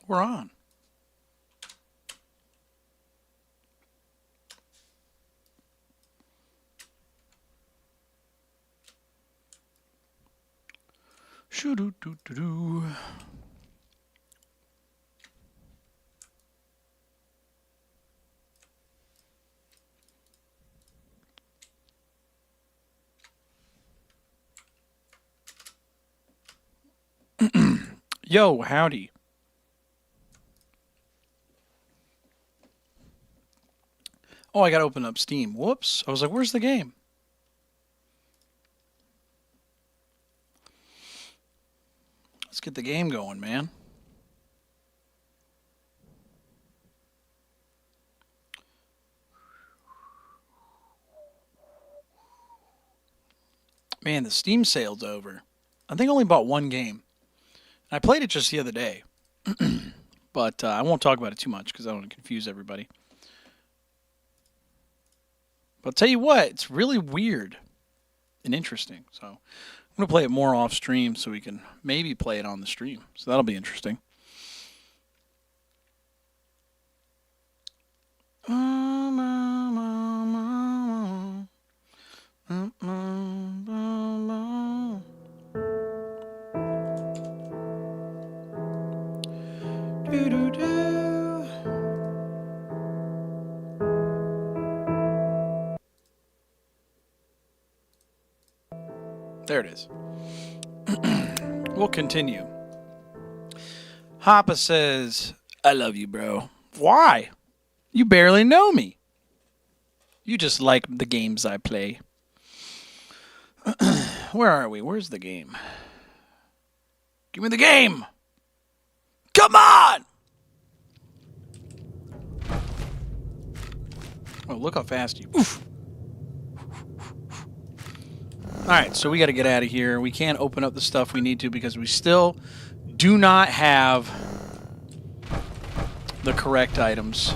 We're on. Shoo-doo-doo-doo-doo. Yo, howdy. Oh, I gotta open up Steam. Whoops. I was like, where's the game? Let's get the game going, man. Man, the Steam sale's over. I think I only bought one game. I played it just the other day. But I won't talk about it too much because I don't want to confuse everybody. But I'll tell you what, it's really weird and interesting. So I'm going to play it more off stream so we can maybe play it on the stream. So that'll be interesting. There it is. We'll continue. Hoppa says, I love you, bro. Why? You barely know me. You just like the games I play. Where are we? Where's the game? Give me the game! Come on! Oh, look how fast you... Oof! Alright, so we got to get out of here. We can't open up the stuff we need to because we still do not have the correct items.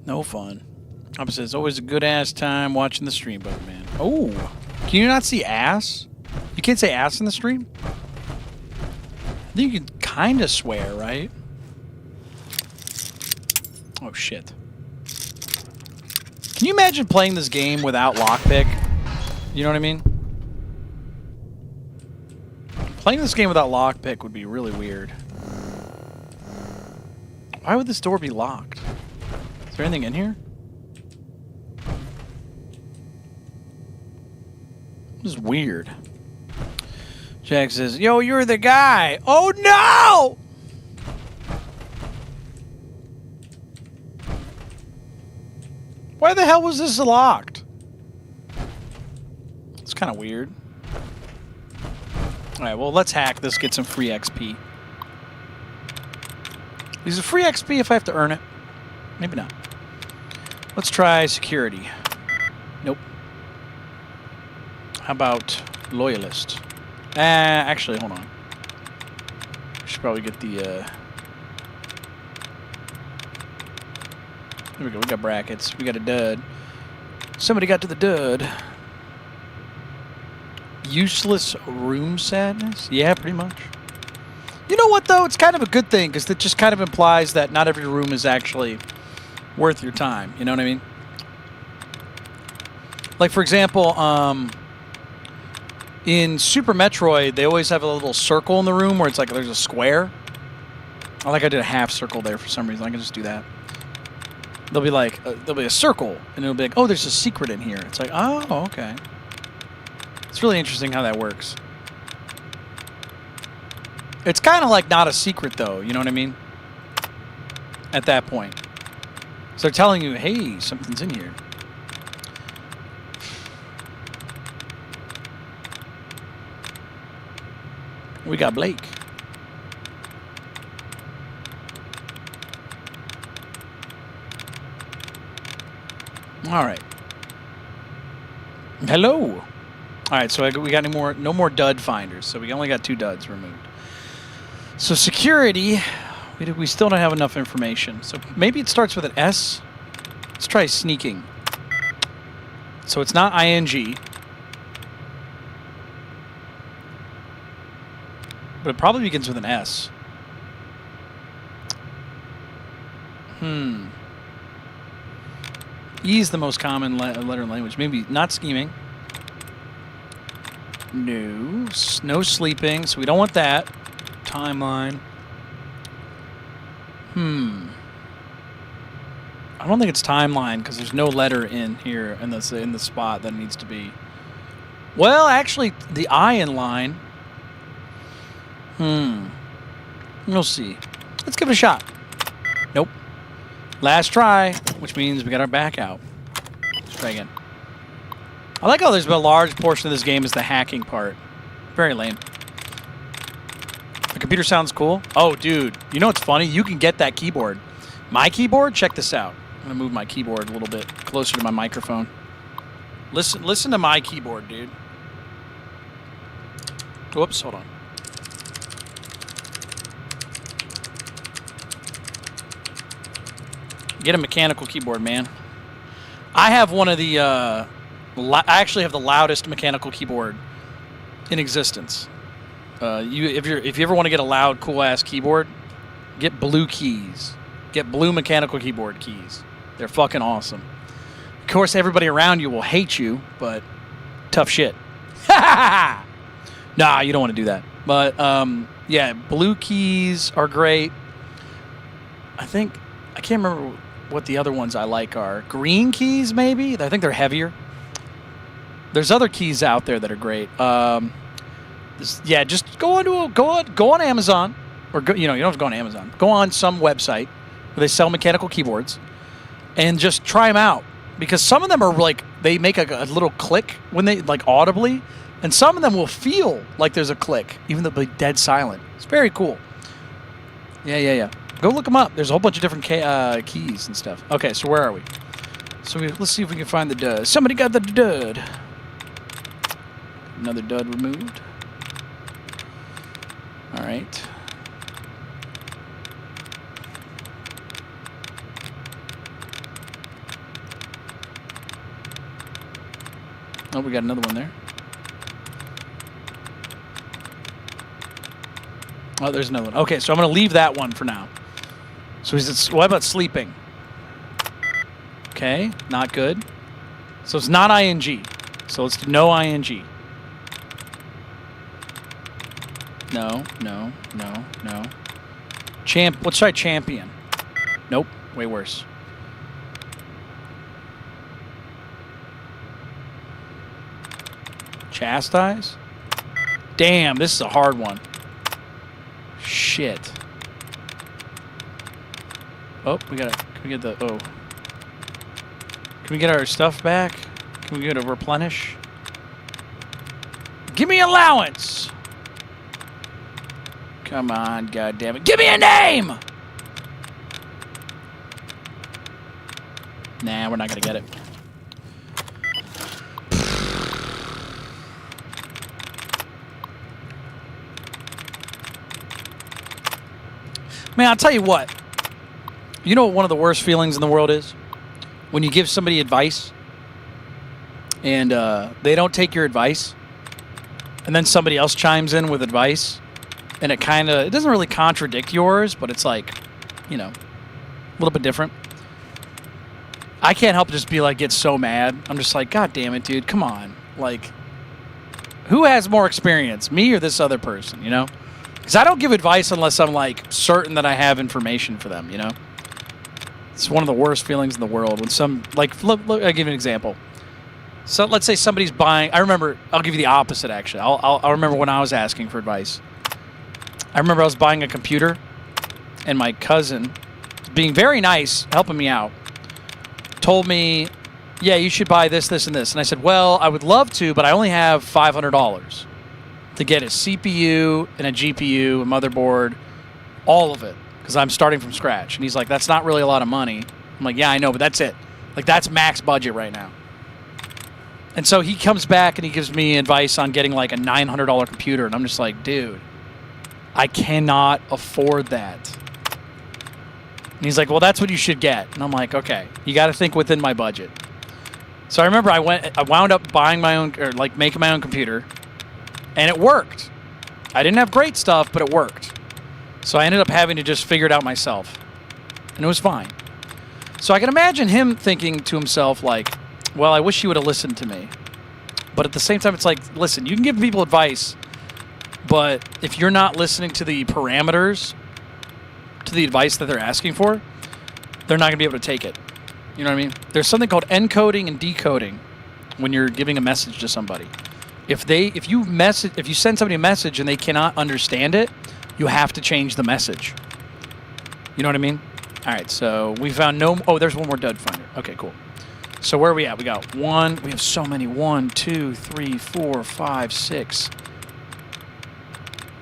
No fun. Opposite, it's always a good-ass time watching the stream, but man. Oh! Can you not see ass? You can't say ass in the stream? I think you can kind of swear, right? Oh, shit. Can you imagine playing this game without lockpick? You know what I mean? Playing this game without lockpick would be really weird. Why would this door be locked? Is there anything in here? This is weird. Jack says, yo, you're the guy. Oh, no! Why the hell was this locked? It's kind of weird. Alright, well, let's hack this, get some free XP. Is it free XP if I have to earn it? Maybe not. Let's try security. Nope. How about loyalist? Actually, hold on. I should probably get the, There we go, we got brackets. We got a dud. Somebody got to the dud. Useless room sadness? Yeah, pretty much. You know what, though? It's kind of a good thing, because it just kind of implies that not every room is actually worth your time. You know what I mean? Like, for example, in Super Metroid, they always have a little circle in the room where it's like there's a square. I did a half circle there for some reason. I can just do that. There'll be like, there'll be a circle, and it'll be like, oh, there's a secret in here. It's like, oh, okay. It's really interesting how that works. It's kind of like not a secret, though. You know what I mean? At that point. So they're telling you, hey, something's in here. We got Blake. All right. Hello. All right, so we got no more dud finders, so we only got 2 duds removed. So security, we still don't have enough information. So maybe it starts with an S. Let's try sneaking. So it's not ING. But it probably begins with an S. E is the most common letter in language. Maybe not scheming. No. No sleeping, so we don't want that. Timeline. I don't think it's timeline because there's no letter in here in the spot that needs to be. Well, actually, the I in line. We'll see. Let's give it a shot. Nope. Last try, which means we got our back out. Let's try again. I like how there's a large portion of this game is the hacking part. Very lame. The computer sounds cool. Oh, dude. You know what's funny? You can get that keyboard. My keyboard? Check this out. I'm going to move my keyboard a little bit closer to my microphone. Listen to my keyboard, dude. Whoops, hold on. Get a mechanical keyboard, man. I have one of the... I actually have the loudest mechanical keyboard in existence. If you ever want to get a loud, cool-ass keyboard, get blue keys. Get blue mechanical keyboard keys. They're fucking awesome. Of course, everybody around you will hate you, but tough shit. Nah, you don't want to do that. But, yeah, blue keys are great. I can't remember what the other ones I like are. Green keys, maybe? I think they're heavier. There's other keys out there that are great. Yeah, just go on Amazon, or you don't have to go on Amazon. Go on some website where they sell mechanical keyboards, and just try them out, because some of them are like they make a little click when they like audibly, and some of them will feel like there's a click, even though they'll be dead silent. It's very cool. Yeah. Go look them up. There's a whole bunch of different keys and stuff. Okay, so where are we? So let's see if we can find the dud. Somebody got the dud. Another dud removed. All right. Oh, we got another one there. Oh, there's another one. Okay, so I'm going to leave that one for now. So what about sleeping? Okay, not good. So it's not ing. So let's do no ing. No. Let's try champion. Nope, way worse. Chastise? Damn, this is a hard one. Shit. Oh, can we get the, oh. Can we get our stuff back? Can we get a replenish? Give me allowance! Come on, goddammit. Give me a name! Nah, we're not gonna get it. Man, I'll tell you what. You know what one of the worst feelings in the world is? When you give somebody advice and they don't take your advice, and then somebody else chimes in with advice, and it doesn't really contradict yours, but it's like, you know, a little bit different. I can't help but just be like, get so mad. I'm just like, God damn it, dude, come on. Like, who has more experience, me or this other person, you know? Because I don't give advice unless I'm, like, certain that I have information for them, you know? It's one of the worst feelings in the world when look, I'll give you an example. So let's say somebody's buying, I'll give you the opposite, actually. I'll remember when I was asking for advice. I remember I was buying a computer, and my cousin, being very nice, helping me out, told me, yeah, you should buy this, this, and this. And I said, well, I would love to, but I only have $500 to get a CPU and a GPU, a motherboard, all of it, because I'm starting from scratch. And he's like, that's not really a lot of money. I'm like, yeah, I know, but that's it. Like, that's max budget right now. And so he comes back and he gives me advice on getting like a $900 computer. And I'm just like, dude, I cannot afford that. And he's like, well, that's what you should get. And I'm like, okay, you got to think within my budget. So I remember I wound up buying my own, or like making my own computer, and it worked. I didn't have great stuff, but it worked. So I ended up having to just figure it out myself. And it was fine. So I can imagine him thinking to himself, like, well, I wish he would have listened to me. But at the same time, it's like, listen, you can give people advice, but if you're not listening to the parameters, to the advice that they're asking for, they're not going to be able to take it. You know what I mean? There's something called encoding and decoding when you're giving a message to somebody. If you send somebody a message and they cannot understand it, you have to change the message. You know what I mean? All right, so we found no... Oh, there's one more dud finder. Okay, cool. So where are we at? We got one... We have so many. 1, 2, 3, 4, 5, 6,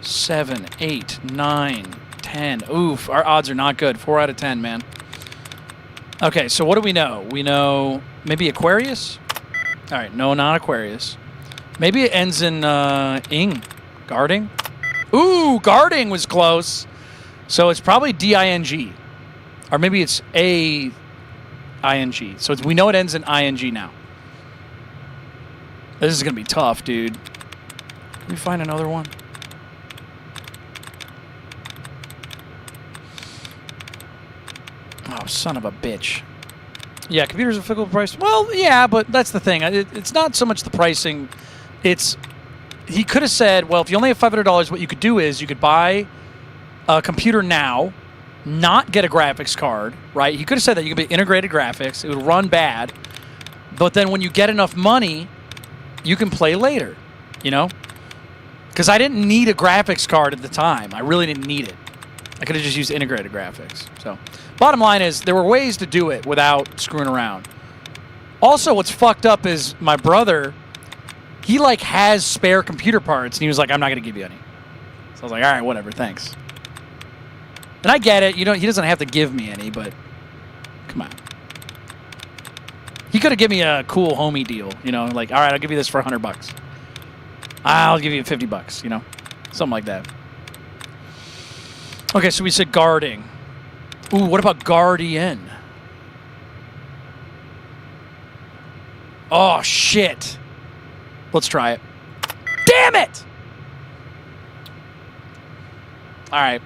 7, 8, 9, 10. Oof, our odds are not good. 4 out of 10, man. Okay, so what do we know? We know maybe Aquarius? All right, no, not Aquarius. Maybe it ends in ing. Guarding? Ooh, guarding was close. So it's probably D-I-N-G. Or maybe it's A-I-N-G. So we know it ends in I-N-G now. This is going to be tough, dude. Can we find another one? Oh, son of a bitch. Yeah, computers are fickle price. Well, yeah, but that's the thing. It's not so much the pricing. It's... He could have said, well, if you only have $500, what you could do is you could buy a computer now, not get a graphics card, right? He could have said that you could be integrated graphics. It would run bad. But then when you get enough money, you can play later, you know? Because I didn't need a graphics card at the time. I really didn't need it. I could have just used integrated graphics. So, bottom line is, there were ways to do it without screwing around. Also, what's fucked up is my brother, he, like, has spare computer parts, and he was like, I'm not going to give you any. So I was like, all right, whatever, thanks. And I get it. He doesn't have to give me any, but come on. He could have given me a cool homie deal, you know, like, all right, I'll give you this for $100. I'll give you $50, you know, something like that. Okay, so we said guarding. Ooh, what about guardian? Oh, shit. Let's try it. Damn it! All right.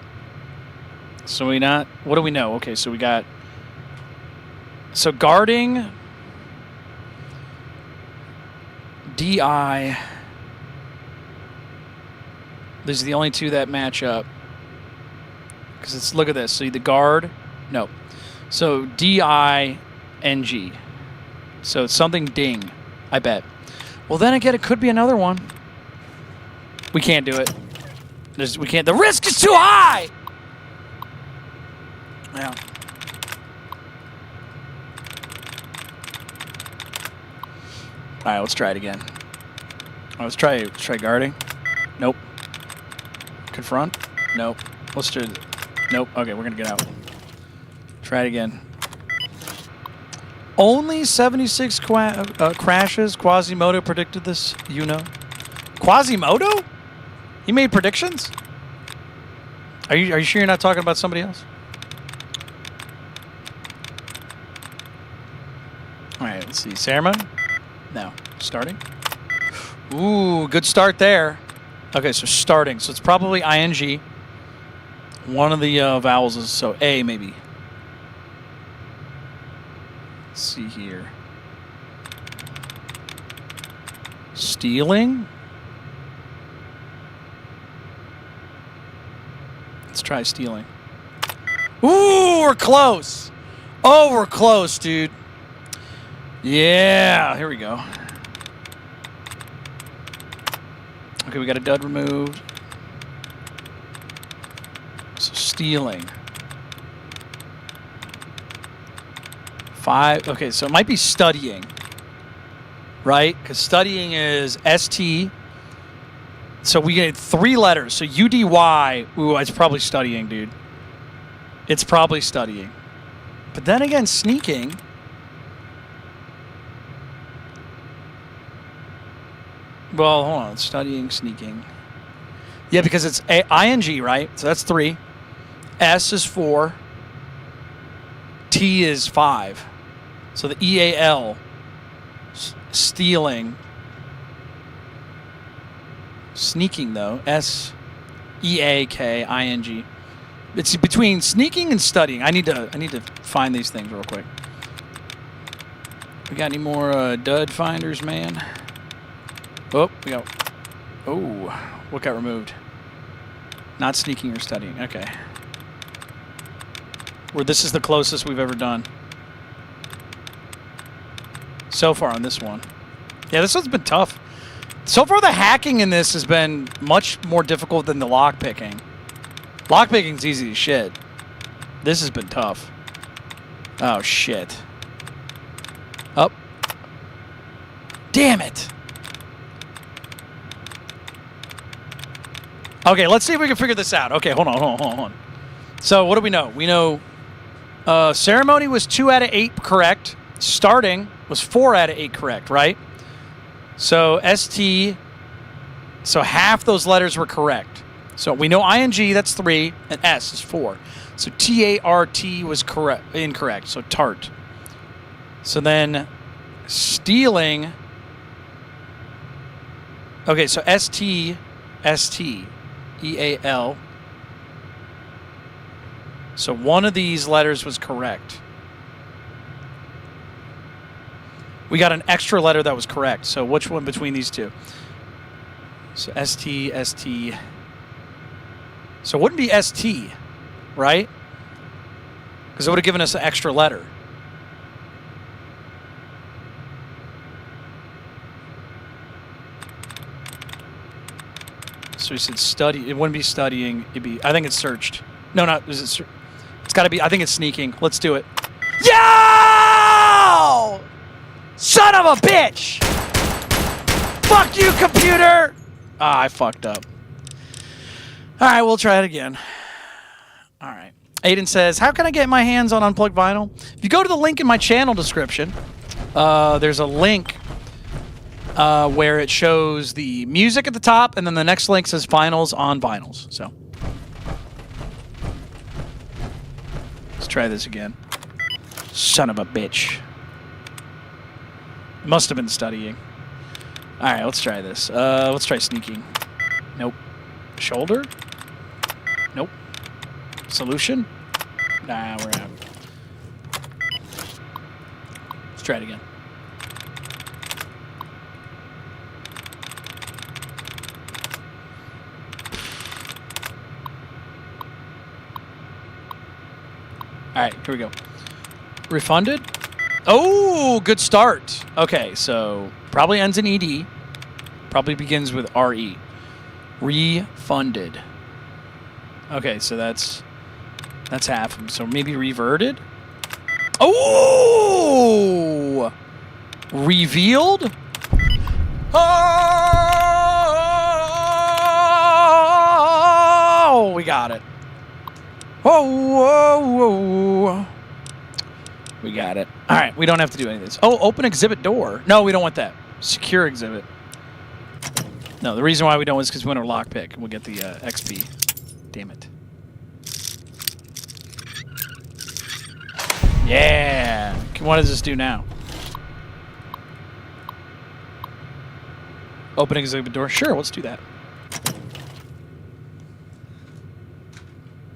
So what do we know? Okay, so we got... So guarding... D-I... These are the only two that match up. Because it's... Look at this. So the guard... No. So D-I-N-G. So it's something ding. I bet. Well, then again, it could be another one. We can't do it. We can't. The risk is too high! Yeah. All right, let's try it again. Let's try guarding. Nope. Confront. Nope. Let's do it. Nope. Okay, we're gonna get out. Try it again. Only 76 crashes. Quasimodo predicted this. You know. Quasimodo? He made predictions? Are you sure you're not talking about somebody else? All right, let's see. Ceremony? No. Starting? Ooh, good start there. Okay, so starting. So it's probably ing. One of the vowels is so A maybe. Let's see here. Stealing? Let's try stealing. Ooh, we're close. Oh, we're close, dude. Yeah, here we go. Okay, we got a dud removed. So stealing. 5. Okay, so it might be studying. Right? Because studying is ST. So we get 3 letters. So UDY. Ooh, it's probably studying, dude. It's probably studying. But then again, sneaking. Well, hold on. Studying, sneaking. Yeah, because it's ing, right? So that's 3. S is 4. T is 5. So the EAL, stealing. Sneaking, though. SEAKING. It's between sneaking and studying. I need to find these things real quick. We got any more dud finders, man? Oh, we got. Oh, what got removed? Not sneaking or studying. Okay. Where this is the closest we've ever done so far on this one. Yeah, this one's been tough. So far, the hacking in this has been much more difficult than the lockpicking. Lockpicking's easy as shit. This has been tough. Oh, shit. Up. Damn it. Okay, let's see if we can figure this out. Okay, hold on. So, what do we know? We know ceremony was 2 out of 8 correct. Starting was 4 out of 8 correct, right? So, ST, so half those letters were correct. So, we know ING, that's 3, and S is 4. So, TART was incorrect, so tart. So, then stealing, okay, so ST, EAL. So one of these letters was correct. We got an extra letter that was correct. So which one between these two? So ST. So it wouldn't be ST, right? Because it would have given us an extra letter. So we said study. It wouldn't be studying. It'd be. I think it's searched. No, not. Is it? It's got to be. I think it's sneaking. Let's do it. Yo! Son of a bitch! Fuck you, computer! Ah, I fucked up. All right, we'll try it again. All right. Aiden says, "How can I get my hands on unplugged vinyl?" If you go to the link in my channel description, there's a link. Where it shows the music at the top, and then the next link says vinyls on vinyls. So let's try this again. Son of a bitch. Must have been studying. All right, let's try this. Let's try sneaking. Nope. Shoulder? Nope. Solution? Nah, we're out. Let's try it again. All right, here we go. Refunded? Oh, good start. Okay, so probably ends in ED. Probably begins with RE. Refunded. Okay, so that's half. So maybe reverted? Oh! Revealed? Oh! We got it. Whoa. We got it. All right, we don't have to do any of this. Oh, open exhibit door. No, we don't want that. Secure exhibit. No, the reason why we don't is because we want our lockpick. We'll get the XP. Damn it. Yeah. What does this do now? Open exhibit door. Sure, let's do that.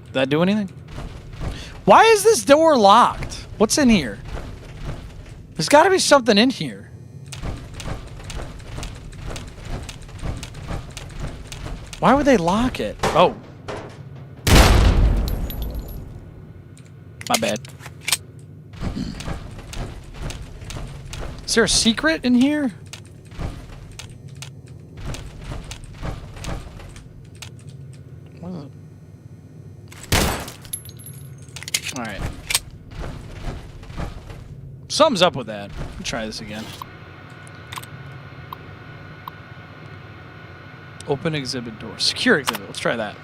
Did that do anything? Why is this door locked? What's in here? There's got to be something in here. Why would they lock it? Oh. My bad. Is there a secret in here? All right. Something's up with that. Let's try this again. Open exhibit door. Secure exhibit. Let's try that.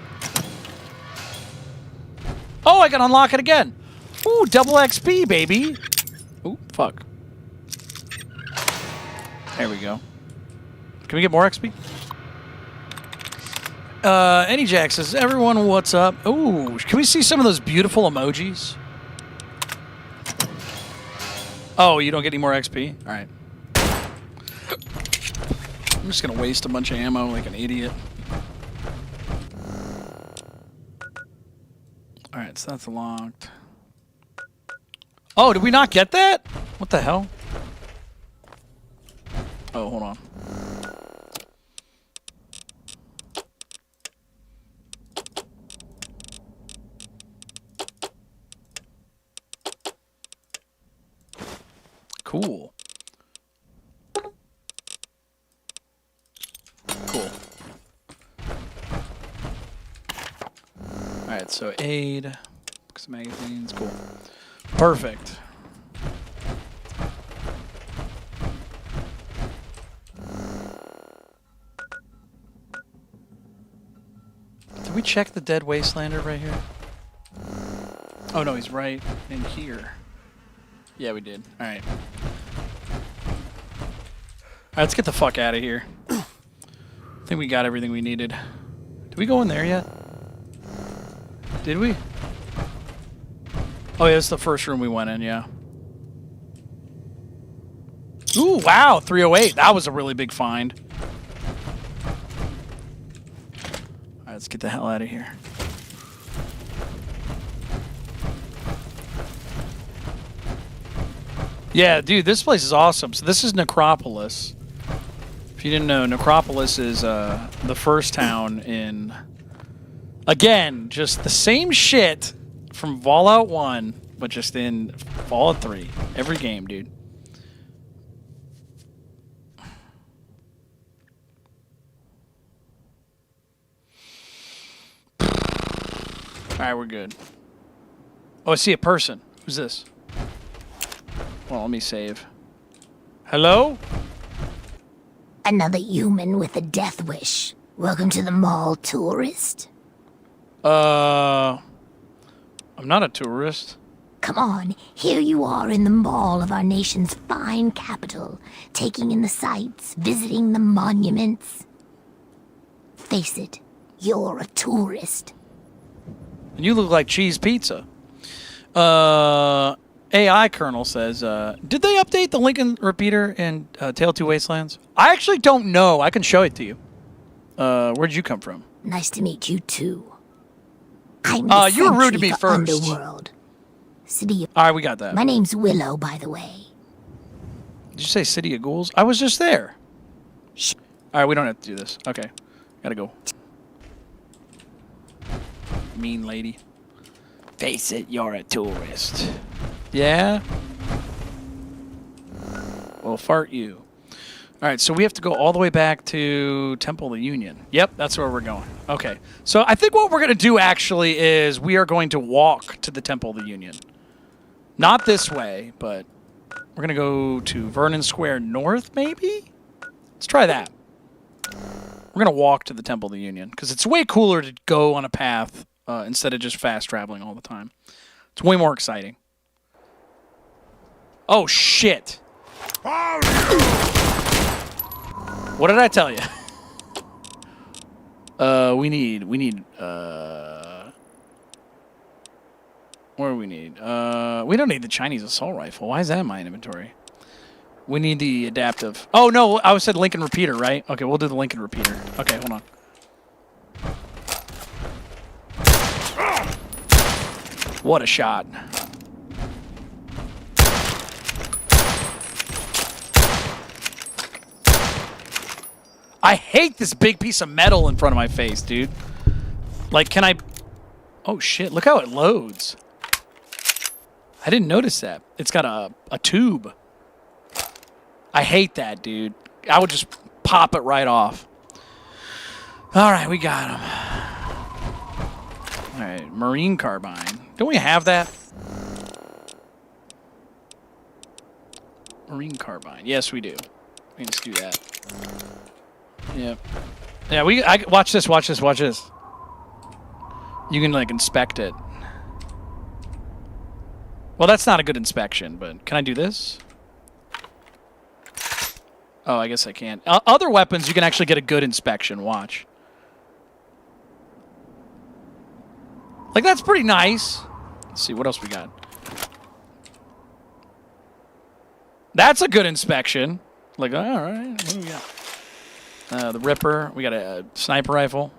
Oh, I can unlock it again. Ooh, double XP, baby. Ooh, fuck. There we go. Can we get more XP? Any Jack says, everyone, what's up? Ooh, can we see some of those beautiful emojis? Oh, you don't get any more XP? All right. I'm just going to waste a bunch of ammo like an idiot. All Alright, so that's locked. Oh, did we not get that? What the hell? Oh, hold on. Cool. Cool. Alright, so aid, books, magazines, cool. Perfect. Did we check the dead wastelander right here? Oh no, he's right in here. Yeah, we did. Alright. Alright, let's get the fuck out of here. I think we got everything we needed. Did we go in there yet? Did we? Oh yeah, it's the first room we went in, yeah. Ooh, wow, 308. That was a really big find. Alright, let's get the hell out of here. Yeah, dude, this place is awesome. So this is Necropolis. If you didn't know, Necropolis is the first town in... Again, just the same shit from Fallout 1, but just in Fallout 3. Every game, dude. Alright, we're good. Oh, I see a person. Who's this? Well, let me save. Hello? Another human with a death wish. Welcome to the mall, tourist. I'm not a tourist. Come on, here you are in the mall of our nation's fine capital, taking in the sights, visiting the monuments. Face it, you're a tourist. And you look like cheese pizza. AI Colonel says, did they update the Lincoln repeater in Tale of Two Wastelands? I actually don't know. I can show it to you. Where'd you come from? Nice to meet you, too. I'm the you were rude to sentry me for first. Underworld. City of... All right, we got that. My name's Willow, by the way. Did you say City of Ghouls? I was just there. Shh. All right, we don't have to do this. Okay. Gotta go. Mean lady. Face it, you're a tourist. Yeah? Well, fart you. All right, so we have to go all the way back to Temple of the Union. Yep, that's where we're going. Okay. So I think what we're going to do, actually, is we are going to walk to the Temple of the Union. Not this way, but we're going to go to Vernon Square North, maybe? Let's try that. We're going to walk to the Temple of the Union, because it's way cooler to go on a path instead of just fast traveling all the time. It's way more exciting. Oh, shit. What did I tell you? We need, what do we need? We don't need the Chinese assault rifle. Why is that in my inventory? We need the adaptive. Oh, no, I said Lincoln repeater, right? Okay, we'll do the Lincoln repeater. Okay, hold on. What a shot. I hate this big piece of metal in front of my face, dude. Like, can I... Oh, shit. Look how it loads. I didn't notice that. It's got a tube. I hate that, dude. I would just pop it right off. All right, we got him. All right, Marine Carbine. Don't we have that? Marine Carbine. Yes, we do. We can just do that. Yep. Yeah, watch this, watch this, watch this. You can, like, inspect it. Well, that's not a good inspection, but can I do this? Oh, I guess I can't. Other weapons, you can actually get a good inspection. Watch. Like, that's pretty nice. Let's see, what else we got? That's a good inspection. Like, all right, what do we got? The Ripper. We got a sniper rifle.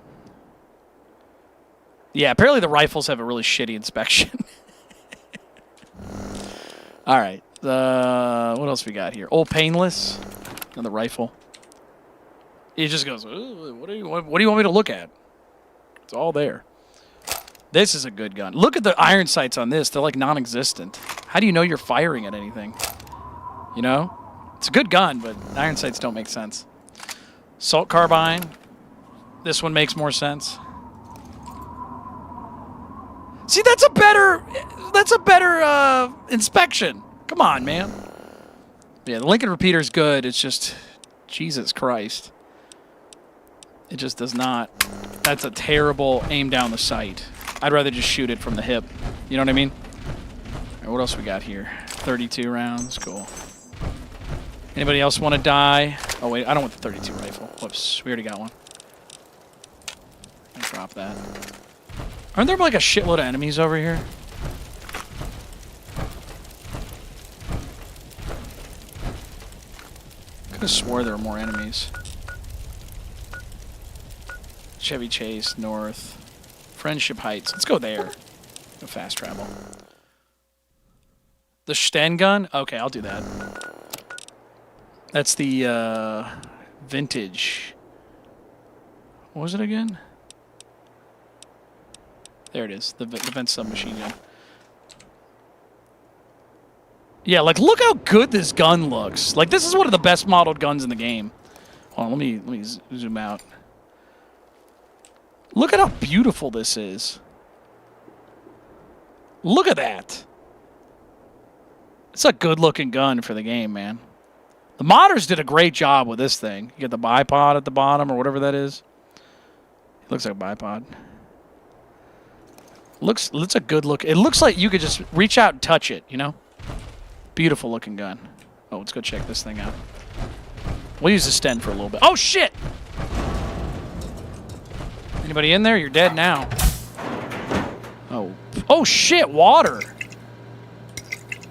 Yeah, apparently the rifles have a really shitty inspection. All right. What else we got here? Old Painless. Another rifle. He just goes, what do you want me to look at? It's all there. This is a good gun. Look at the iron sights on this. They're like non-existent. How do you know you're firing at anything? You know? It's a good gun, but iron sights don't make sense. Assault carbine. This one makes more sense. See, that's a better inspection. Come on, man. Yeah, the Lincoln repeater is good. It's just, Jesus Christ. It just does not. That's a terrible aim down the sight. I'd rather just shoot it from the hip. You know what I mean? All right, what else we got here? 32 rounds. Cool. Anybody else want to die? Oh, wait. I don't want the 32 rifle. Whoops. We already got one. I'll drop that. Aren't there like a shitload of enemies over here? Could have swore there were more enemies. Chevy Chase, north. Friendship Heights. Let's go there. Go fast travel. The Sten gun? Okay, I'll do that. That's the vintage. What was it again? There it is. The Vent submachine gun. Yeah, like look how good this gun looks. Like this is one of the best modeled guns in the game. Hold on, let me zoom out. Look at how beautiful this is. Look at that. It's a good-looking gun for the game, man. The modders did a great job with this thing. You get the bipod at the bottom or whatever that is. It looks like a bipod. Looks a good look. It looks like you could just reach out and touch it, you know? Beautiful looking gun. Oh, let's go check this thing out. We'll use the Sten for a little bit. Oh, shit! Anybody in there? You're dead now. Oh. Oh, shit, water.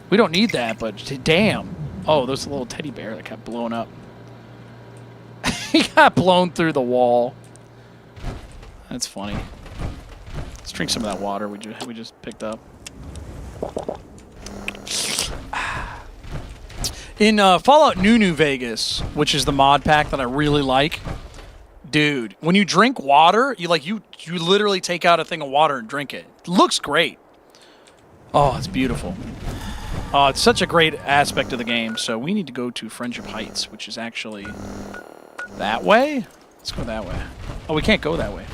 We don't need that, but damn. Oh, there's a little teddy bear that got blown up. He got blown through the wall. That's funny. Let's drink some of that water we just picked up. In Fallout New Vegas, which is the mod pack that I really like, dude, when you drink water, you literally take out a thing of water and drink it. It looks great. Oh, it's beautiful. Oh, it's such a great aspect of the game. So we need to go to Friendship Heights, which is actually that way. Let's go that way. Oh, we can't go that way.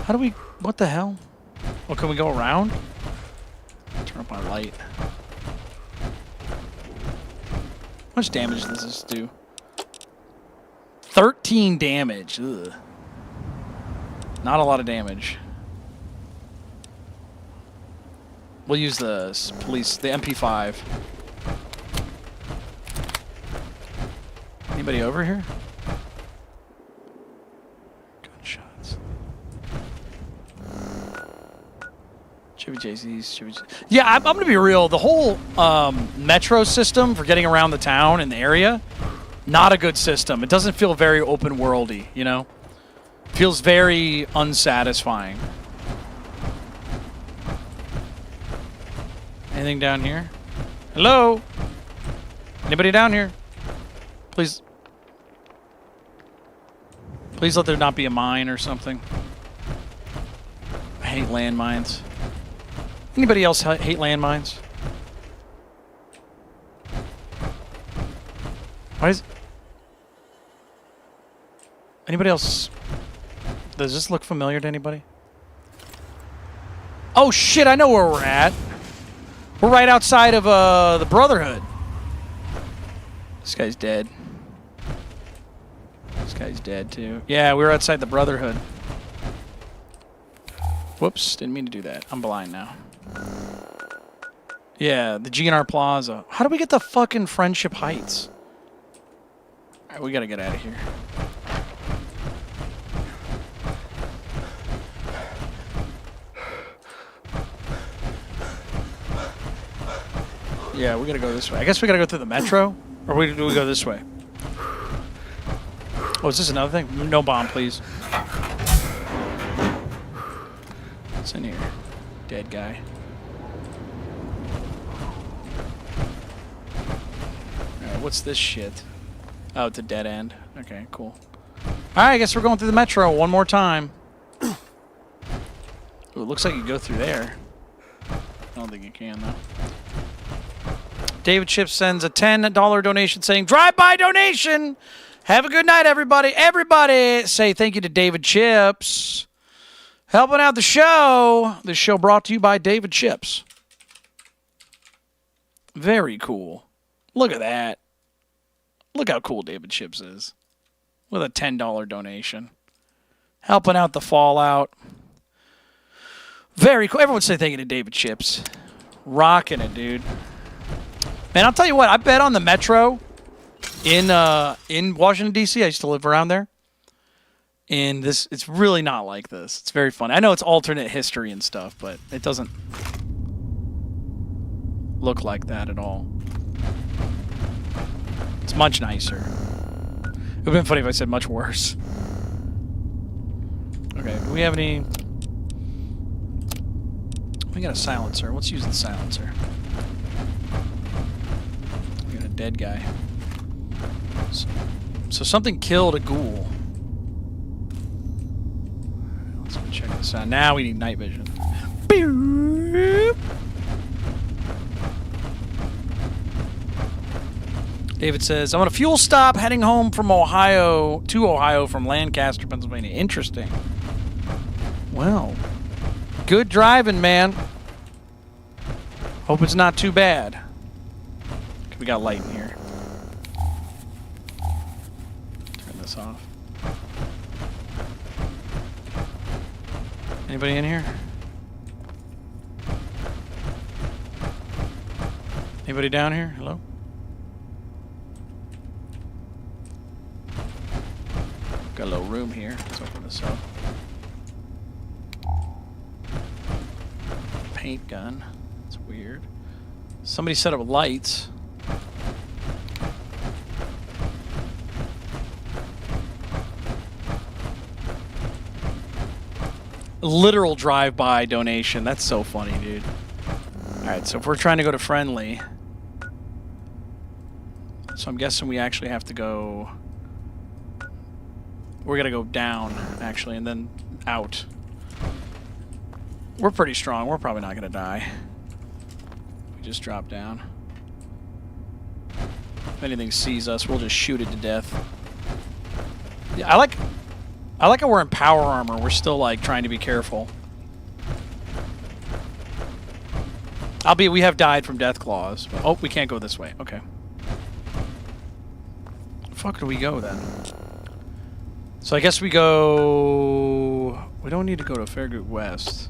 How do we... What the hell? Oh, can we go around? Turn up my light. How much damage does this do? 13 damage. Ugh. Not a lot of damage. We'll use the police, the MP5. Anybody over here? Gunshots. Chevy JCs, Yeah, I'm going to be real. The whole metro system for getting around the town and the area, not a good system. It doesn't feel very open worldy, you know? It feels very unsatisfying. Anything down here? Hello? Anybody down here? Please. Please let there not be a mine or something. I hate landmines. Anybody else hate landmines? Why is... Anybody else... Does this look familiar to anybody? Oh shit, I know where we're at. We're right outside of the Brotherhood. This guy's dead. This guy's dead too. Yeah, we were outside the Brotherhood. Whoops, didn't mean to do that. I'm blind now. Yeah, the GNR Plaza. How do we get the fucking Friendship Heights? Alright, we gotta get out of here. Yeah, we gotta go this way. I guess we gotta go through the metro? Or do we go this way? Oh, is this another thing? No bomb, please. What's in here? Dead guy. Alright, what's this shit? Oh, it's a dead end. Okay, cool. Alright, I guess we're going through the metro one more time. Ooh, it looks like you go through there. I don't think you can, though. David Chips sends a $10 donation saying, drive-by donation! Have a good night, everybody. Everybody say thank you to David Chips. Helping out the show. This show brought to you by David Chips. Very cool. Look at that. Look how cool David Chips is. With a $10 donation. Helping out the Fallout. Very cool. Everyone say thank you to David Chips. Rocking it, dude. Man, I'll tell you what. I bet on the Metro in Washington, D.C. I used to live around there. And it's really not like this. It's very fun. I know it's alternate history and stuff, but it doesn't look like that at all. It's much nicer. It would have been funny if I said much worse. Okay, do we have any... We got a silencer. Let's use the silencer. We got a dead guy. So something killed a ghoul. Let's go check this out. Now we need night vision. David says, I'm on a fuel stop heading home from Ohio from Lancaster, Pennsylvania. Interesting. Well, good driving, man. Hope it's not too bad. We got light in here. Turn this off. Anybody in here? Anybody down here? Hello? Got a little room here. Let's open this up. Paint gun. That's weird. Somebody set up lights. Literal drive-by donation. That's so funny, dude. Alright, so if we're trying to go to friendly... So I'm guessing we actually have to go... We're gonna go down, actually, and then out. We're pretty strong. We're probably not gonna die. We just drop down. If anything sees us, we'll just shoot it to death. Yeah, I like how we're in power armor. We're still, like, trying to be careful. Albeit we have died from death claws. But, oh, we can't go this way. Okay. The fuck do we go, then? So I guess we go... We don't need to go to Fairgate West.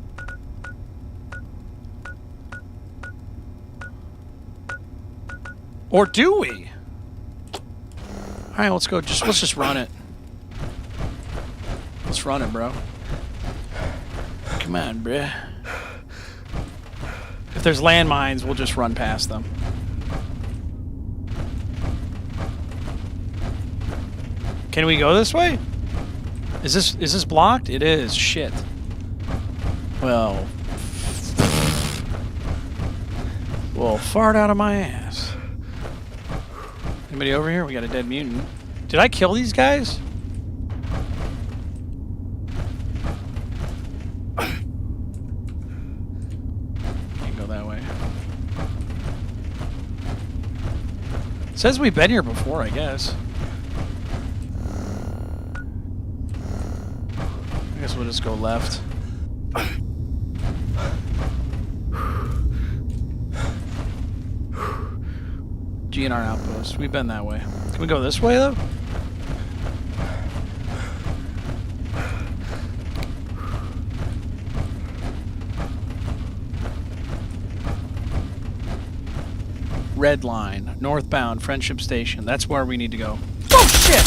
Or do we? Alright, let's go. Let's just run it. Let's run it, bro. Come on, bruh. If there's landmines, we'll just run past them. Can we go this way? Is this blocked? It is. Shit. Well, fart out of my ass. Anybody over here? We got a dead mutant. Did I kill these guys? Can't go that way. It says we've been here before, I guess. I guess we'll just go left. GNR outpost. We've been that way. Can we go this way, though? Red line. Northbound. Friendship Station. That's where we need to go. Oh, shit!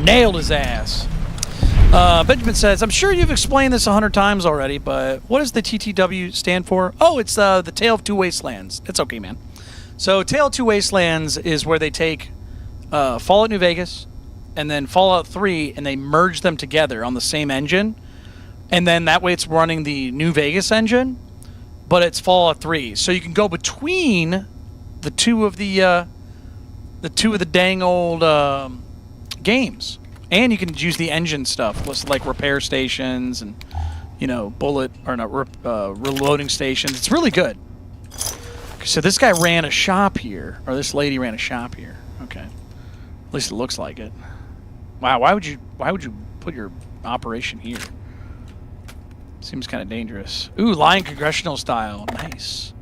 Nailed his ass. Benjamin says, I'm sure you've explained this 100 times already, but what does the TTW stand for? Oh, it's the Tale of Two Wastelands. It's okay, man. So Tale of Two Wastelands is where they take Fallout New Vegas and then Fallout 3 and they merge them together on the same engine. And then that way it's running the New Vegas engine, but it's Fallout 3. So you can go between the two of the dang old games. And you can use the engine stuff, like repair stations and, you know, reloading stations. It's really good. So this guy ran a shop here, or this lady ran a shop here. Okay, at least it looks like it. Wow, why would you put your operation here? Seems kind of dangerous. Ooh, Lion Congressional style, nice.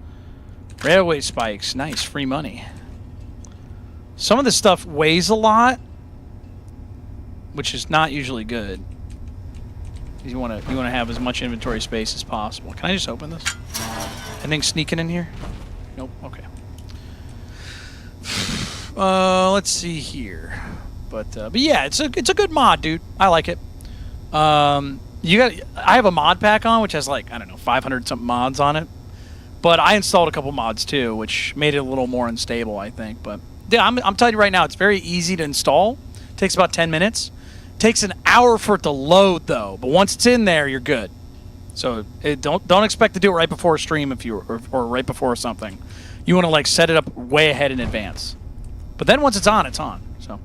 Railway spikes, nice, free money. Some of this stuff weighs a lot, which is not usually good. You want to have as much inventory space as possible. Can I just open this? Anything sneaking in here? Nope. Okay. Let's see here. But yeah, it's a good mod, dude. I like it. I have a mod pack on, which has like, I don't know, 500 something mods on it. But I installed a couple mods too, which made it a little more unstable, I think. But yeah, I'm telling you right now, it's very easy to install. It takes about 10 minutes. Takes an hour for it to load though, but once it's in there, you're good. So don't expect to do it right before a stream or right before something. You want to like set it up way ahead in advance. But then once it's on, it's on. So,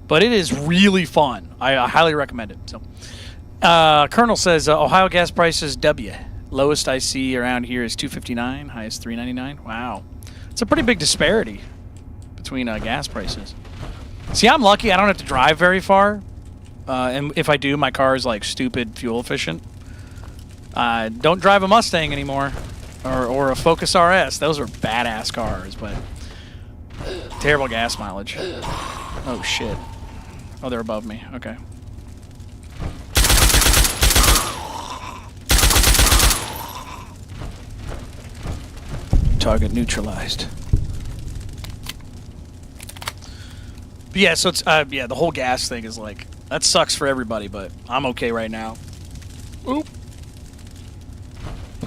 but it is really fun. I highly recommend it. So, Colonel says Ohio gas prices W. Lowest I see around here is $2.59. Highest $3.99. Wow, it's a pretty big disparity between gas prices. See, I'm lucky. I don't have to drive very far. And if I do, my car is like stupid fuel efficient. Don't drive a Mustang anymore, or a Focus RS. Those are badass cars, but terrible gas mileage. Oh shit! Oh, they're above me. Okay. Target neutralized. But yeah, so it's yeah, the whole gas thing is like. That sucks for everybody, but I'm okay right now. Oop.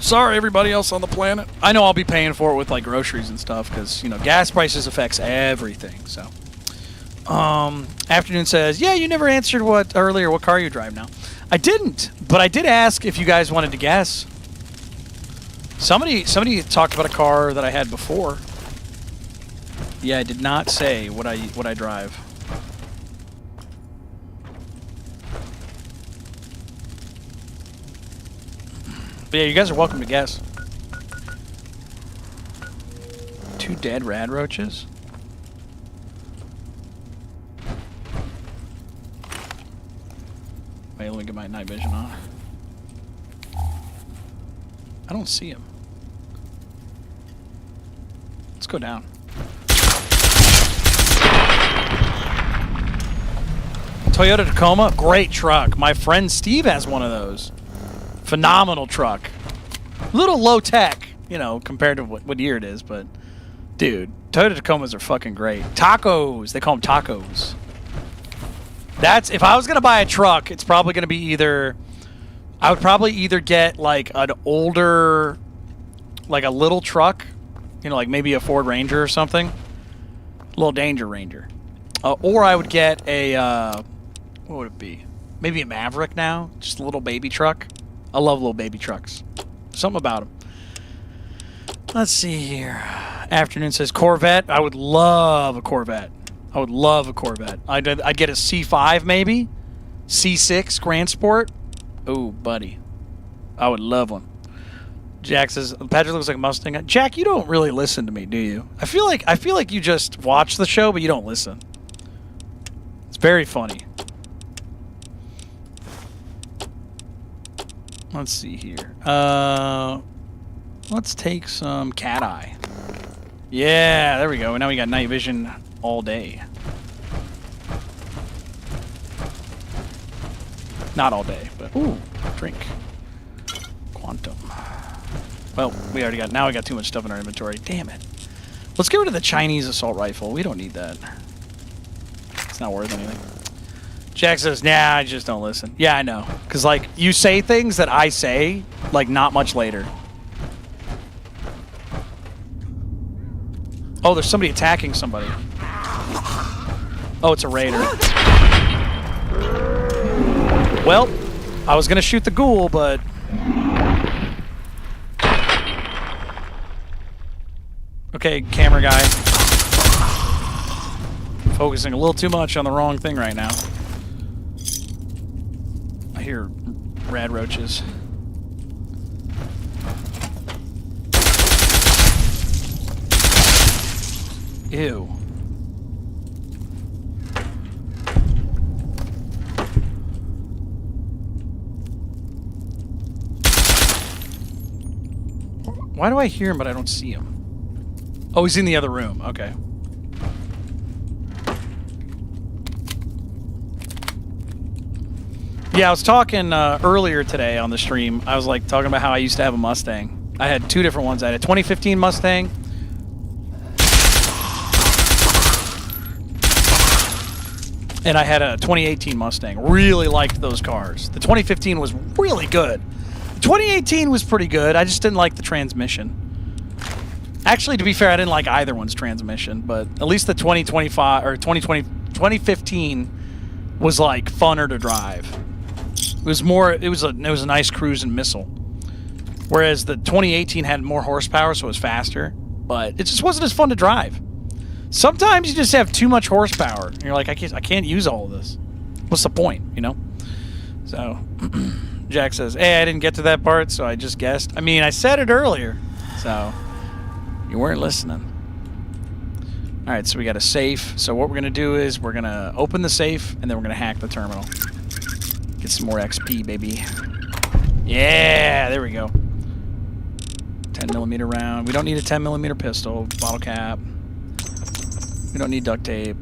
Sorry, everybody else on the planet. I know I'll be paying for it with like groceries and stuff because, you know, gas prices affects everything. So, Afternoon says, yeah, you never answered what car you drive now. I didn't, but I did ask if you guys wanted to guess. Somebody talked about a car that I had before. Yeah, I did not say what I drive. But yeah, you guys are welcome to guess. 2 dead rad roaches? Wait, let me get my night vision on. I don't see him. Let's go down. Toyota Tacoma, great truck. My friend Steve has one of those. Phenomenal truck. A little low tech, you know, compared to what year it is, but dude, Toyota Tacomas are fucking great. Tacos, they call them tacos. That's, if I was gonna buy a truck, it's probably gonna be I would probably either get like an older, like a little truck, you know, like maybe a Ford Ranger or something, a little Danger Ranger, or I would get a what would it be? Maybe a Maverick now, just a little baby truck. I love little baby trucks. Something about them. Let's see here. Afternoon says Corvette. I would love a Corvette. I would love a Corvette. I'd get a C5 maybe. C6 Grand Sport. Oh, buddy. I would love one. Jack says Patrick looks like a Mustang. Jack, you don't really listen to me, do you? I feel like you just watch the show, but you don't listen. It's very funny. Let's see here. Let's take some cat eye. Yeah, there we go. Now we got night vision all day. Not all day, but ooh, drink. Quantum. Well, now we got too much stuff in our inventory. Damn it. Let's get rid of the Chinese assault rifle. We don't need that. It's not worth anything. Jack says, nah, I just don't listen. Yeah, I know. Because, like, you say things that I say, like, not much later. Oh, there's somebody attacking somebody. Oh, it's a raider. Well, I was going to shoot the ghoul, but... Okay, camera guy. Focusing a little too much on the wrong thing right now. I hear rad roaches. Ew. Why do I hear him but I don't see him? Oh, he's in the other room. Okay. Yeah, I was talking earlier today on the stream. I was like talking about how I used to have a Mustang. I had two different ones. I had a 2015 Mustang. And I had a 2018 Mustang. Really liked those cars. The 2015 was really good. The 2018 was pretty good. I just didn't like the transmission. Actually, to be fair, I didn't like either one's transmission, but at least the 2025 or 2015 was like funner to drive. It was more. It was a nice cruise and missile. Whereas the 2018 had more horsepower, so it was faster, but it just wasn't as fun to drive. Sometimes you just have too much horsepower, and you're like, I can't use all of this. What's the point, you know? So, Jack says, hey, I didn't get to that part, so I just guessed. I mean, I said it earlier, so you weren't listening. All right, so we got a safe. So what we're going to do is we're going to open the safe, and then we're going to hack the terminal. Get some more XP, baby. Yeah, there we go. 10mm round. We don't need a 10mm pistol. Bottle cap. We don't need duct tape.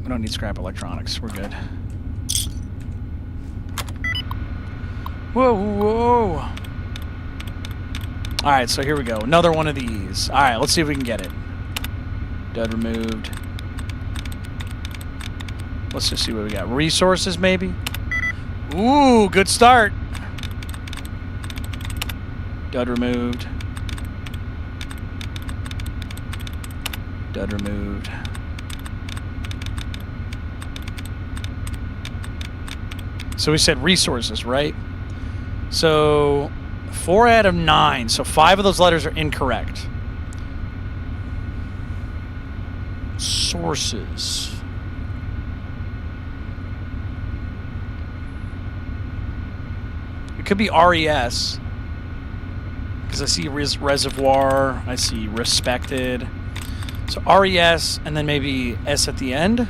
We don't need scrap electronics. We're good. Whoa, whoa. All right, so here we go. Another one of these. All right, let's see if we can get it. Dud removed. Let's just see what we got. Resources, maybe? Ooh, good start. Dud removed. Dud removed. So we said resources, right? So 4 out of 9. So 5 of those letters are incorrect. Sources. It could be RES. Because I see reservoir. I see respected. So RES and then maybe S at the end.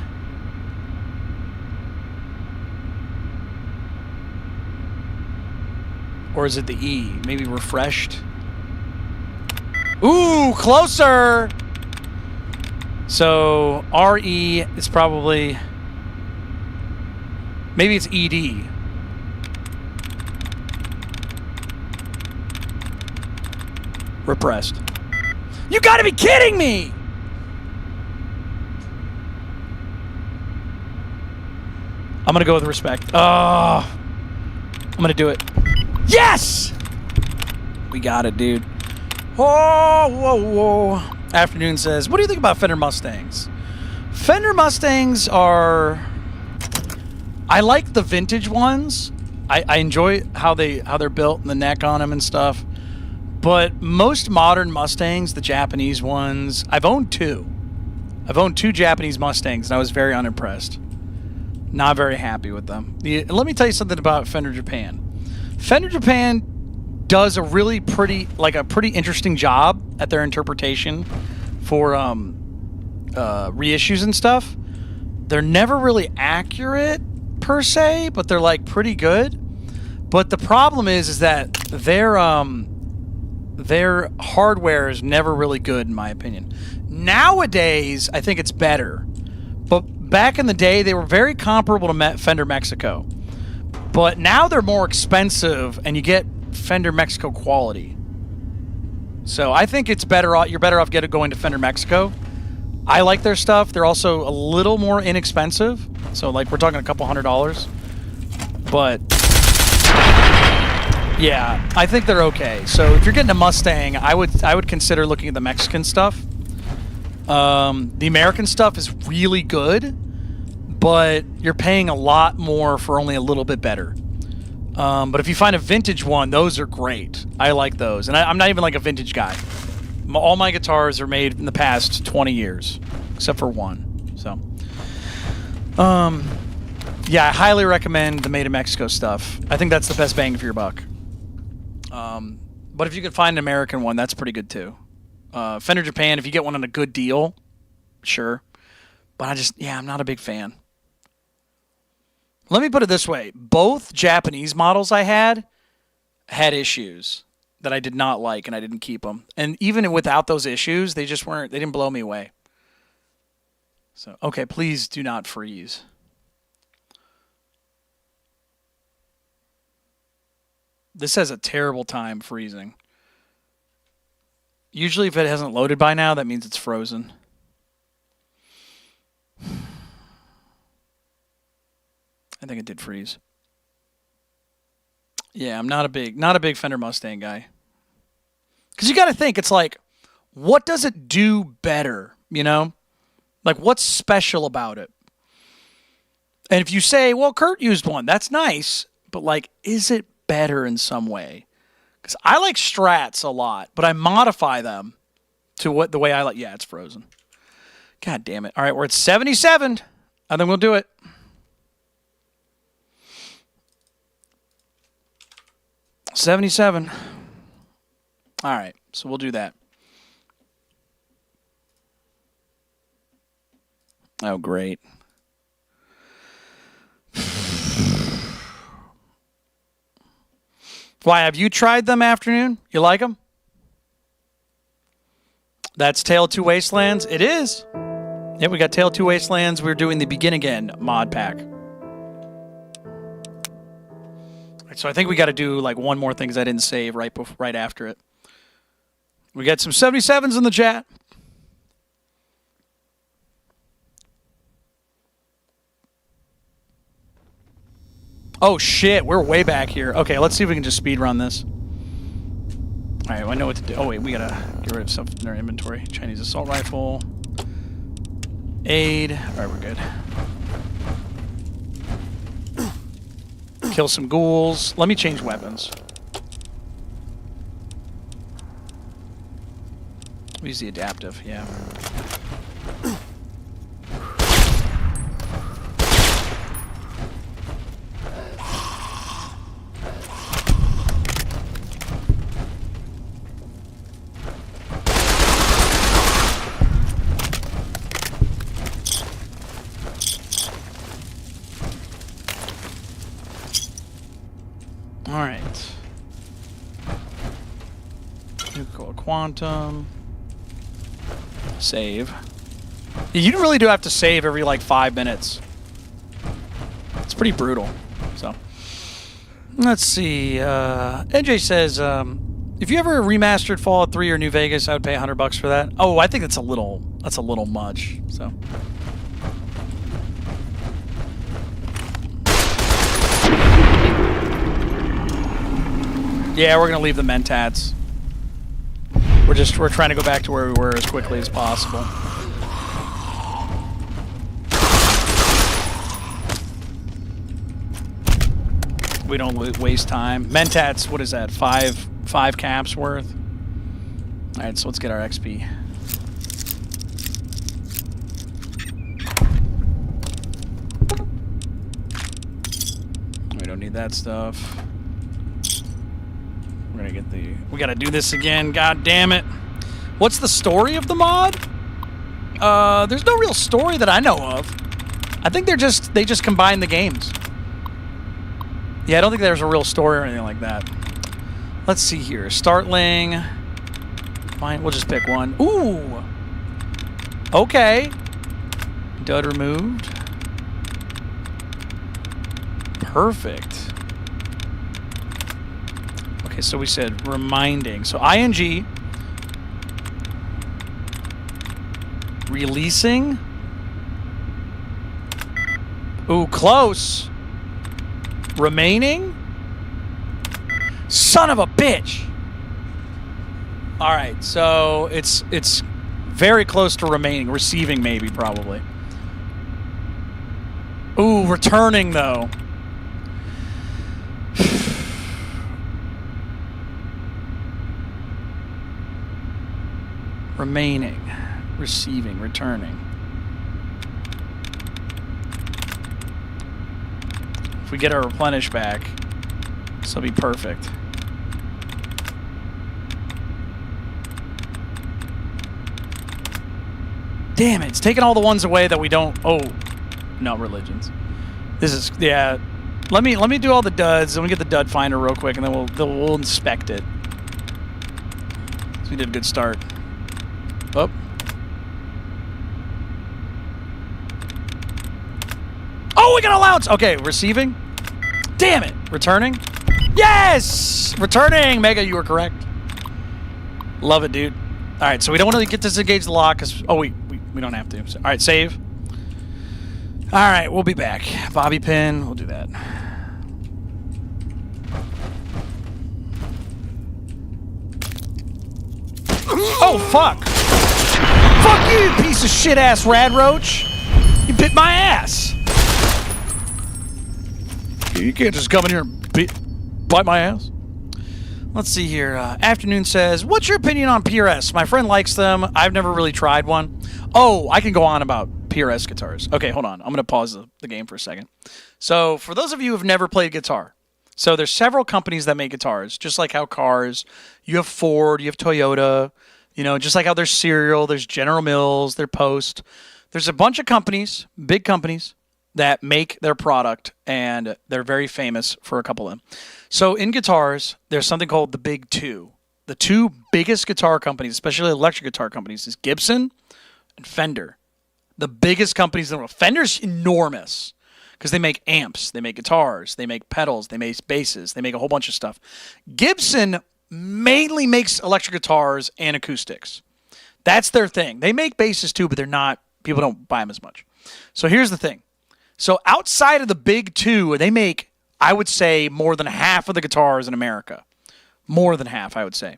Or is it the E? Maybe refreshed? Ooh, closer! So, RE is probably... Maybe it's ED. Repressed. You gotta be kidding me! I'm gonna go with respect. Oh, I'm gonna do it. Yes! We got it, dude. Whoa, whoa, whoa. Afternoon says, what do you think about Fender Mustangs? Fender Mustangs are... I like the vintage ones. I enjoy how they're built and the neck on them and stuff. But most modern Mustangs, the Japanese ones, I've owned 2. I've owned 2 Japanese Mustangs, and I was very unimpressed. Not very happy with them. Let me tell you something about Fender Japan. Fender Japan does a really pretty interesting job at their interpretation for reissues and stuff. They're never really accurate per se, but they're like pretty good. But the problem is that their hardware is never really good in my opinion. Nowadays, I think it's better. But back in the day, they were very comparable to Fender Mexico. But now they're more expensive, and you get Fender Mexico quality. So I think it's better off. You're better off going to Fender Mexico. I like their stuff. They're also a little more inexpensive. So, like, we're talking a couple $100s. But, yeah, I think they're okay. So, if you're getting a Mustang, I would consider looking at the Mexican stuff. The American stuff is really good, but you're paying a lot more for only a little bit better. But if you find a vintage one, those are great. I like those. And I'm not even like a vintage guy. All my guitars are made in the past 20 years, except for one. So, yeah, I highly recommend the Made in Mexico stuff. I think that's the best bang for your buck. But if you can find an American one, that's pretty good too. Fender Japan, if you get one on a good deal, sure. But I'm not a big fan. Let me put it this way. Both Japanese models I had issues that I did not like, and I didn't keep them. And even without those issues, they didn't blow me away. So, okay, please do not freeze. This has a terrible time freezing. Usually if it hasn't loaded by now, that means it's frozen. I think it did freeze. Yeah, I'm not a big Fender Mustang guy. Because you got to think, it's like, what does it do better, you know? Like, what's special about it? And if you say, well, Kurt used one, that's nice, but like, is it better in some way? Because I like Strats a lot, but I modify them to the way I like. Yeah, it's frozen. God damn it. All right, we're at 77. I think we'll do it. $77. All right, so we'll do that. Oh, great. Why, have you tried them, Afternoon? You like them? That's Tale of Two Wastelands? It is. Yeah, we got Tale of Two Wastelands. We're doing the Begin Again mod pack. So I think we got to do like one more thing because I didn't save right after it. We got some 77s in the chat. Oh shit, we're way back here. Okay, let's see if we can just speed run this. All right, well, I know what to do. Oh wait, we gotta get rid of stuff in our inventory. Chinese assault rifle. Aid. All right, we're good. Kill some ghouls. Let me change weapons. Use the adaptive, yeah. All right. Nuclear quantum. Save. You really do have to save every like 5 minutes. It's pretty brutal. So let's see. NJ says, if you ever remastered Fallout 3 or New Vegas, I would pay $100 for that. Oh, I think that's a little much. So. Yeah, we're gonna leave the mentats. We're trying to go back to where we were as quickly as possible. We don't waste time. Mentats, what is that? Five caps worth. All right, so let's get our XP. We don't need that stuff. We're gonna get we gotta do this again, god damn it. What's the story of the mod? There's no real story that I know of. I think they just combine the games. Yeah, I don't think there's a real story or anything like that. Let's see here. Startling. Fine, we'll just pick one. Ooh! Okay. Dud removed. Perfect. Okay, so we said reminding. So ing Releasing. Ooh, close. Remaining. Son of a bitch. All right, so it's very close to remaining. Receiving, maybe, probably. Ooh, returning, though. Remaining. Receiving, returning. If we get our replenish back, this will be perfect. Damn it, it's taking all the ones away that we don't... Oh, no, religions. This is... Yeah. Let me do all the duds. Let me get the dud finder real quick, and then we'll inspect it. So we did a good start. Oh. Oh, we got allowance! Okay, receiving. Damn it. Returning. Yes! Returning! Mega, you were correct. Love it, dude. All right, so we don't want to get disengaged the lock because... Oh, we don't have to. So, all right, save. All right, we'll be back. Bobby pin, we'll do that. Oh, fuck. Fuck you, piece of shit-ass rad roach. You bit my ass. You can't just come in here and bite my ass. Let's see here. Afternoon says, what's your opinion on PRS? My friend likes them. I've never really tried one. Oh, I can go on about PRS guitars. Okay, hold on. I'm going to pause the game for a second. So, for those of you who have never played guitar, so there's several companies that make guitars, just like how cars, you have Ford, you have Toyota, you know, just like how there's Serial, there's General Mills, there's Post. There's a bunch of companies, big companies, that make their product, and they're very famous for a couple of them. So in guitars, there's something called the Big Two. The two biggest guitar companies, especially electric guitar companies, is Gibson and Fender. The biggest companies in the world. Fender's enormous because they make amps, they make guitars, they make pedals, they make basses, they make a whole bunch of stuff. Gibson mainly makes electric guitars and acoustics. That's their thing. They make basses too, but they're not, people don't buy them as much. So here's the thing. So outside of the Big Two, they make, I would say, more than half of the guitars in America. More than half, I would say.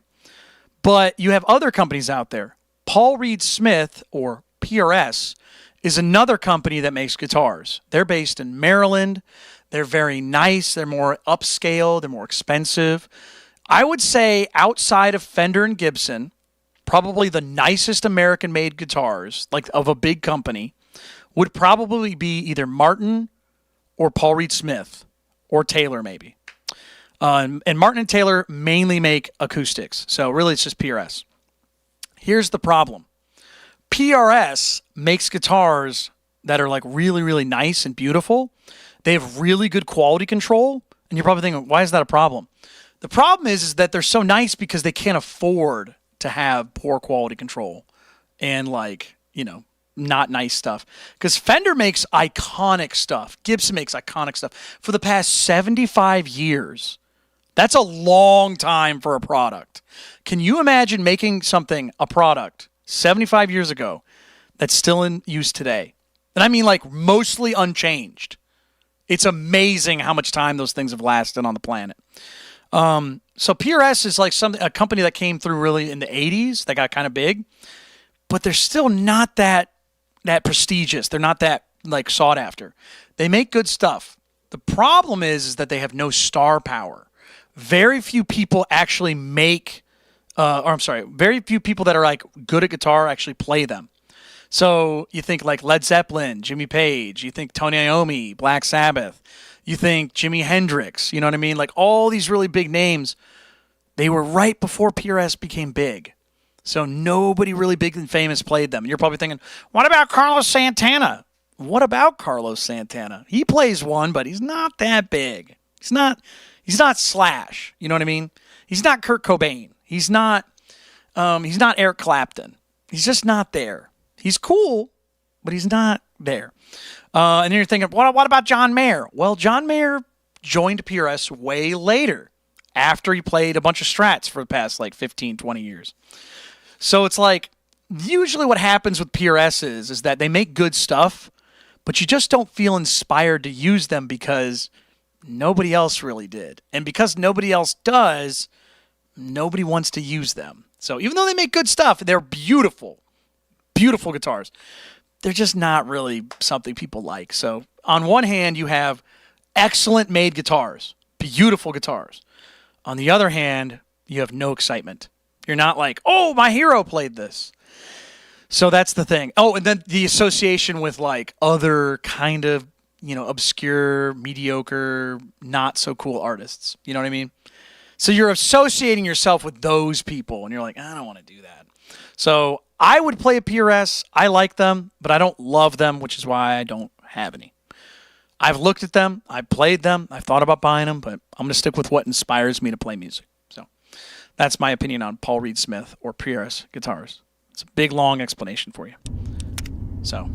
But you have other companies out there. Paul Reed Smith, or PRS, is another company that makes guitars. They're based in Maryland. They're very nice. They're more upscale. They're more expensive. I would say outside of Fender and Gibson, probably the nicest American-made guitars, like of a big company, would probably be either Martin or Paul Reed Smith or Taylor, maybe. And Martin and Taylor mainly make acoustics. So really it's just PRS. Here's the problem. PRS makes guitars that are like really, really nice and beautiful. They have really good quality control. And you're probably thinking, why is that a problem? The problem is that they're so nice because they can't afford to have poor quality control and like, you know, not nice stuff. Because Fender makes iconic stuff. Gibson makes iconic stuff. For the past 75 years. That's a long time for a product. Can you imagine making something, a product, 75 years ago that's still in use today? And I mean like mostly unchanged. It's amazing how much time those things have lasted on the planet. So PRS is like a company that came through really in the 80s that got kind of big. But they're still not that prestigious. They're not that like sought after. They make good stuff. The problem is that they have no star power. Very few people actually make, very few people that are like good at guitar actually play them. So you think like Led Zeppelin, Jimmy Page, you think Tony Iommi, Black Sabbath, you think Jimi Hendrix, you know what I mean? Like all these really big names, they were right before PRS became big. So nobody really big and famous played them. And you're probably thinking, what about Carlos Santana? What about Carlos Santana? He plays one, but he's not that big. He's not Slash. You know what I mean? He's not Kurt Cobain. He's not Eric Clapton. He's just not there. He's cool, but he's not there. And then you're thinking, what about John Mayer? Well, John Mayer joined PRS way later after he played a bunch of Strats for the past like 15, 20 years. So it's like usually what happens with PRSs is that they make good stuff, but you just don't feel inspired to use them because nobody else really did. And because nobody else does, nobody wants to use them. So even though they make good stuff, they're beautiful, beautiful guitars. They're just not really something people like. So on one hand, you have excellent made guitars, beautiful guitars. On the other hand, you have no excitement. You're not like, oh, my hero played this. So that's the thing. Oh, and then the association with like other kind of, obscure, mediocre, not so cool artists. You know what I mean? So you're associating yourself with those people, and you're like, I don't want to do that. So I would play a PRS. I like them, but I don't love them, which is why I don't have any. I've looked at them. I've played them. I've thought about buying them, but I'm going to stick with what inspires me to play music. So that's my opinion on Paul Reed Smith or PRS guitars. It's a big, long explanation for you. So...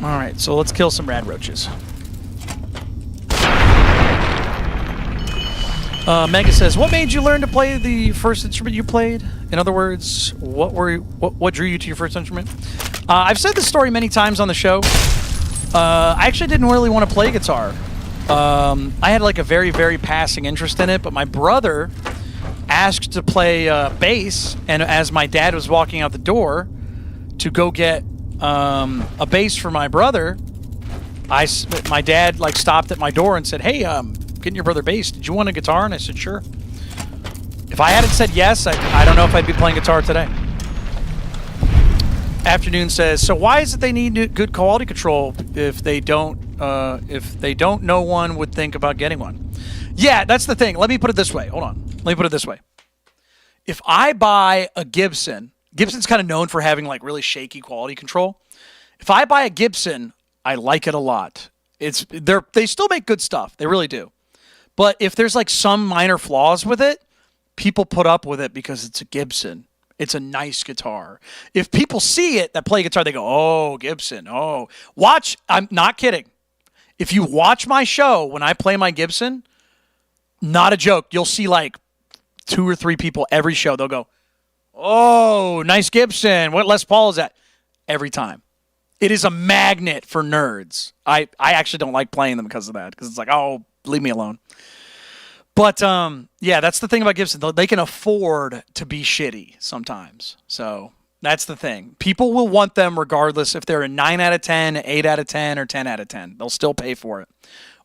All right, so let's kill some rad roaches. Mega says, "What made you learn to play the first instrument you played? In other words, what drew you to your first instrument?" I've said this story many times on the show. I actually didn't really want to play guitar. I had like a very, very passing interest in it, but my brother asked to play bass, and as my dad was walking out the door to go get a bass for my brother, my dad like stopped at my door and said, "Hey, getting your brother bass. Did you want a guitar?" And I said, "Sure." If I hadn't said yes, I don't know if I'd be playing guitar today. Afternoon says, "So why is it they need good quality control if they don't no one would think about getting one?" Yeah, that's the thing. Let me put it this way. Hold on. Let me put it this way. If I buy a Gibson, Gibson's kind of known for having like really shaky quality control. If I buy a Gibson, I like it a lot. They still make good stuff. They really do. But if there's like some minor flaws with it, people put up with it because it's a Gibson. It's a nice guitar. If people see it that play guitar, they go, "Oh, Gibson. Oh, watch." I'm not kidding. If you watch my show when I play my Gibson, not a joke, you'll see like 2 or 3 people every show. They'll go, "Oh, nice Gibson. What Les Paul is that?" Every time. It is a magnet for nerds. I actually don't like playing them because of that. Because it's like, oh, leave me alone. But, yeah, that's the thing about Gibson. They can afford to be shitty sometimes. So that's the thing. People will want them regardless if they're a 9 out of 10, 8 out of 10, or 10 out of 10. They'll still pay for it.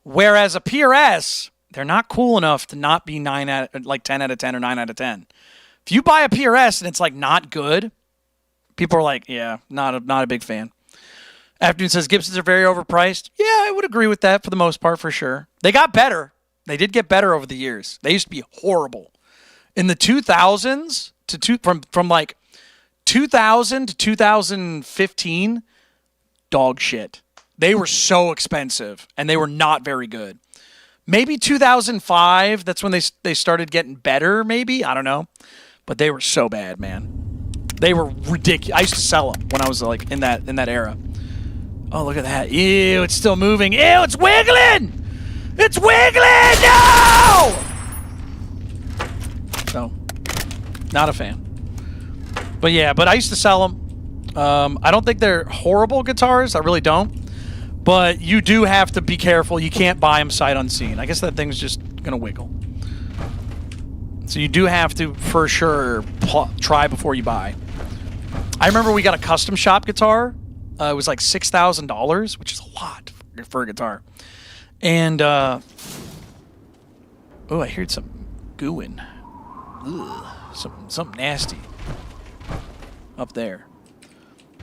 Whereas a PRS, they're not cool enough to not be 10 out of 10 or 9 out of 10. If you buy a PRS and it's like not good, people are like, yeah, not a big fan. Afternoon says Gibsons are very overpriced. Yeah, I would agree with that for the most part, for sure. They got better. They did get better over the years. They used to be horrible. In the 2000s from like 2000 to 2015, dog shit. They were so expensive and they were not very good. Maybe 2005, that's when they started getting better, maybe. I don't know. But they were so bad, man. They were ridiculous. I used to sell them when I was like in that era. Oh, look at that. Ew, it's still moving. Ew, it's wiggling! It's wiggling! No! So, not a fan. But yeah, I used to sell them. I don't think they're horrible guitars. I really don't. But you do have to be careful. You can't buy them sight unseen. I guess that thing's just going to wiggle. So you do have to, for sure, try before you buy. I remember we got a custom shop guitar. It was like $6,000, which is a lot for a guitar. And, oh, I heard some gooing. Ugh, something nasty up there.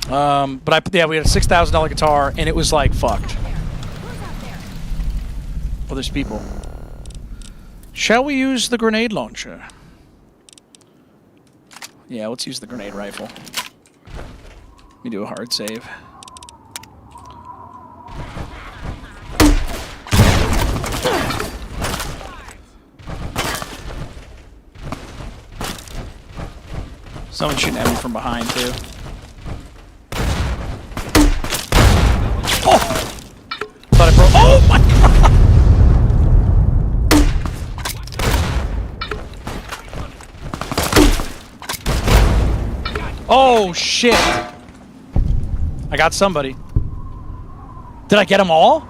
We had a $6,000 guitar, and it was like fucked. Well, there's people. Shall we use the grenade launcher? Yeah, let's use the grenade rifle. Let me do a hard save. Someone shooting at me from behind, too. Oh! Thought I broke. Oh my god! Oh, shit. I got somebody. Did I get them all?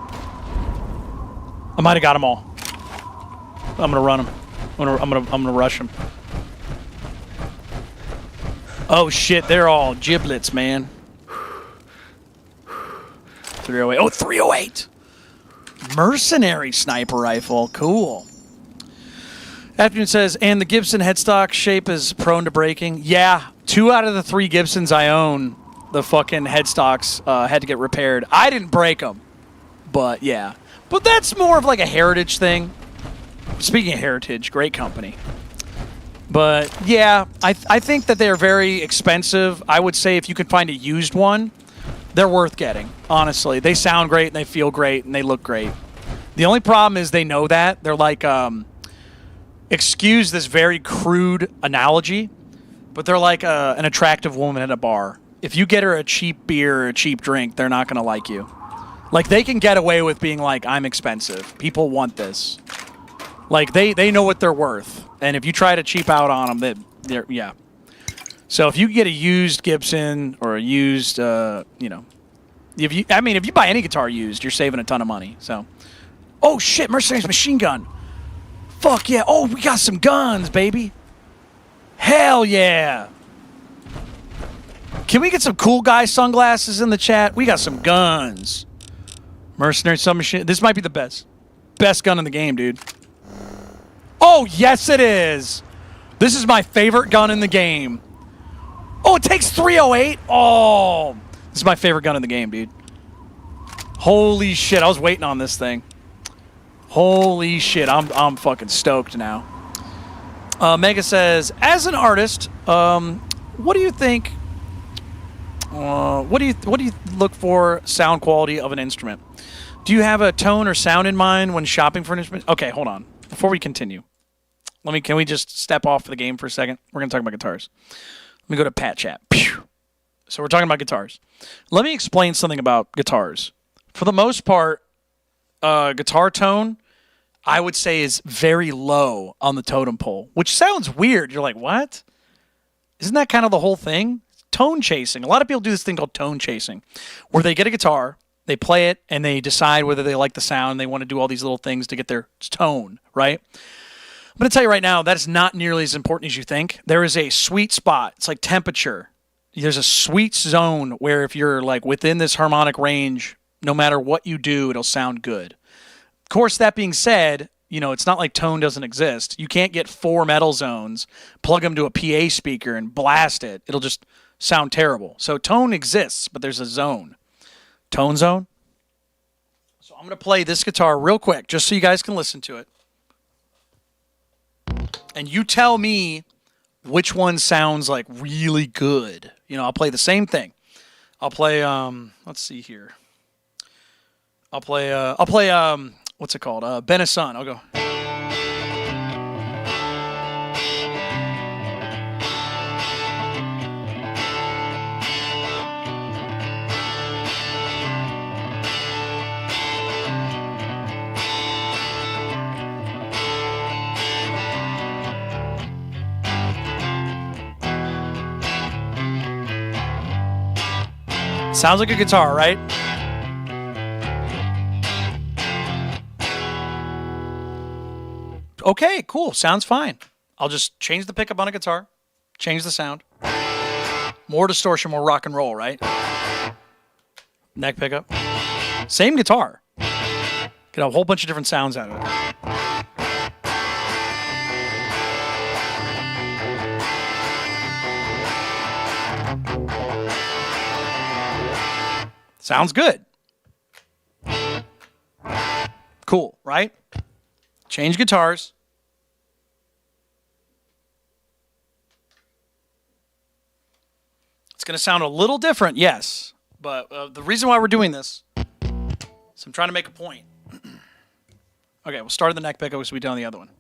I might have got them all. I'm gonna run them. I'm gonna rush them. Oh shit, they're all giblets, man. 308. Oh, 308. Mercenary sniper rifle. Cool. Afternoon says, and the Gibson headstock shape is prone to breaking. Yeah, 2 out of the 3 Gibsons I own, the fucking headstocks had to get repaired. I didn't break them, but yeah. But that's more of like a heritage thing. Speaking of heritage, great company. But yeah, I think that they're very expensive. I would say if you could find a used one, they're worth getting, honestly. They sound great, and they feel great, and they look great. The only problem is they know that. They're like, excuse this very crude analogy, but they're like an attractive woman at a bar. If you get her a cheap beer or a cheap drink, they're not going to like you. Like, they can get away with being like, I'm expensive. People want this. Like, they know what they're worth. And if you try to cheap out on them, they're yeah. So if you get a used Gibson or a used, you know, if you buy any guitar used, you're saving a ton of money. So, oh shit, Mercenaries machine gun. Fuck yeah. Oh, we got some guns, baby. Hell yeah. Can we get some cool guy sunglasses in the chat? We got some guns. Mercenary submachine. This might be the best gun in the game, dude. Oh, yes it is. This is my favorite gun in the game. Oh, it takes 308. Oh, this is my favorite gun in the game, dude. Holy shit, I was waiting on this thing. Holy shit, I'm fucking stoked now. Mega says, as an artist, what do you think? What do you look for sound quality of an instrument? Do you have a tone or sound in mind when shopping for an instrument? Okay, hold on. Before we continue, can we just step off the game for a second? We're gonna talk about guitars. Let me go to Pat Chat. Pew. So we're talking about guitars. Let me explain something about guitars. For the most part, guitar tone, I would say, is very low on the totem pole, which sounds weird. You're like, what? Isn't that kind of the whole thing? Tone chasing. A lot of people do this thing called tone chasing, where they get a guitar, they play it, and they decide whether they like the sound. They want to do all these little things to get their tone, right? I'm going to tell you right now, that is not nearly as important as you think. There is a sweet spot. It's like temperature. There's a sweet zone where if you're like within this harmonic range, no matter what you do, it'll sound good. Of course, that being said, you know, it's not like tone doesn't exist. You can't get 4 metal zones, plug them to a PA speaker and blast it. It'll just sound terrible. So tone exists, but there's a zone. Tone zone. So I'm going to play this guitar real quick just so you guys can listen to it. And you tell me which one sounds like really good. You know, I'll play the same thing. I'll play let's see here. I'll play what's it called? Benison. I'll go. Sounds like a guitar, right? Okay, cool. Sounds fine. I'll just change the pickup on a guitar, change the sound. More distortion, more rock and roll, right? Neck pickup. Same guitar. Get a whole bunch of different sounds out of it. Sounds good. Cool, right? Change guitars. It's going to sound a little different, yes. But the reason why we're doing this is I'm trying to make a point. Okay, we'll start at the neck pickup so we do on the other one.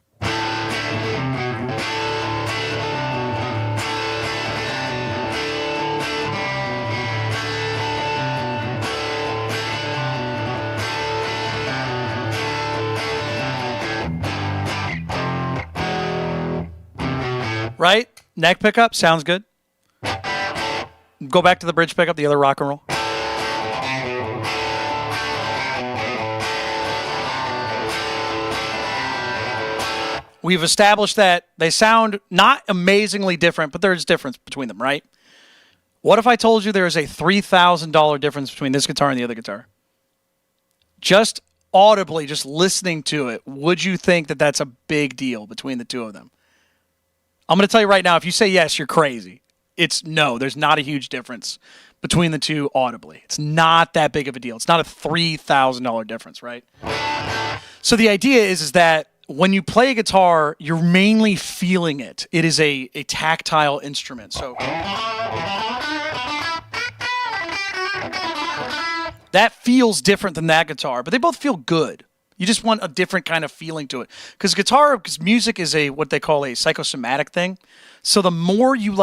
Right? Neck pickup sounds good. Go back to the bridge pickup, the other rock and roll. We've established that they sound not amazingly different, but there's difference between them, right? What if I told you there is a $3,000 difference between this guitar and the other guitar? Just audibly, just listening to it, would you think that that's a big deal between the two of them? I'm going to tell you right now, if you say yes, you're crazy. It's no, there's not a huge difference between the two audibly. It's not that big of a deal. It's not a $3,000 difference, right? So the idea is that when you play a guitar, you're mainly feeling it. It is a tactile instrument. So that feels different than that guitar, but they both feel good. You just want a different kind of feeling to it. Because music is what they call a psychosomatic thing. So the more you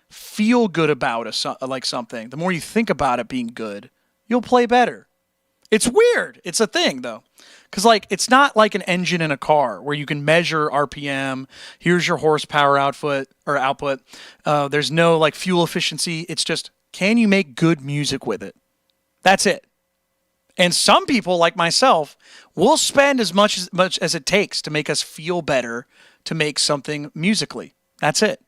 feel good about something, the more you think about it being good, you'll play better. It's weird. It's a thing, though. Because, it's not like an engine in a car where you can measure RPM. Here's your horsepower output. There's no, fuel efficiency. It's just, can you make good music with it? That's it. And some people, like myself, will spend as much as it takes to make us feel better to make something musically. That's it.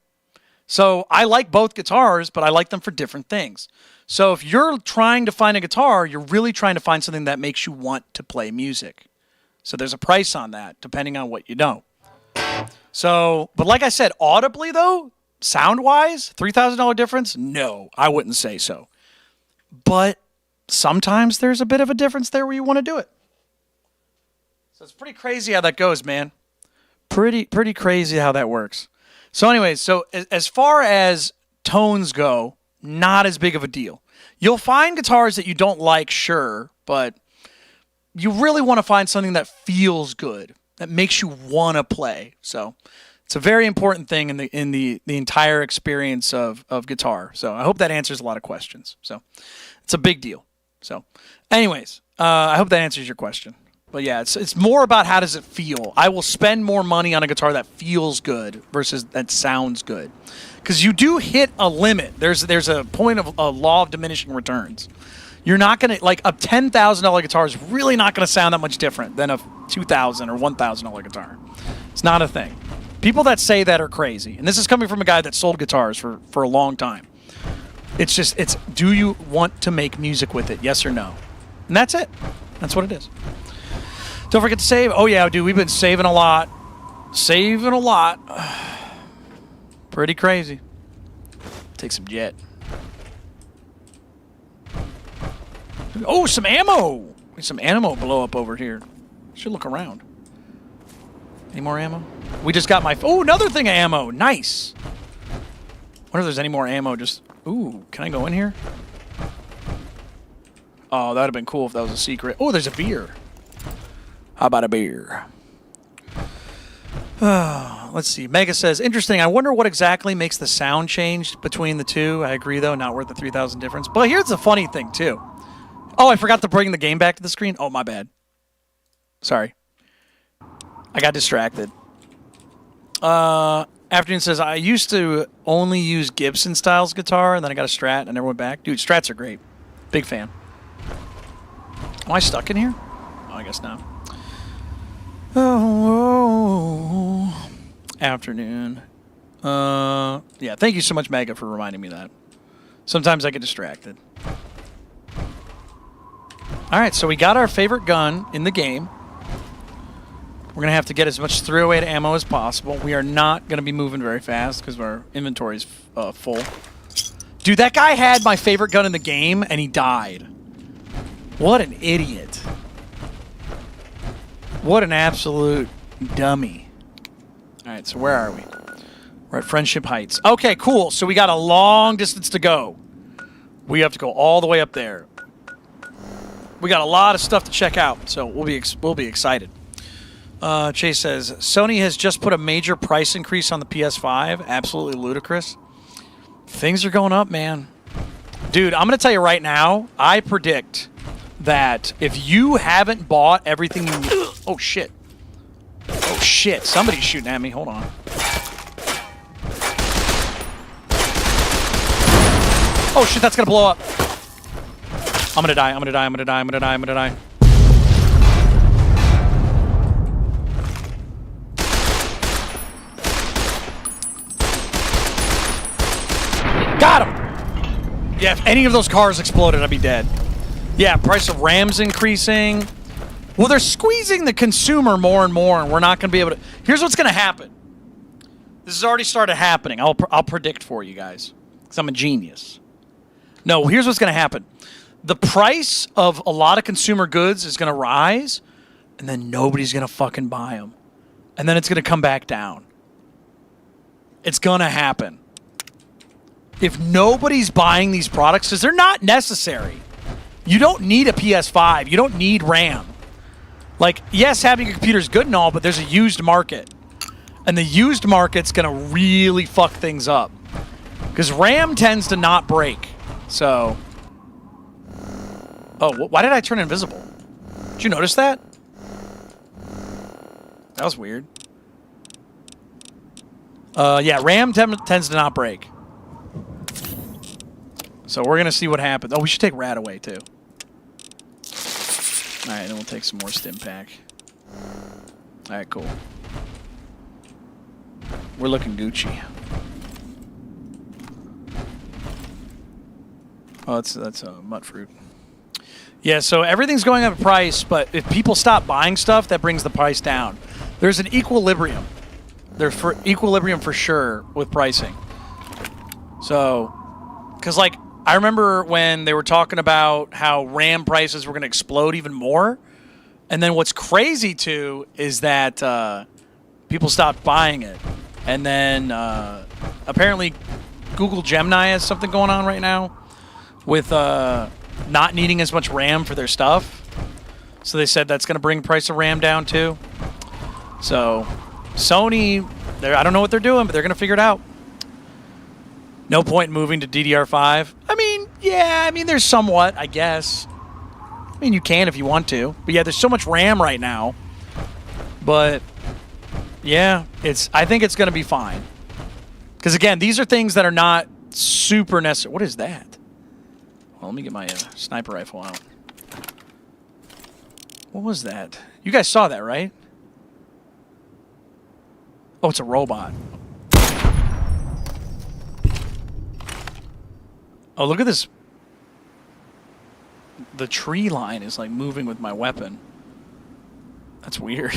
So I like both guitars, but I like them for different things. So if you're trying to find a guitar, you're really trying to find something that makes you want to play music. So there's a price on that, depending on what you know. So, but like I said, audibly though, sound-wise, $3,000 difference? No, I wouldn't say so. But sometimes there's a bit of a difference there where you want to do it. So it's pretty crazy how that goes, man. Pretty crazy how that works. So anyways, so as far as tones go, not as big of a deal. You'll find guitars that you don't like, sure, but you really want to find something that feels good, that makes you want to play. So it's a very important thing in the entire experience of guitar. So I hope that answers a lot of questions. So it's a big deal. So anyways, I hope that answers your question. But yeah, it's more about how does it feel. I will spend more money on a guitar that feels good versus that sounds good. Because you do hit a limit. There's a point of a law of diminishing returns. You're not going to, a $10,000 guitar is really not going to sound that much different than a $2,000 or $1,000 guitar. It's not a thing. People that say that are crazy. And this is coming from a guy that sold guitars for a long time. It's do you want to make music with it? Yes or no? And that's it. That's what it is. Don't forget to save. Oh, yeah, dude, we've been saving a lot. Pretty crazy. Take some jet. Oh, some ammo. Some ammo blow up over here. Should look around. Any more ammo? We just got my... Oh, another thing of ammo. Nice. Wonder if there's any more ammo. Just... Ooh, can I go in here? Oh, that would have been cool if that was a secret. Oh, there's a beer. How about a beer? Let's see. Mega says, interesting. I wonder what exactly makes the sound change between the two. I agree, though. Not worth the 3,000 difference. But here's the funny thing, too. Oh, I forgot to bring the game back to the screen. Oh, my bad. Sorry. I got distracted. Afternoon says, I used to only use Gibson styles guitar, and then I got a Strat, and I never went back. Dude, Strats are great. Big fan. Am I stuck in here? Oh, I guess not. Oh, afternoon. Yeah, thank you so much, Mega, for reminding me of that. Sometimes I get distracted. All right, so we got our favorite gun in the game. We're going to have to get as much 308 ammo as possible. We are not going to be moving very fast because our inventory is full. Dude, that guy had my favorite gun in the game, and he died. What an idiot. What an absolute dummy. All right, so where are we? We're at Friendship Heights. Okay, cool. So we got a long distance to go. We have to go all the way up there. We got a lot of stuff to check out, so we'll be excited. Chase says, Sony has just put a major price increase on the PS5. Absolutely ludicrous. Things are going up, man. Dude, I'm going to tell you right now, I predict that if you haven't bought everything you need... Oh, shit. Oh, shit. Somebody's shooting at me. Hold on. Oh shit, that's gonna blow up. I'm gonna die, I'm gonna die, I'm gonna die, I'm gonna die, I'm gonna die. Got him! Yeah, if any of those cars exploded, I'd be dead. Yeah, price of Rams increasing. Well, they're squeezing the consumer more and more, and we're not going to be able to... Here's what's going to happen. This has already started happening. I'll predict for you guys, because I'm a genius. No, here's what's going to happen. The price of a lot of consumer goods is going to rise, and then nobody's going to fucking buy them. And then it's going to come back down. It's going to happen. If nobody's buying these products, because they're not necessary. You don't need a PS5. You don't need RAM. Like, yes, having a computer is good and all, but there's a used market. And the used market's going to really fuck things up. Because RAM tends to not break. So... Oh, why did I turn invisible? Did you notice that? That was weird. Yeah, RAM tends to not break. So we're going to see what happens. Oh, we should take Rat away, too. Alright, then we'll take some more stim pack. Alright, cool. We're looking Gucci. Oh, that's a mud fruit. Yeah, so everything's going up in price, but if people stop buying stuff, that brings the price down. There's an equilibrium. There's equilibrium for sure with pricing. So, because like, I remember when they were talking about how RAM prices were going to explode even more. And then what's crazy, too, is that people stopped buying it. And then apparently Google Gemini has something going on right now with not needing as much RAM for their stuff. So they said that's going to bring the price of RAM down, too. So Sony, I don't know what they're doing, but they're going to figure it out. No point in moving to DDR5. I mean, yeah, there's somewhat, I guess. I mean, you can if you want to. But yeah, there's so much RAM right now. But yeah, I think it's going to be fine. Because again, these are things that are not super necessary. What is that? Well, let me get my sniper rifle out. What was that? You guys saw that, right? Oh, it's a robot. Oh, look at this. The tree line is like moving with my weapon. That's weird.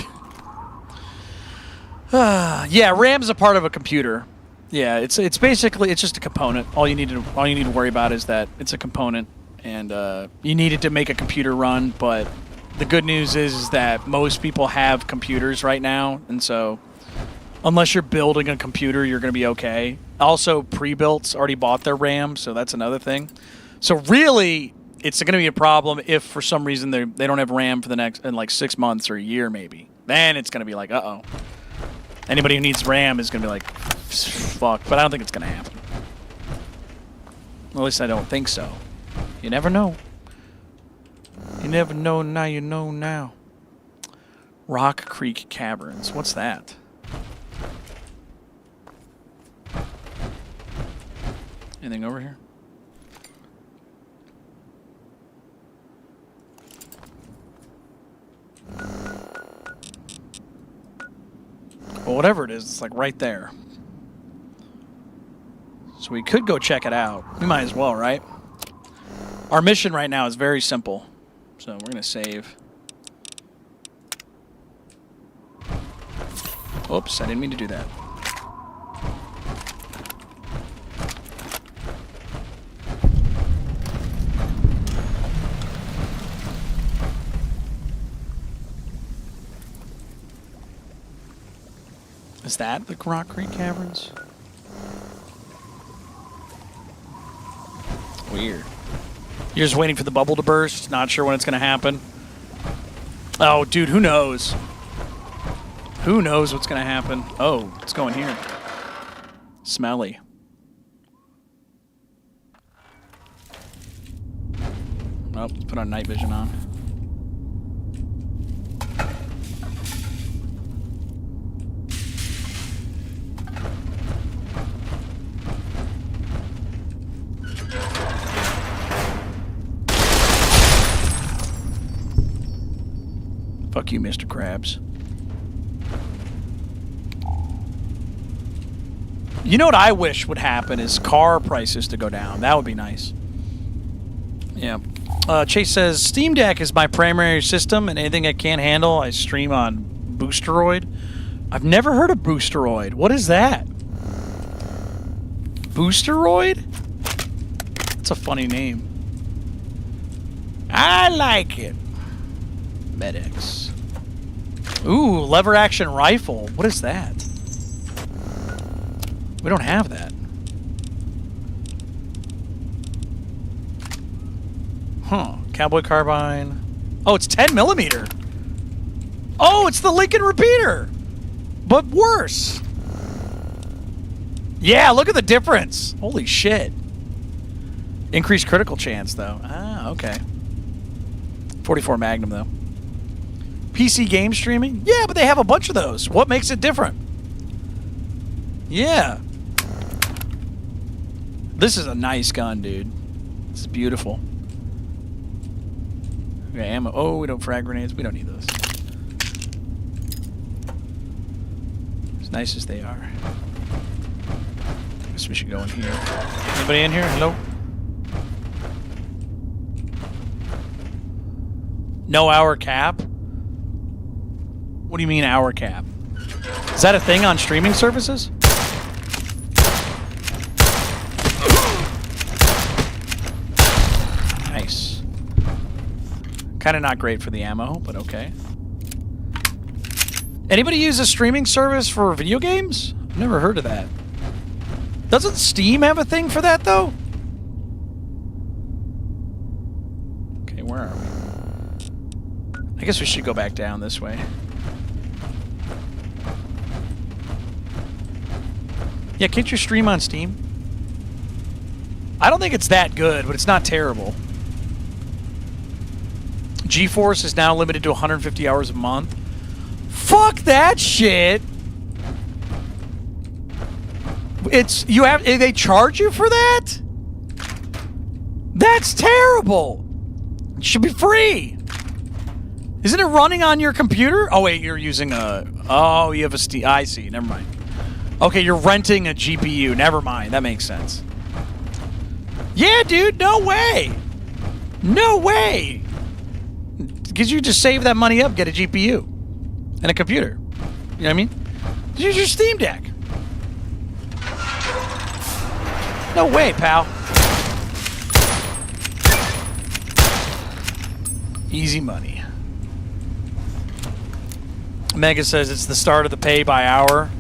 Yeah, RAM's a part of a computer. Yeah, it's basically just a component. All you need to worry about is that it's a component, and you need it to make a computer run. But the good news is that most people have computers right now, and so unless you're building a computer, you're going to be okay. Also, pre-builts already bought their RAM, so that's another thing. So really, it's going to be a problem if for some reason they don't have RAM for the next in like 6 months or a year maybe. Then it's going to be like, uh-oh. Anybody who needs RAM is going to be like, fuck. But I don't think it's going to happen. At least I don't think so. You never know. You never know, now you know now. Rock Creek Caverns. What's that? Anything over here? Well, whatever it is, it's like right there. So we could go check it out. We might as well, right? Our mission right now is very simple. So we're going to save. Oops, I didn't mean to do that. Is that the Rock Creek Caverns? Weird. You're just waiting for the bubble to burst, not sure when it's going to happen. Oh, dude, who knows? Who knows what's going to happen? Oh, let's go in here. Smelly. Oh, put our night vision on. Fuck you, Mr. Krabs. You know what I wish would happen is car prices to go down. That would be nice. Yeah. Chase says, Steam Deck is my primary system, and anything I can't handle, I stream on Boosteroid. I've never heard of Boosteroid. What is that? Boosteroid? That's a funny name. I like it. Medics. Ooh, lever action rifle. What is that? We don't have that. Huh. Cowboy carbine. Oh, it's 10 millimeter. Oh, it's the Lincoln repeater. But worse. Yeah, look at the difference. Holy shit. Increased critical chance, though. Ah, okay. 44 Magnum, though. PC game streaming? Yeah, but they have a bunch of those. What makes it different? Yeah. This is a nice gun, dude. This is beautiful. Okay, ammo. Oh, we don't frag grenades. We don't need those. As nice as they are. Guess we should go in here. Anybody in here? Hello? No hour cap? What do you mean hour cap? Is that a thing on streaming services? Nice. Kind of not great for the ammo, but okay. Anybody use a streaming service for video games? I've never heard of that. Doesn't Steam have a thing for that, though? Okay, where are we? I guess we should go back down this way. Yeah, can't you stream on Steam? I don't think it's that good, but it's not terrible. GeForce is now limited to 150 hours a month. Fuck that shit! It's you have they charge you for that? That's terrible. It should be free. Isn't it running on your computer? Oh wait, you're using a oh, you have a Steam. I see. Never mind. Okay, you're renting a GPU. Never mind. That makes sense. Yeah, dude. No way. No way. Because you just save that money up, get a GPU and a computer. You know what I mean? Use your Steam Deck. No way, pal. Easy money. Mega says it's the start of the pay by hour.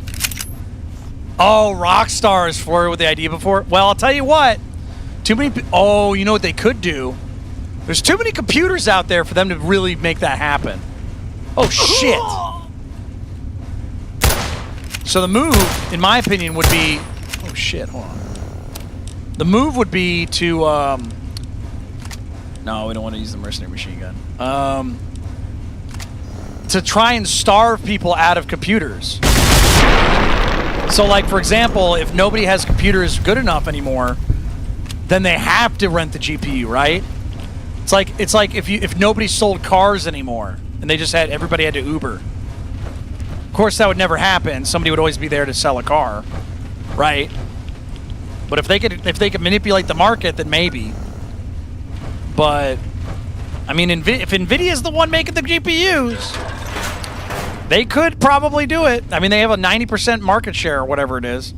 Oh, Rockstar is flirted with the idea before. Well, I'll tell you what. Too many. Oh, you know what they could do? There's too many computers out there for them to really make that happen. Oh shit! So the move, in my opinion, would be. Oh shit! Hold on. The move would be to. No, we don't want to use the mercenary machine gun. To try and starve people out of computers. So, like, for example, if nobody has computers good enough anymore, then they have to rent the GPU, right? It's like if nobody sold cars anymore and they just had everybody had to Uber. Of course, that would never happen. Somebody would always be there to sell a car, right? But if they could manipulate the market, then maybe. But I mean, if Nvidia's the one making the GPUs. They could probably do it. I mean, they have a 90% market share or whatever it is,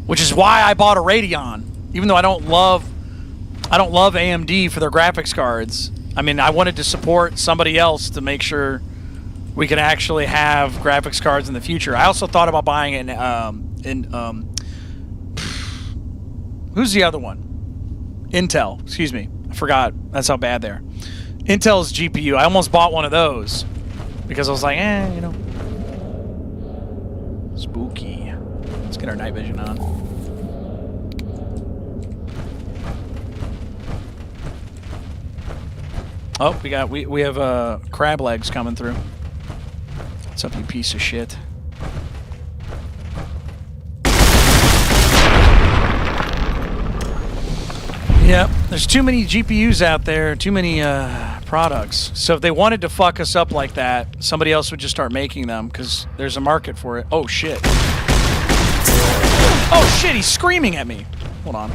which is why I bought a Radeon, even though I don't love AMD for their graphics cards. I mean, I wanted to support somebody else to make sure we can actually have graphics cards in the future. I also thought about buying who's the other one? Intel. Excuse me, I forgot. That's how bad they're. Intel's GPU. I almost bought one of those. Because I was like, you know. Spooky. Let's get our night vision on. Oh, we have crab legs coming through. What's up, you piece of shit? Yep, there's too many GPUs out there, too many products. So if they wanted to fuck us up like that, somebody else would just start making them because there's a market for it. Oh shit. Oh shit, he's screaming at me. Hold on.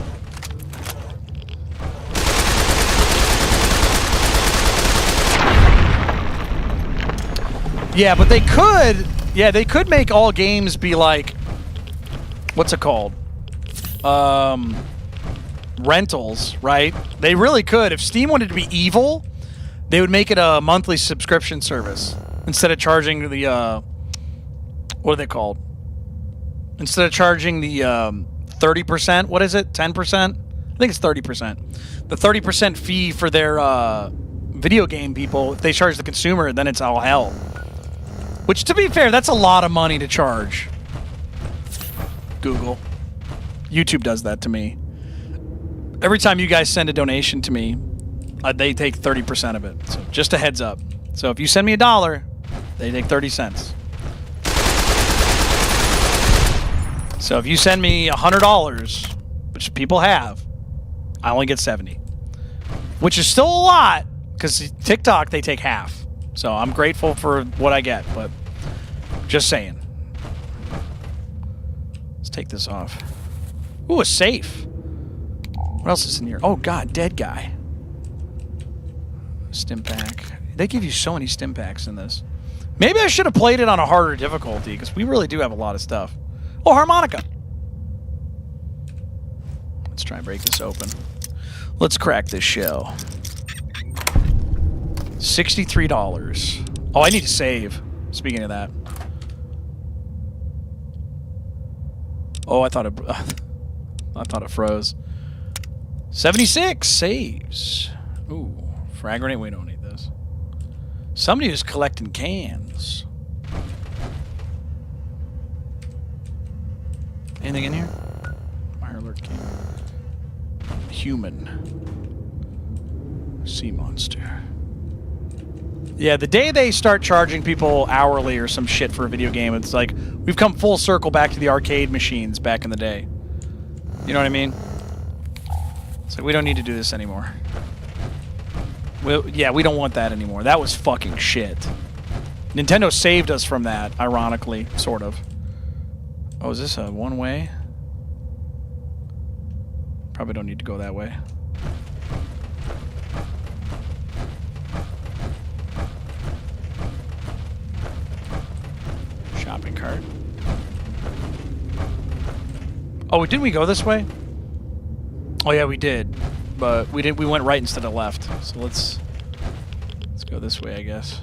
Yeah, but they could make all games be like, what's it called? Rentals, right? They really could. If Steam wanted to be evil, they would make it a monthly subscription service instead of charging the, what are they called? Instead of charging the 30%, what is it? 10%? I think it's 30%. The 30% fee for their video game people, if they charge the consumer, then it's all hell. Which, to be fair, that's a lot of money to charge. Google. YouTube does that to me. Every time you guys send a donation to me, they take 30% of it. So just a heads up. So if you send me $1, they take 30 cents. So if you send me $100, which people have, I only get 70. Which is still a lot, because TikTok, they take half. So I'm grateful for what I get, but just saying. Let's take this off. Ooh, a safe. What else is in here? Oh god, dead guy. Stim pack. They give you so many stim packs in this. Maybe I should have played it on a harder difficulty, because we really do have a lot of stuff. Oh, harmonica. Let's try and break this open. Let's crack this shell. $63. Oh, I need to save. Speaking of that. Oh, I thought it froze. 76 saves. Ooh, frag grenade. We don't need this. Somebody who's collecting cans. Anything in here? Fire alert can. Human. Sea monster. Yeah, the day they start charging people hourly or some shit for a video game, it's like we've come full circle back to the arcade machines back in the day. You know what I mean? It's like we don't need to do this anymore. Yeah, we don't want that anymore. That was fucking shit. Nintendo saved us from that, ironically, sort of. Oh, is this a one-way? Probably don't need to go that way. Shopping cart. Oh, didn't we go this way? Oh yeah, we did. But we went right instead of left. So let's go this way, I guess.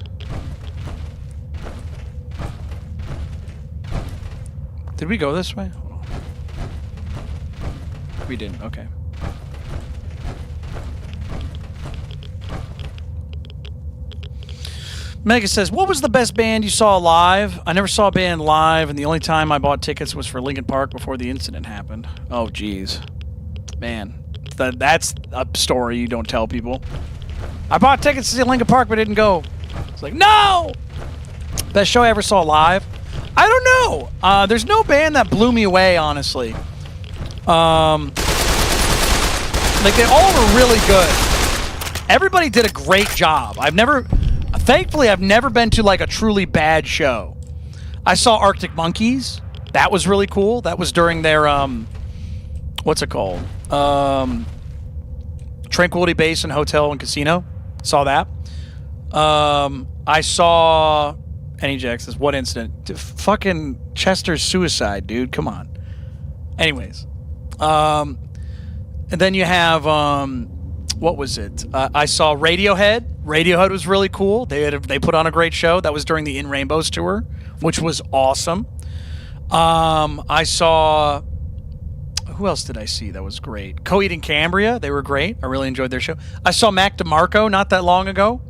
Did we go this way? Hold on. We didn't. Okay. Mega says, what was the best band you saw live? I never saw a band live, and the only time I bought tickets was for Linkin Park before the incident happened. Oh, jeez. Man, that's a story you don't tell people. I bought tickets to see Linkin Park, but didn't go. It's like, no! Best show I ever saw live? I don't know. There's no band that blew me away, honestly. Like, they all were really good. Everybody did a great job. Thankfully, I've never been to, like, a truly bad show. I saw Arctic Monkeys. That was really cool. That was during their, what's it called? Tranquility Base and Hotel and Casino. Saw that. I saw... Any Jack says, what incident? Fucking Chester's suicide, dude. Come on. Anyways. And then you have... what was it? I saw Radiohead. Radiohead was really cool. They put on a great show. That was during the In Rainbows tour, which was awesome. I saw... Who else did I see that was great? Coheed and Cambria. They were great. I really enjoyed their show. I saw Mac DeMarco not that long ago.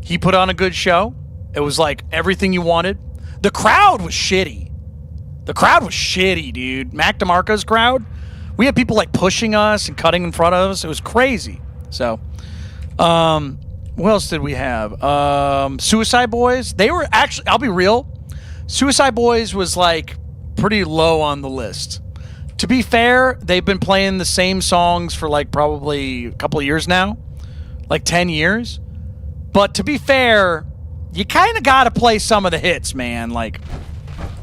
He put on a good show. It was like everything you wanted. The crowd was shitty. The crowd was shitty, dude. Mac DeMarco's crowd. We had people like pushing us and cutting in front of us. It was crazy. So, what else did we have? Suicide Boys. They were actually, I'll be real. Suicide Boys was like pretty low on the list. To be fair, they've been playing the same songs for like probably a couple of years now, like 10 years. But to be fair, you kind of got to play some of the hits, man. Like,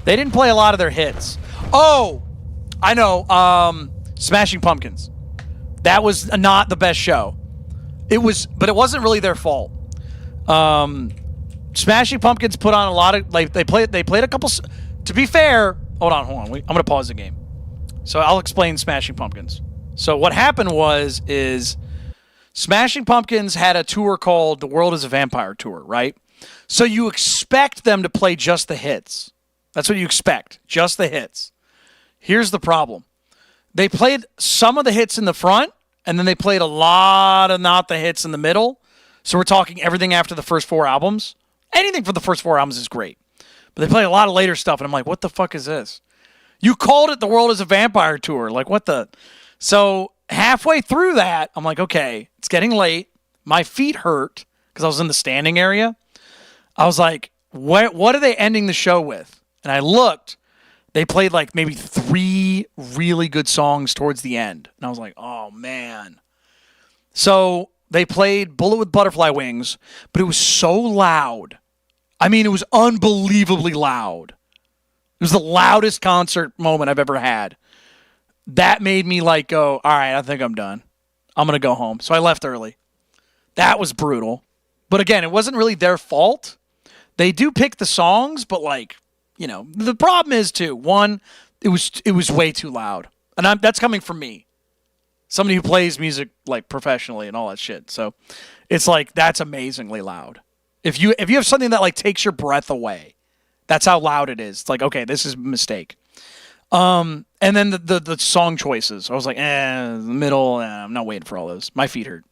they didn't play a lot of their hits. Oh, I know. Smashing Pumpkins. That was not the best show. It was, but it wasn't really their fault. Smashing Pumpkins put on a lot of, like, they played a couple. To be fair, hold on. I'm going to pause the game. So I'll explain Smashing Pumpkins. So what happened is Smashing Pumpkins had a tour called The World is a Vampire Tour, right? So you expect them to play just the hits. That's what you expect, just the hits. Here's the problem. They played some of the hits in the front, and then they played a lot of not the hits in the middle. So we're talking everything after the first 4 albums. Anything from the first 4 albums is great. But they play a lot of later stuff, and I'm like, what the fuck is this? You called it The World is a Vampire Tour. Like, what the? So halfway through that, I'm like, okay, it's getting late. My feet hurt because I was in the standing area. I was like, what are they ending the show with? And I looked. They played like maybe 3 really good songs towards the end. And I was like, oh, man. So they played Bullet with Butterfly Wings, but it was so loud. I mean, it was unbelievably loud. It was the loudest concert moment I've ever had. That made me like go, all right, I think I'm done. I'm going to go home. So I left early. That was brutal. But again, it wasn't really their fault. They do pick the songs, but like, you know, the problem is too, one, it was way too loud. And that's coming from me. Somebody who plays music like professionally and all that shit. So it's like, that's amazingly loud. If you have something that like takes your breath away, that's how loud it is. It's like, okay, this is a mistake. And then the song choices. I was like, the middle, I'm not waiting for all those. My feet hurt.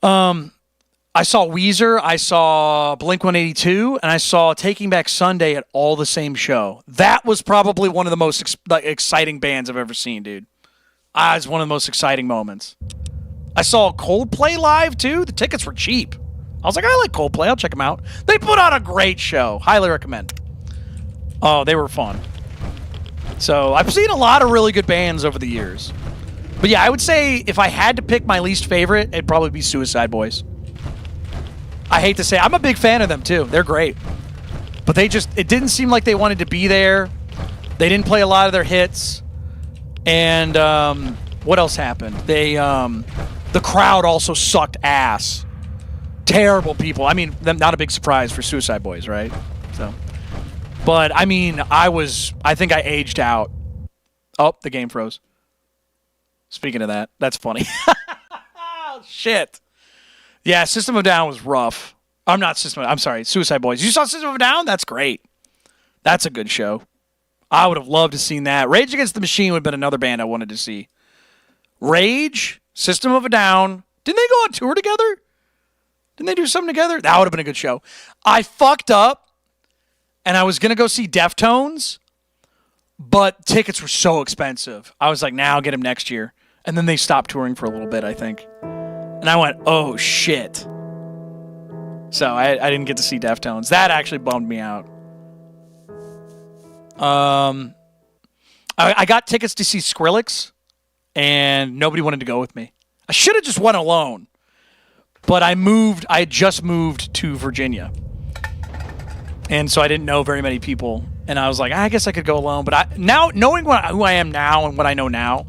I saw Weezer, I saw Blink-182, and I saw Taking Back Sunday at all the same show. That was probably one of the most exciting bands I've ever seen, dude. It was one of the most exciting moments. I saw Coldplay live, too. The tickets were cheap. I was like, I like Coldplay. I'll check them out. They put on a great show. Highly recommend. Oh, they were fun. So I've seen a lot of really good bands over the years. But yeah, I would say if I had to pick my least favorite, it'd probably be Suicide Boys. I hate to say I'm a big fan of them too. They're great. But it didn't seem like they wanted to be there. They didn't play a lot of their hits. And what else happened? The crowd also sucked ass. Terrible people. I mean, not a big surprise for Suicide Boys, right? So, but I mean, I think I aged out. Oh, the game froze. Speaking of that, that's funny. Oh, shit. Yeah, System of a Down was rough. I'm sorry, Suicide Boys. You saw System of a Down? That's great. That's a good show. I would have loved to have seen that. Rage Against the Machine would have been another band I wanted to see. Rage, System of a Down. Didn't they go on tour together? Didn't they do something together? That would have been a good show. I fucked up, and I was going to go see Deftones, but tickets were so expensive. I was like, nah, I'll get them next year. And then they stopped touring for a little bit, I think. And I went, oh, shit. So I didn't get to see Deftones. That actually bummed me out. I got tickets to see Skrillex, and nobody wanted to go with me. I should have just went alone. But I had just moved to Virginia. And so I didn't know very many people. And I was like, I guess I could go alone. But now, knowing who I am now and what I know now,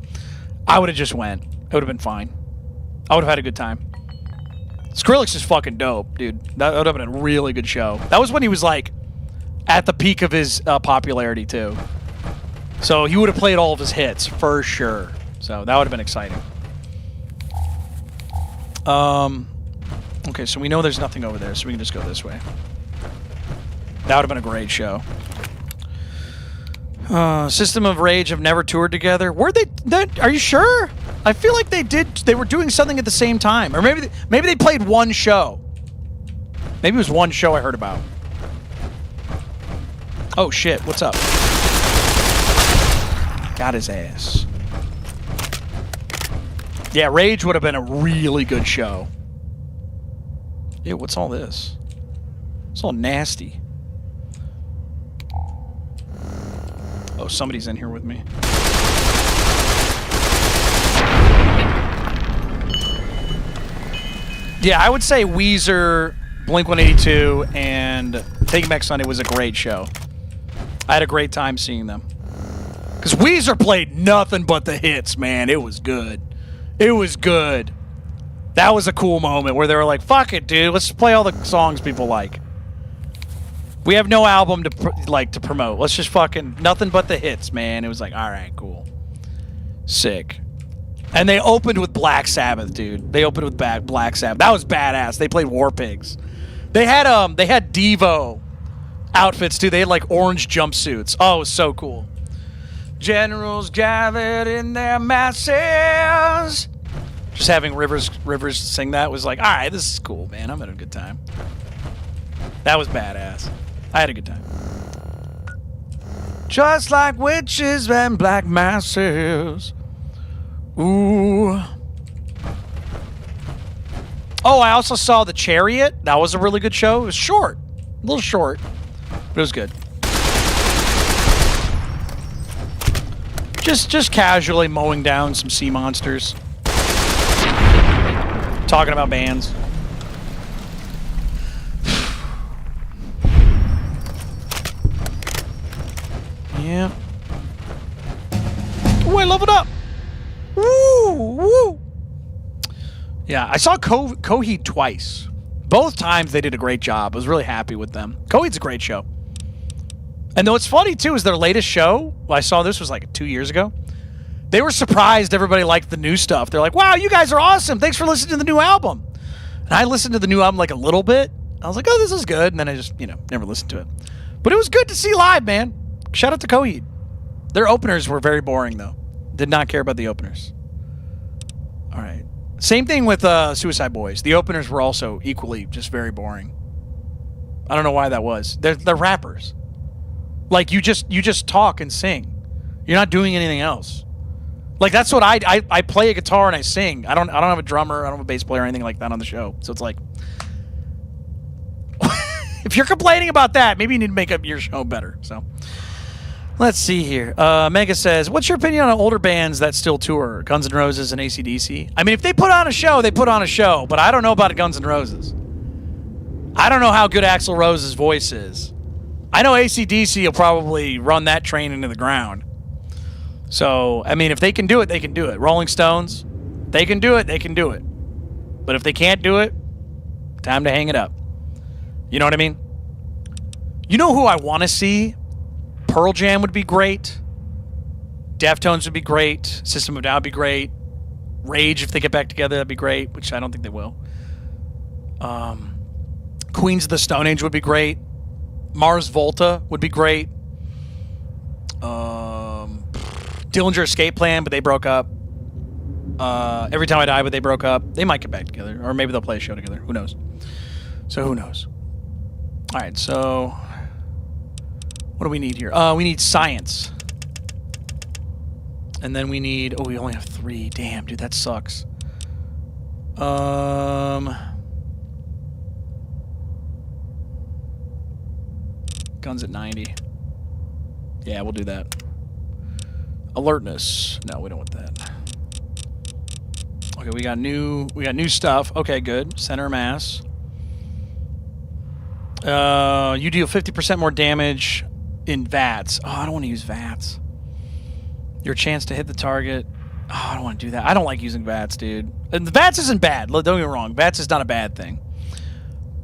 I would have just went. It would have been fine. I would have had a good time. Skrillex is fucking dope, dude. That would have been a really good show. That was when he was like at the peak of his popularity too. So he would have played all of his hits for sure. So that would have been exciting. Okay, so we know there's nothing over there, so we can just go this way. That would have been a great show. System of Rage have never toured together. Were they? Are you sure? I feel like they did. They were doing something at the same time, or maybe they played one show. Maybe it was one show I heard about. Oh shit! What's up? Got his ass. Yeah, Rage would have been a really good show. Ew, what's all this? It's all nasty. Oh, somebody's in here with me. Yeah, I would say Weezer, Blink-182, and Taking Back Sunday was a great show. I had a great time seeing them. Because Weezer played nothing but the hits, man. It was good. It was good. That was a cool moment where they were like, fuck it, dude. Let's play all the songs people like. We have no album to to promote. Let's just fucking nothing but the hits, man. It was like, all right, cool. Sick. And they opened with Black Sabbath, dude. They opened with Black Sabbath. That was badass. They played War Pigs. They had Devo outfits too. They had like orange jumpsuits. Oh, it was so cool. Generals gathered in their masses. Just having Rivers sing that was like, all right, this is cool, man. I'm having a good time. That was badass. I had a good time. Just like witches and black masses. Ooh. Oh, I also saw The Chariot. That was a really good show. It was short. A little short. But it was good. Just casually mowing down some sea monsters. Talking about bands. Yeah. Ooh, I leveled up. Woo! Woo! Yeah, I saw Coheed twice. Both times they did a great job. I was really happy with them. Coheed's a great show. And what's funny, too, is their latest show, I saw this was like 2 years ago. They were surprised everybody liked the new stuff. They're like, wow, you guys are awesome. Thanks for listening to the new album. And I listened to the new album like a little bit. I was like, oh, this is good. And then I just, never listened to it. But it was good to see live, man. Shout out to Coheed. Their openers were very boring, though. Did not care about the openers. All right. Same thing with Suicide Boys. The openers were also equally just very boring. I don't know why that was. They're rappers. Like, you just talk and sing. You're not doing anything else. Like, that's what I play a guitar and I sing. I don't have a drummer, I don't have a bass player or anything like that on the show. So it's like, if you're complaining about that, maybe you need to make up your show better. So let's see here. Mega says, what's your opinion on older bands that still tour? Guns N' Roses and AC/DC? I mean, if they put on a show, they put on a show. But I don't know about Guns N' Roses. I don't know how good Axl Rose's voice is. I know AC/DC will probably run that train into the ground. So, I mean, if they can do it, they can do it. Rolling Stones, they can do it, they can do it. But if they can't do it, time to hang it up. You know what I mean? You know who I want to see? Pearl Jam would be great. Deftones would be great. System of a Down would be great. Rage, if they get back together, that'd be great, which I don't think they will. Queens of the Stone Age would be great. Mars Volta would be great. Dillinger Escape Plan, but they broke up. Every Time I Die, but they broke up. They might get back together, or maybe they'll play a show together. Who knows? So who knows? All right, so what do we need here? We need Science. And then we need... Oh, we only have 3. Damn, dude, that sucks. Guns at 90. Yeah, we'll do that. Alertness. No, we don't want that. Okay, we got new stuff. Okay, good. Center mass. You deal 50% more damage in VATS. Oh, I don't want to use VATS. Your chance to hit the target. Oh, I don't want to do that. I don't like using VATS, dude. And the VATS isn't bad. Don't get me wrong. VATS is not a bad thing.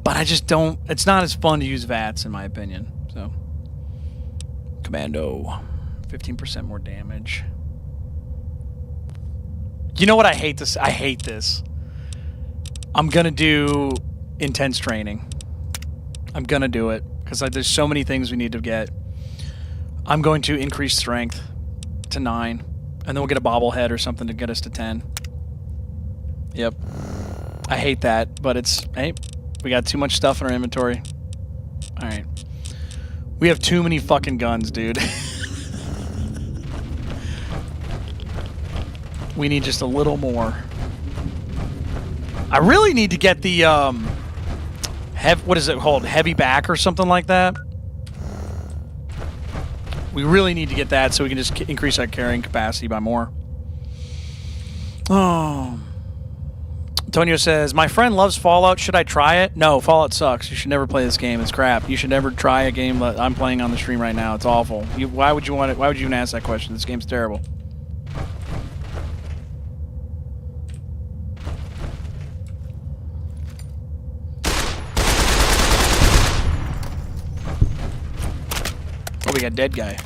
But I just don't... It's not as fun to use VATS, in my opinion. So, Commando. 15% more damage. You know what? I hate this. I hate this. I'm going to do intense training. I'm going to do it. Because there's so many things we need to get. I'm going to increase strength to 9. And then we'll get a bobblehead or something to get us to 10. Yep. I hate that. But it's... Hey, we got too much stuff in our inventory. Alright. We have too many fucking guns, dude. We need just a little more. I really need to get the, what is it called? Heavy back or something like that? We really need to get that so we can just increase our carrying capacity by more. Oh. Antonio says, my friend loves Fallout. Should I try it? No, Fallout sucks. You should never play this game. It's crap. You should never try a game that I'm playing on the stream right now. It's awful. Why would you want it? Why would you even ask that question? This game's terrible. Oh, we got dead guy.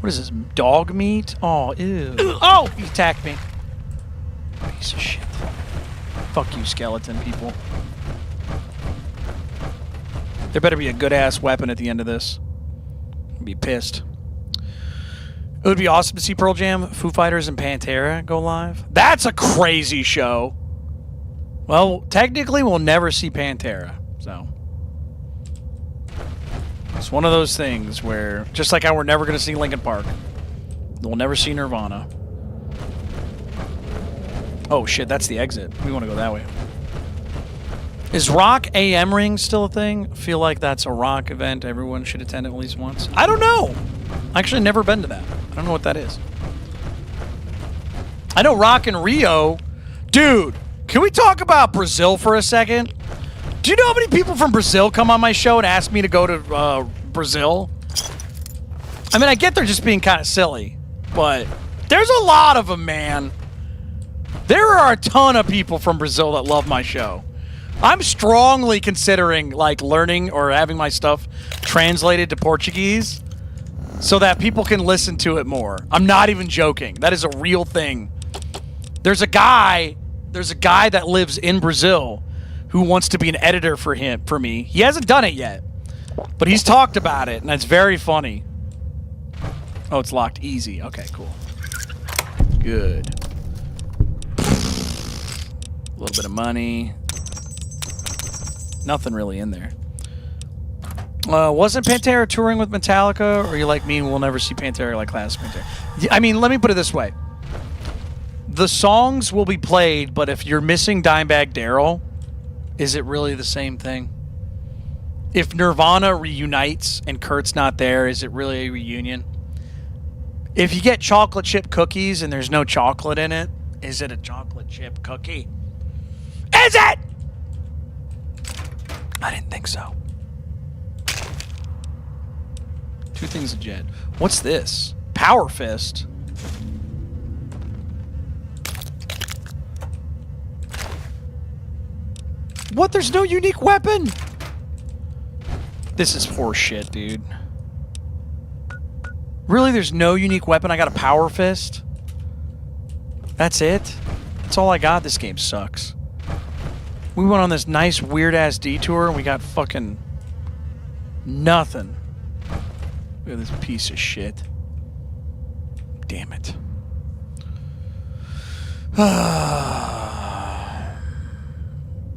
What is this? Dog meat? Oh, ew. Oh, he attacked me. Piece of shit. Fuck you, skeleton people. There better be a good-ass weapon at the end of this. I'd be pissed. It would be awesome to see Pearl Jam, Foo Fighters, and Pantera go live. That's a crazy show. Well, technically, we'll never see Pantera, so... It's one of those things where, just like how we're never going to see Linkin Park, we'll never see Nirvana. Oh shit, that's the exit. We want to go that way. Is Rock AM Ring still a thing? I feel like that's a rock event everyone should attend at least once. I don't know. Actually, never been to that. I don't know what that is. I know Rock in Rio. Dude, can we talk about Brazil for a second? Do you know how many people from Brazil come on my show and ask me to go to Brazil? I mean, I get they're just being kind of silly, but there's a lot of them, man. There are a ton of people from Brazil that love my show. I'm strongly considering, like, learning or having my stuff translated to Portuguese so that people can listen to it more. I'm not even joking. That is a real thing. There's a guy that lives in Brazil who wants to be an editor for me. He hasn't done it yet, but he's talked about it, and it's very funny. Oh, it's locked. Easy. Okay, cool. Good. A little bit of money. Nothing really in there. Wasn't Pantera touring with Metallica, or you like me and we'll never see Pantera like classic Pantera? I mean, let me put it this way. The songs will be played, but if you're missing Dimebag Darrell, is it really the same thing? If Nirvana reunites and Kurt's not there, is it really a reunion? If you get chocolate chip cookies and there's no chocolate in it, is it a chocolate chip cookie? Is it? I didn't think so. Two things of jet. What's this? Power Fist. What? There's no unique weapon? This is horse shit, dude. Really? There's no unique weapon? I got a Power Fist? That's it? That's all I got? This game sucks. We went on this nice weird-ass detour and we got fucking nothing. Look at this piece of shit. Damn it.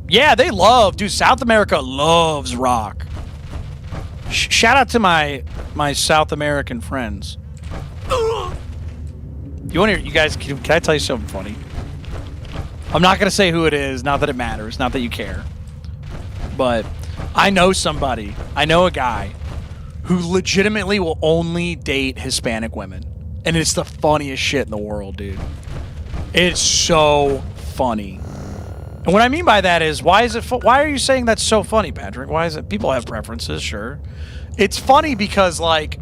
Yeah, they love, dude, South America loves rock. Shout out to my South American friends. You guys, can I tell you something funny? I'm not going to say who it is, not that it matters, not that you care. But I know somebody, I know a guy who legitimately will only date Hispanic women. And it's the funniest shit in the world, dude. It's so funny. And what I mean by that is, why are you saying that's so funny, Patrick? Why is it? People have preferences, sure. It's funny because, like,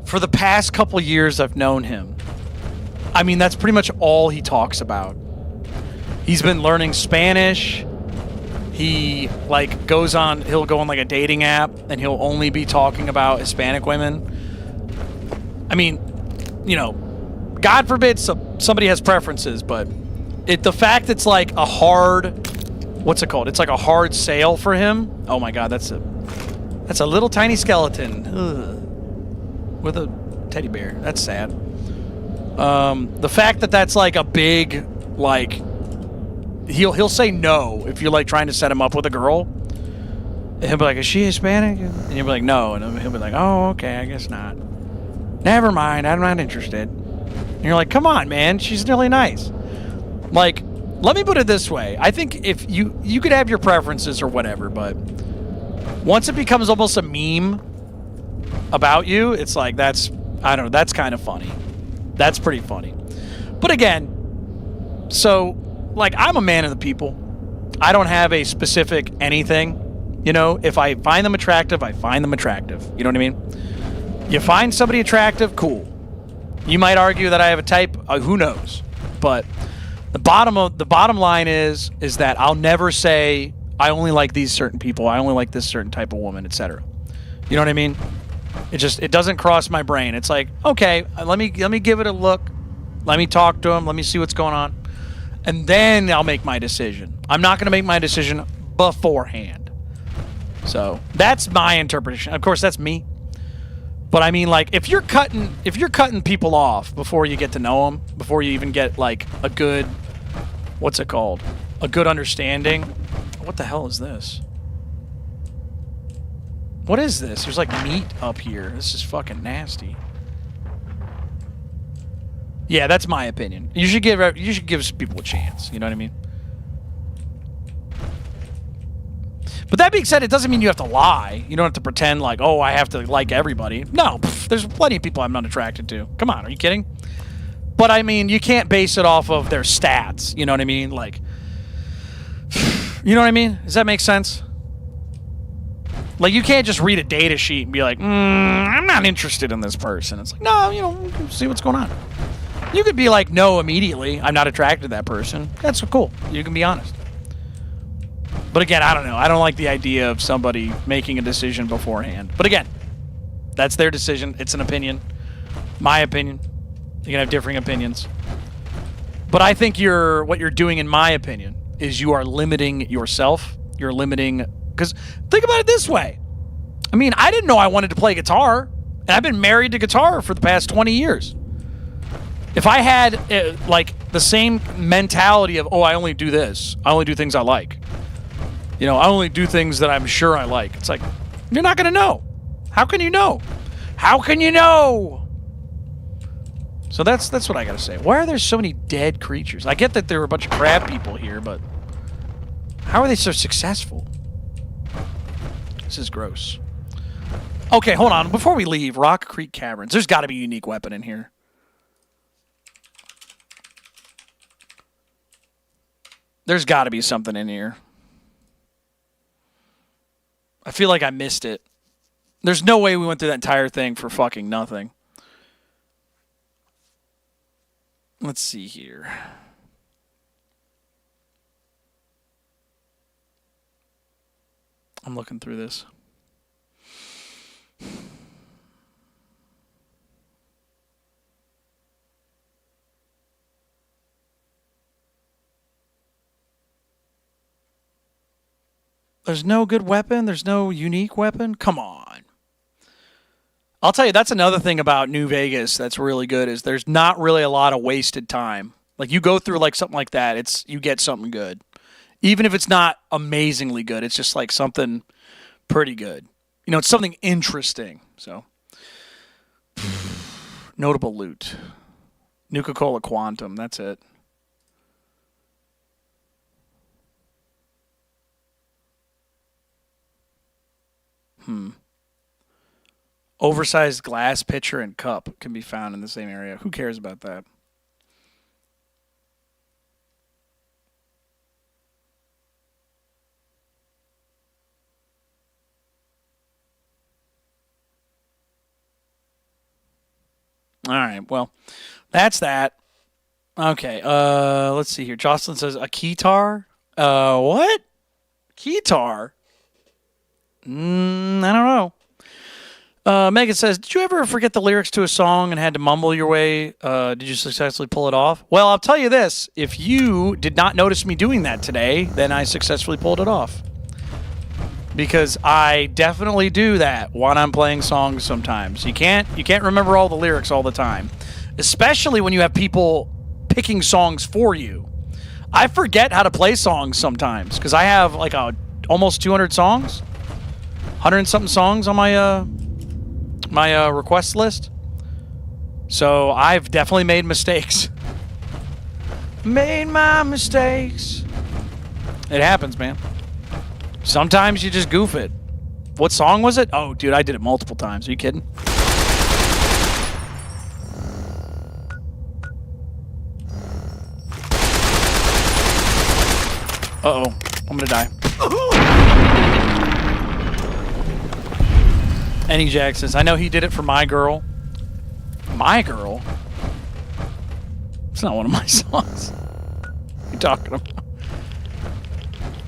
for the past couple years I've known him, I mean, that's pretty much all he talks about. He's been learning Spanish. He, like, he'll go on, like, a dating app, and he'll only be talking about Hispanic women. I mean, you know, God forbid somebody has preferences, but the fact it's like a hard, what's it called? It's like a hard sale for him. Oh my God, that's a little tiny skeleton. Ugh. With a teddy bear. That's sad. The fact that that's like a big, like, he'll say no if you're like trying to set him up with a girl. And he'll be like, is she Hispanic? And you'll be like, no. And he'll be like, oh, okay, I guess not. Never mind, I'm not interested. And you're like, come on, man, she's really nice. Like, let me put it this way. I think if you could have your preferences or whatever, but once it becomes almost a meme, about you, it's like that's, I don't know, that's kind of funny. That's pretty funny. But again, so like I'm a man of the people. I don't have a specific anything. You know, if I find them attractive, I find them attractive. You know what I mean? You find somebody attractive, cool. You might argue that I have a type, who knows? But the bottom line is that I'll never say I only like these certain people, I only like this certain type of woman, etc. You know what I mean? It doesn't cross my brain. It's like, okay, let me give it a look. Let me talk to him. Let me see what's going on. And then I'll make my decision. I'm not going to make my decision beforehand. So that's my interpretation. Of course, that's me. But I mean, like, if you're cutting people off before you get to know them, before you even get like a good, what's it called? A good understanding. What the hell is this? What is this? There's like meat up here. This is fucking nasty. Yeah, that's my opinion. You should give people a chance. You know what I mean? But that being said, it doesn't mean you have to lie. You don't have to pretend like, oh, I have to like everybody. No, there's plenty of people I'm not attracted to. Come on, are you kidding? But I mean, you can't base it off of their stats. You know what I mean? Like, you know what I mean? Does that make sense? Like, you can't just read a data sheet and be like, I'm not interested in this person. It's like, no, you know, see what's going on. You could be like, no, immediately. I'm not attracted to that person. That's cool. You can be honest. But again, I don't know. I don't like the idea of somebody making a decision beforehand. But again, that's their decision. It's an opinion. My opinion. You can have differing opinions. But I think what you're doing, in my opinion, is you are limiting yourself. You're limiting... Because think about it this way. I mean, I didn't know I wanted to play guitar. And I've been married to guitar for the past 20 years. If I had, like, the same mentality of, oh, I only do this. I only do things I like. You know, I only do things that I'm sure I like. It's like, you're not going to know. How can you know? How can you know? So that's what I got to say. Why are there so many dead creatures? I get that there were a bunch of crab people here, but how are they so successful? This is gross. Okay, hold on. Before we leave, Rock Creek Caverns. There's got to be a unique weapon in here. There's got to be something in here. I feel like I missed it. There's no way we went through that entire thing for fucking nothing. Let's see here. I'm looking through this. There's no good weapon? There's no unique weapon? Come on. I'll tell you, that's another thing about New Vegas that's really good, is there's not really a lot of wasted time. Like, you go through like something like that, you get something good. Even if it's not amazingly good, it's just like something pretty good. You know, it's something interesting. So, notable loot. Nuka-Cola Quantum, that's it. Oversized glass pitcher and cup can be found in the same area. Who cares about that? All right, well, that's that. Okay, let's see here. Jocelyn says, a keytar? What? Keytar? I don't know. Megan says, did you ever forget the lyrics to a song and had to mumble your way? Did you successfully pull it off? Well, I'll tell you this. If you did not notice me doing that today, then I successfully pulled it off. Because I definitely do that when I'm playing songs sometimes. You can't remember all the lyrics all the time. Especially when you have people picking songs for you. I forget how to play songs sometimes because I have like almost 200 songs. 100 and something songs on my request list. So I've definitely made mistakes. Made my mistakes. It happens, man. Sometimes you just goof it. What song was it? Oh, dude, I did it multiple times. Are you kidding? Uh-oh. I'm gonna die. Any Jack says, I know he did it for My Girl. My Girl? It's not one of my songs. What are you talking about?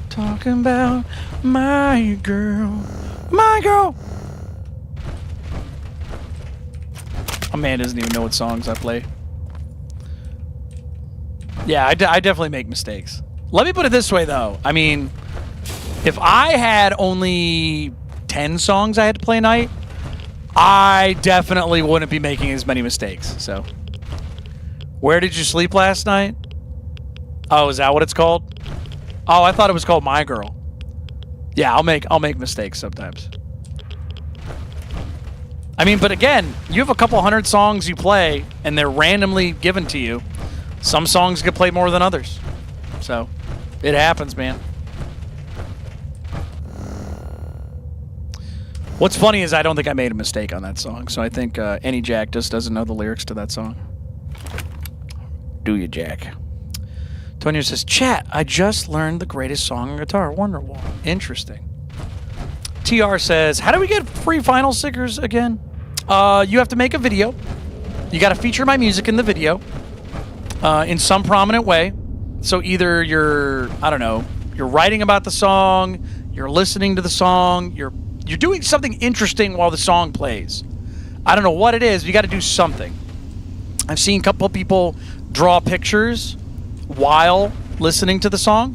Talking about my girl. My girl! A man doesn't even know what songs I play. Yeah, I definitely make mistakes. Let me put it this way, though. I mean, if I had only 10 songs I had to play a night, I definitely wouldn't be making as many mistakes. So, where did you sleep last night? Oh, is that what it's called? Oh, I thought it was called My Girl. Yeah, I'll make mistakes sometimes. I mean, but again, you have a couple hundred songs you play, and they're randomly given to you. Some songs get played more than others. So, it happens, man. What's funny is I don't think I made a mistake on that song, so I think Any Jack just doesn't know the lyrics to that song. Do you, Jack? Tonya says, chat, I just learned the greatest song on guitar, Wonderwall. Interesting. TR says, how do we get free vinyl stickers again? You have to make a video. You got to feature my music in the video in some prominent way. So either you're, I don't know, you're writing about the song, you're listening to the song, you're doing something interesting while the song plays. I don't know what it is, but you got to do something. I've seen a couple of people draw pictures while listening to the song,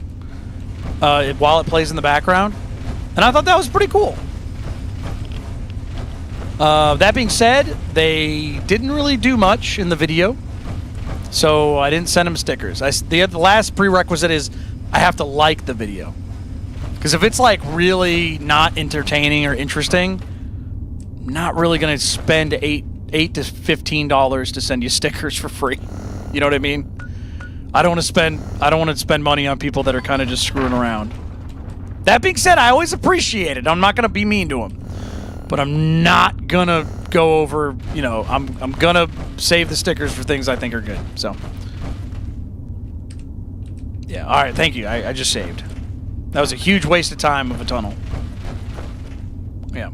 while it plays in the background, and I thought that was pretty cool. That being said, they didn't really do much in the video, so I didn't send them stickers. The last prerequisite is I have to like the video. Because if it's like really not entertaining or interesting, I'm not really going to spend $8 to $15 to send you stickers for free. You know what I mean? I don't want to spend money on people that are kind of just screwing around. That being said, I always appreciate it. I'm not going to be mean to them. But I'm not going to go over, you know, I'm going to save the stickers for things I think are good. So, yeah. All right, thank you. I just saved. That was a huge waste of time of a tunnel. Yeah.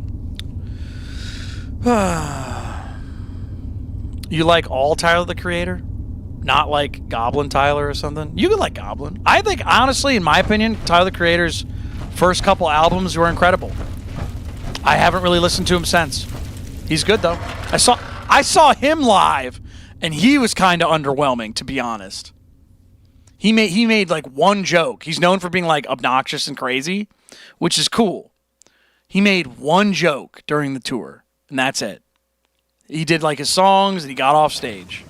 You like all Tyler, the Creator? Not like Goblin Tyler or something? You could like Goblin. I think, honestly, in my opinion, Tyler, the Creator's first couple albums were incredible. I haven't really listened to him since. He's good, though. I saw him live, and he was kind of underwhelming, to be honest. He made like one joke. He's known for being like obnoxious and crazy, which is cool. He made one joke during the tour, and that's it. He did like his songs, and he got off stage.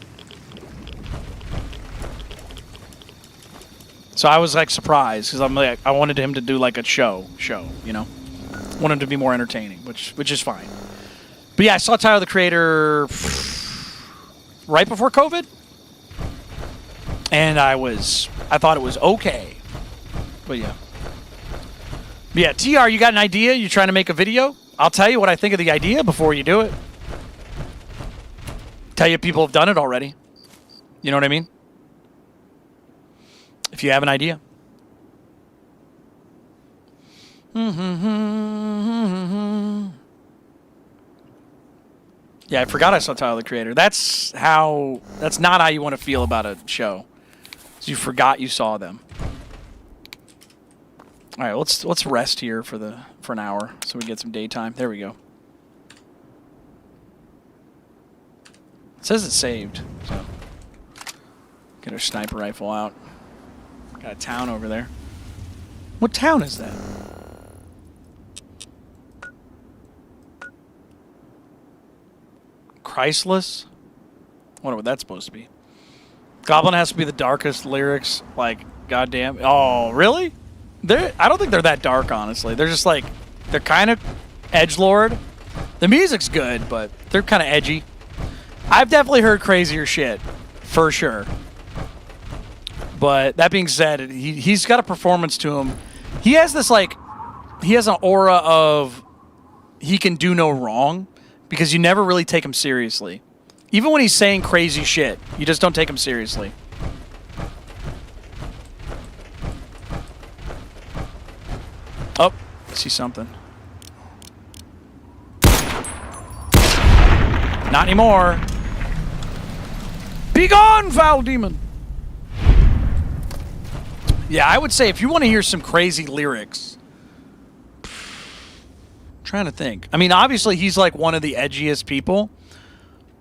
So I was like surprised because I'm like I wanted him to do like a show, you know. I want him to be more entertaining, which is fine. But yeah, I saw Tyler, the Creator right before COVID. And I thought it was okay. But yeah. TR, you got an idea? You trying to make a video? I'll tell you what I think of the idea before you do it. Tell you people have done it already. You know what I mean? If you have an idea. Yeah, I forgot I saw Tyler, the Creator. That's not how you want to feel about a show. So you forgot you saw them. All right, let's rest here for an hour so we get some daytime. There we go. It says it's saved, so get our sniper rifle out. Got a town over there. What town is that? Christless? I wonder what that's supposed to be. Goblin has to be the darkest lyrics, like, goddamn. Oh, really? I don't think they're that dark, honestly. They're just like, they're kind of edgelord. The music's good, but they're kind of edgy. I've definitely heard crazier shit, for sure. But that being said, he's got a performance to him. He has this, like, he has an aura of he can do no wrong because you never really take him seriously. Even when he's saying crazy shit, you just don't take him seriously. Oh, I see something. Not anymore. Be gone, foul demon. Yeah, I would say if you want to hear some crazy lyrics, I'm trying to think. I mean, obviously he's like one of the edgiest people,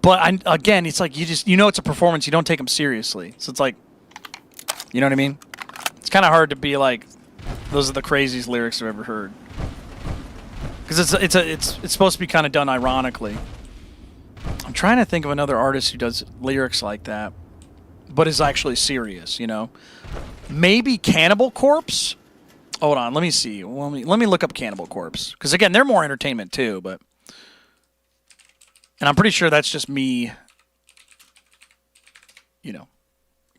but again, it's like you know it's a performance. You don't take him seriously, so it's like, you know what I mean? It's kind of hard to be like, those are the craziest lyrics I've ever heard, because it's supposed to be kind of done ironically. I'm trying to think of another artist who does lyrics like that, but is actually serious, you know? Maybe Cannibal Corpse? Hold on, let me see. Let me look up Cannibal Corpse. Because, again, they're more entertainment, too, but... And I'm pretty sure that's just me, you know.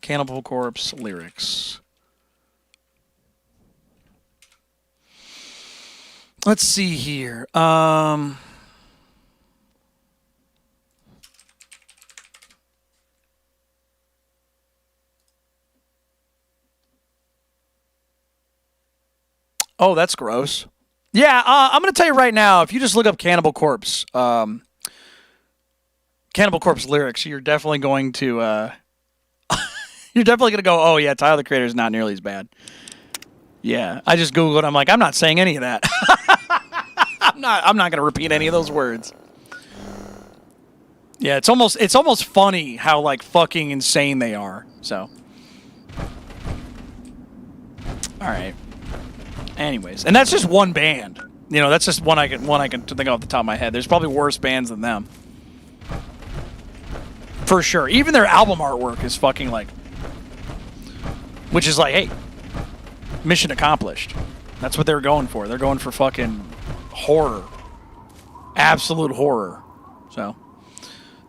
Cannibal Corpse lyrics. Let's see here. Oh, that's gross. Yeah, I'm going to tell you right now, if you just look up Cannibal Corpse lyrics, you're definitely going to you're definitely going to go, oh yeah, Tyler the Creator is not nearly as bad. Yeah, I just Googled it. I'm like, I'm not saying any of that. I'm not going to repeat any of those words. Yeah, it's almost funny how like fucking insane they are. So, all right. Anyways, and that's just one band. You know, that's just one I can think of off the top of my head. There's probably worse bands than them. For sure. Even their album artwork is fucking like, which is like, hey, mission accomplished. That's what they're going for. They're going for fucking horror. Absolute horror. So,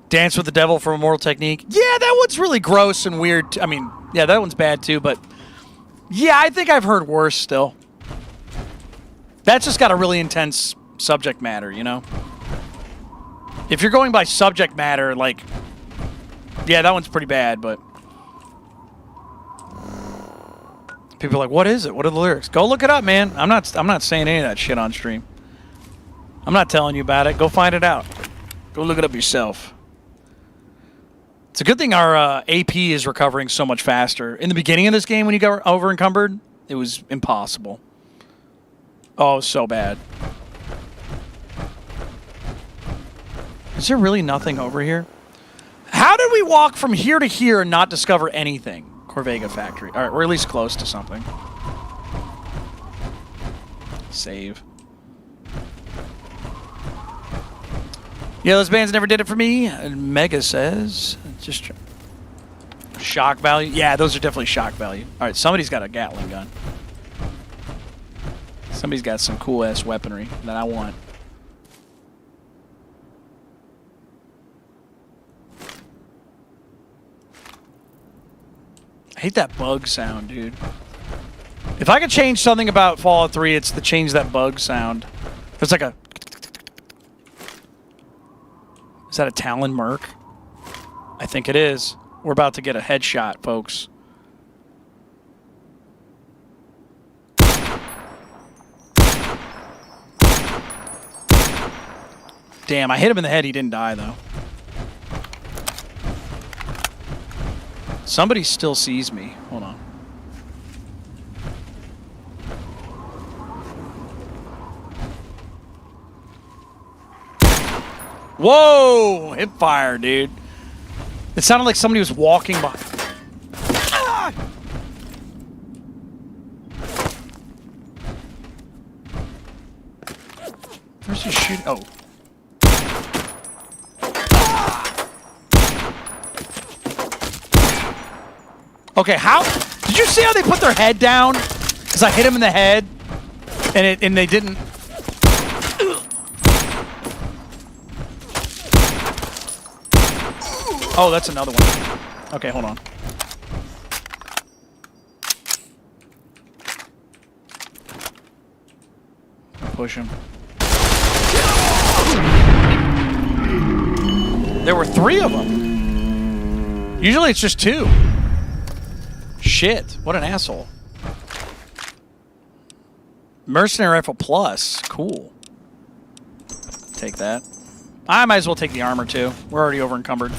Dance with the Devil for Immortal Technique. Yeah, that one's really gross and weird. I mean, yeah, that one's bad too, but yeah, I think I've heard worse still. That's just got a really intense subject matter, you know? If you're going by subject matter, like, yeah, that one's pretty bad, but people are like, what is it? What are the lyrics? Go look it up, man. I'm not saying any of that shit on stream. I'm not telling you about it. Go find it out. Go look it up yourself. It's a good thing our AP is recovering so much faster. In the beginning of this game, when you got over encumbered, it was impossible. Oh, so bad. Is there really nothing over here? How did we walk from here to here and not discover anything? Corvega Factory. All right, we're at least close to something. Save. Yeah, those bands never did it for me. Mega says. Just shock value. Yeah, those are definitely shock value. All right, somebody's got a Gatling gun. Somebody's got some cool-ass weaponry that I want. I hate that bug sound, dude. If I could change something about Fallout 3, it's to change that bug sound. It's like a... Is that a Talon Merc? I think it is. We're about to get a headshot, folks. Damn, I hit him in the head. He didn't die, though. Somebody still sees me. Hold on. Whoa! Hip fire, dude. It sounded like somebody was walking by. Ah! Where's he shooting? Oh. Okay, how? Did you see how they put their head down? Because I hit him in the head, and they didn't. Oh, that's another one. Okay, hold on. Push him. There were 3 of them. Usually it's just 2. Shit, what an asshole. Mercenary Rifle Plus, cool. Take that. I might as well take the armor too. We're already over encumbered.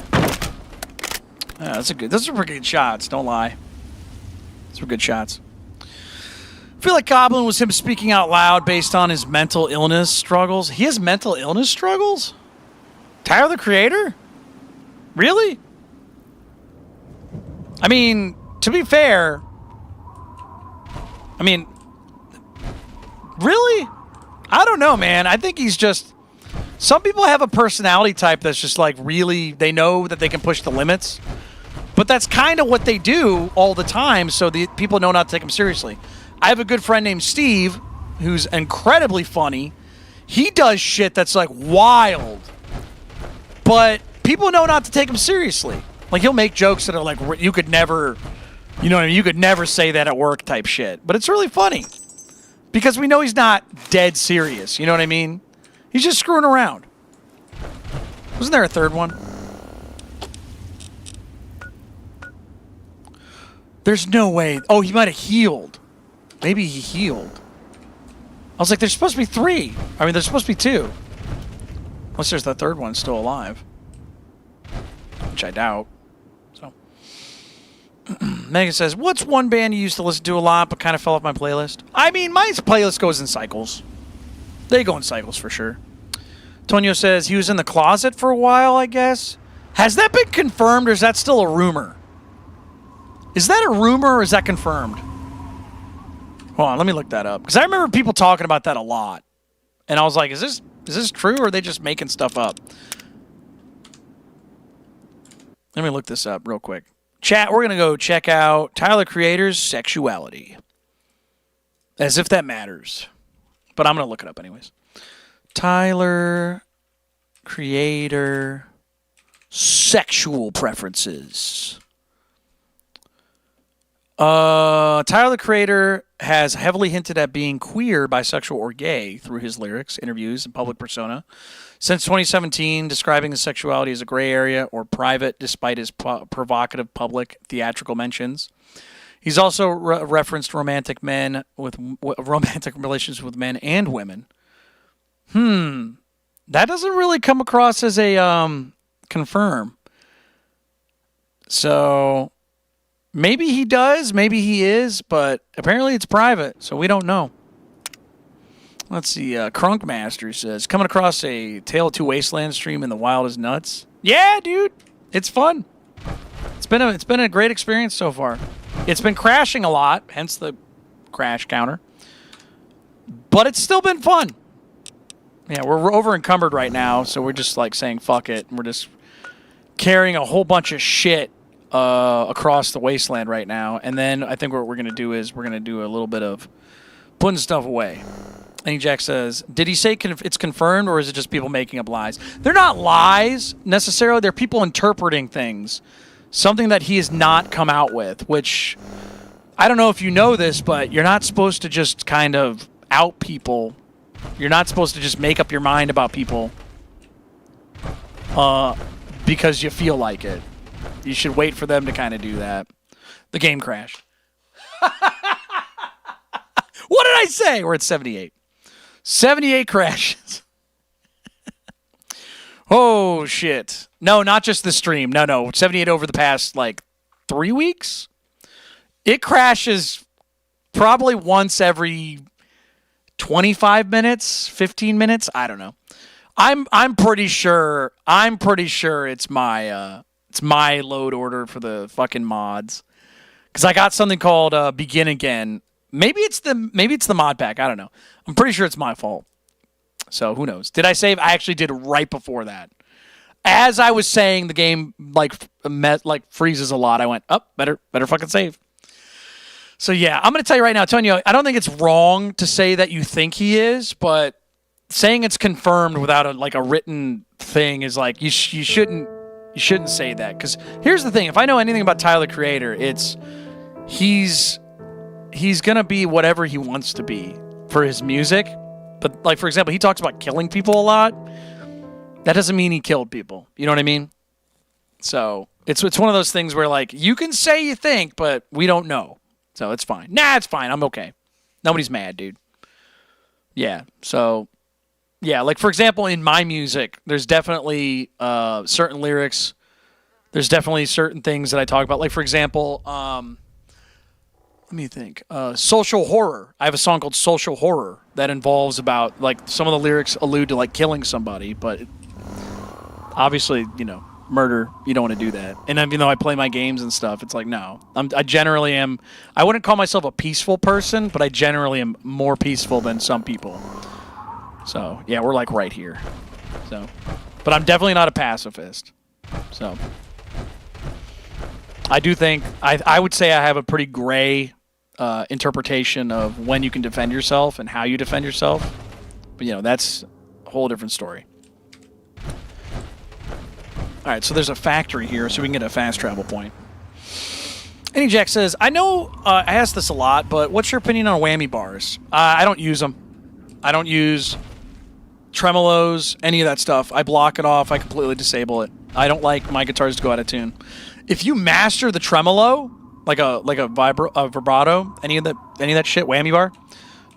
Those are pretty good shots, don't lie. Those were good shots. I feel like Goblin was him speaking out loud based on his mental illness struggles. He has mental illness struggles? Tyler, the Creator? Really? I mean, to be fair, really? I don't know, man. I think he's just... Some people have a personality type that's just like really... They know that they can push the limits. But that's kind of what they do all the time, so the people know not to take them seriously. I have a good friend named Steve, who's incredibly funny. He does shit that's like wild. But people know not to take him seriously. Like, he'll make jokes that are like, you could never... You know what I mean? You could never say that at work type shit. But it's really funny. Because we know he's not dead serious. You know what I mean? He's just screwing around. Wasn't there a third one? There's no way. Oh, he might have healed. Maybe he healed. I was like, there's supposed to be 3. I mean, there's supposed to be 2. Unless there's that third one still alive. Which I doubt. So. Megan says, what's one band you used to listen to a lot but kind of fell off my playlist? I mean, my playlist goes in cycles. They go in cycles for sure. Tonio says he was in the closet for a while, I guess. Has that been confirmed or is that still a rumor? Is that a rumor or is that confirmed? Hold on, let me look that up. Because I remember people talking about that a lot. And I was like, is this true or are they just making stuff up? Let me look this up real quick. Chat, we're going to go check out Tyler Creator's sexuality. As if that matters. But I'm going to look it up anyways. Tyler Creator sexual preferences. Tyler the Creator has heavily hinted at being queer, bisexual, or gay through his lyrics, interviews, and public persona. Since 2017, describing his sexuality as a gray area or private despite his provocative public theatrical mentions. He's also referenced romantic relations with men and women. That doesn't really come across as a confirm. So maybe he does, maybe he is, but apparently it's private, so we don't know. Let's see. Crunkmaster says, coming across a Tale of Two Wastelands stream in the wild as nuts. Yeah, dude, it's fun. It's been a great experience so far. It's been crashing a lot, hence the crash counter. But it's still been fun. Yeah, we're over encumbered right now, so we're just like saying fuck it. We're just carrying a whole bunch of shit across the wasteland right now. And then I think what we're going to do is we're going to do a little bit of putting stuff away. And Jack says, did he say it's confirmed or is it just people making up lies? They're not lies necessarily. They're people interpreting things. Something that he has not come out with, which I don't know if you know this, but you're not supposed to just kind of out people. You're not supposed to just make up your mind about people because you feel like it. You should wait for them to kind of do that. The game crashed. What did I say? We're at 78. 78 crashes. Oh, shit. No, not just the stream. No. 78 over the past, 3 weeks. It crashes probably once every 25 minutes, 15 minutes. I don't know. I'm pretty sure it's my load order for the fucking mods. Because I got something called Begin Again. Maybe it's the mod pack. I don't know. I'm pretty sure it's my fault. So who knows? Did I save? I actually did right before that. As I was saying, the game freezes a lot. I went, better fucking save. So yeah, I'm gonna tell you right now, Antonio. I don't think it's wrong to say that you think he is, but saying it's confirmed without a written thing is like you shouldn't say that. Because here's the thing: if I know anything about Tyler the Creator, it's he's gonna be whatever he wants to be for his music. But for example, he talks about killing people a lot. That doesn't mean he killed people. You know what I mean? So it's one of those things where like you can say you think, but we don't know. So it's fine. Nah, it's fine. I'm okay. Nobody's mad, dude. Yeah. So yeah, like for example, in my music, there's definitely certain lyrics. There's definitely certain things that I talk about. Like for example, let me think. Social horror. I have a song called Social Horror that involves about like some of the lyrics allude to like killing somebody, but obviously, you know, murder, you don't want to do that. And even though I play my games and stuff, it's like, no. I generally am, I wouldn't call myself a peaceful person, but I generally am more peaceful than some people. So, yeah, we're like right here. So, but I'm definitely not a pacifist. So, I do think, I would say I have a pretty gray interpretation of when you can defend yourself and how you defend yourself. But, you know, that's a whole different story. All right, so there's a factory here, so we can get a fast travel point. Any Jack says, I know I ask this a lot, but what's your opinion on whammy bars? I don't use them. I don't use tremolos, any of that stuff. I block it off. I completely disable it. I don't like my guitars to go out of tune. If you master the tremolo, like a vibrato, any of that shit, whammy bar,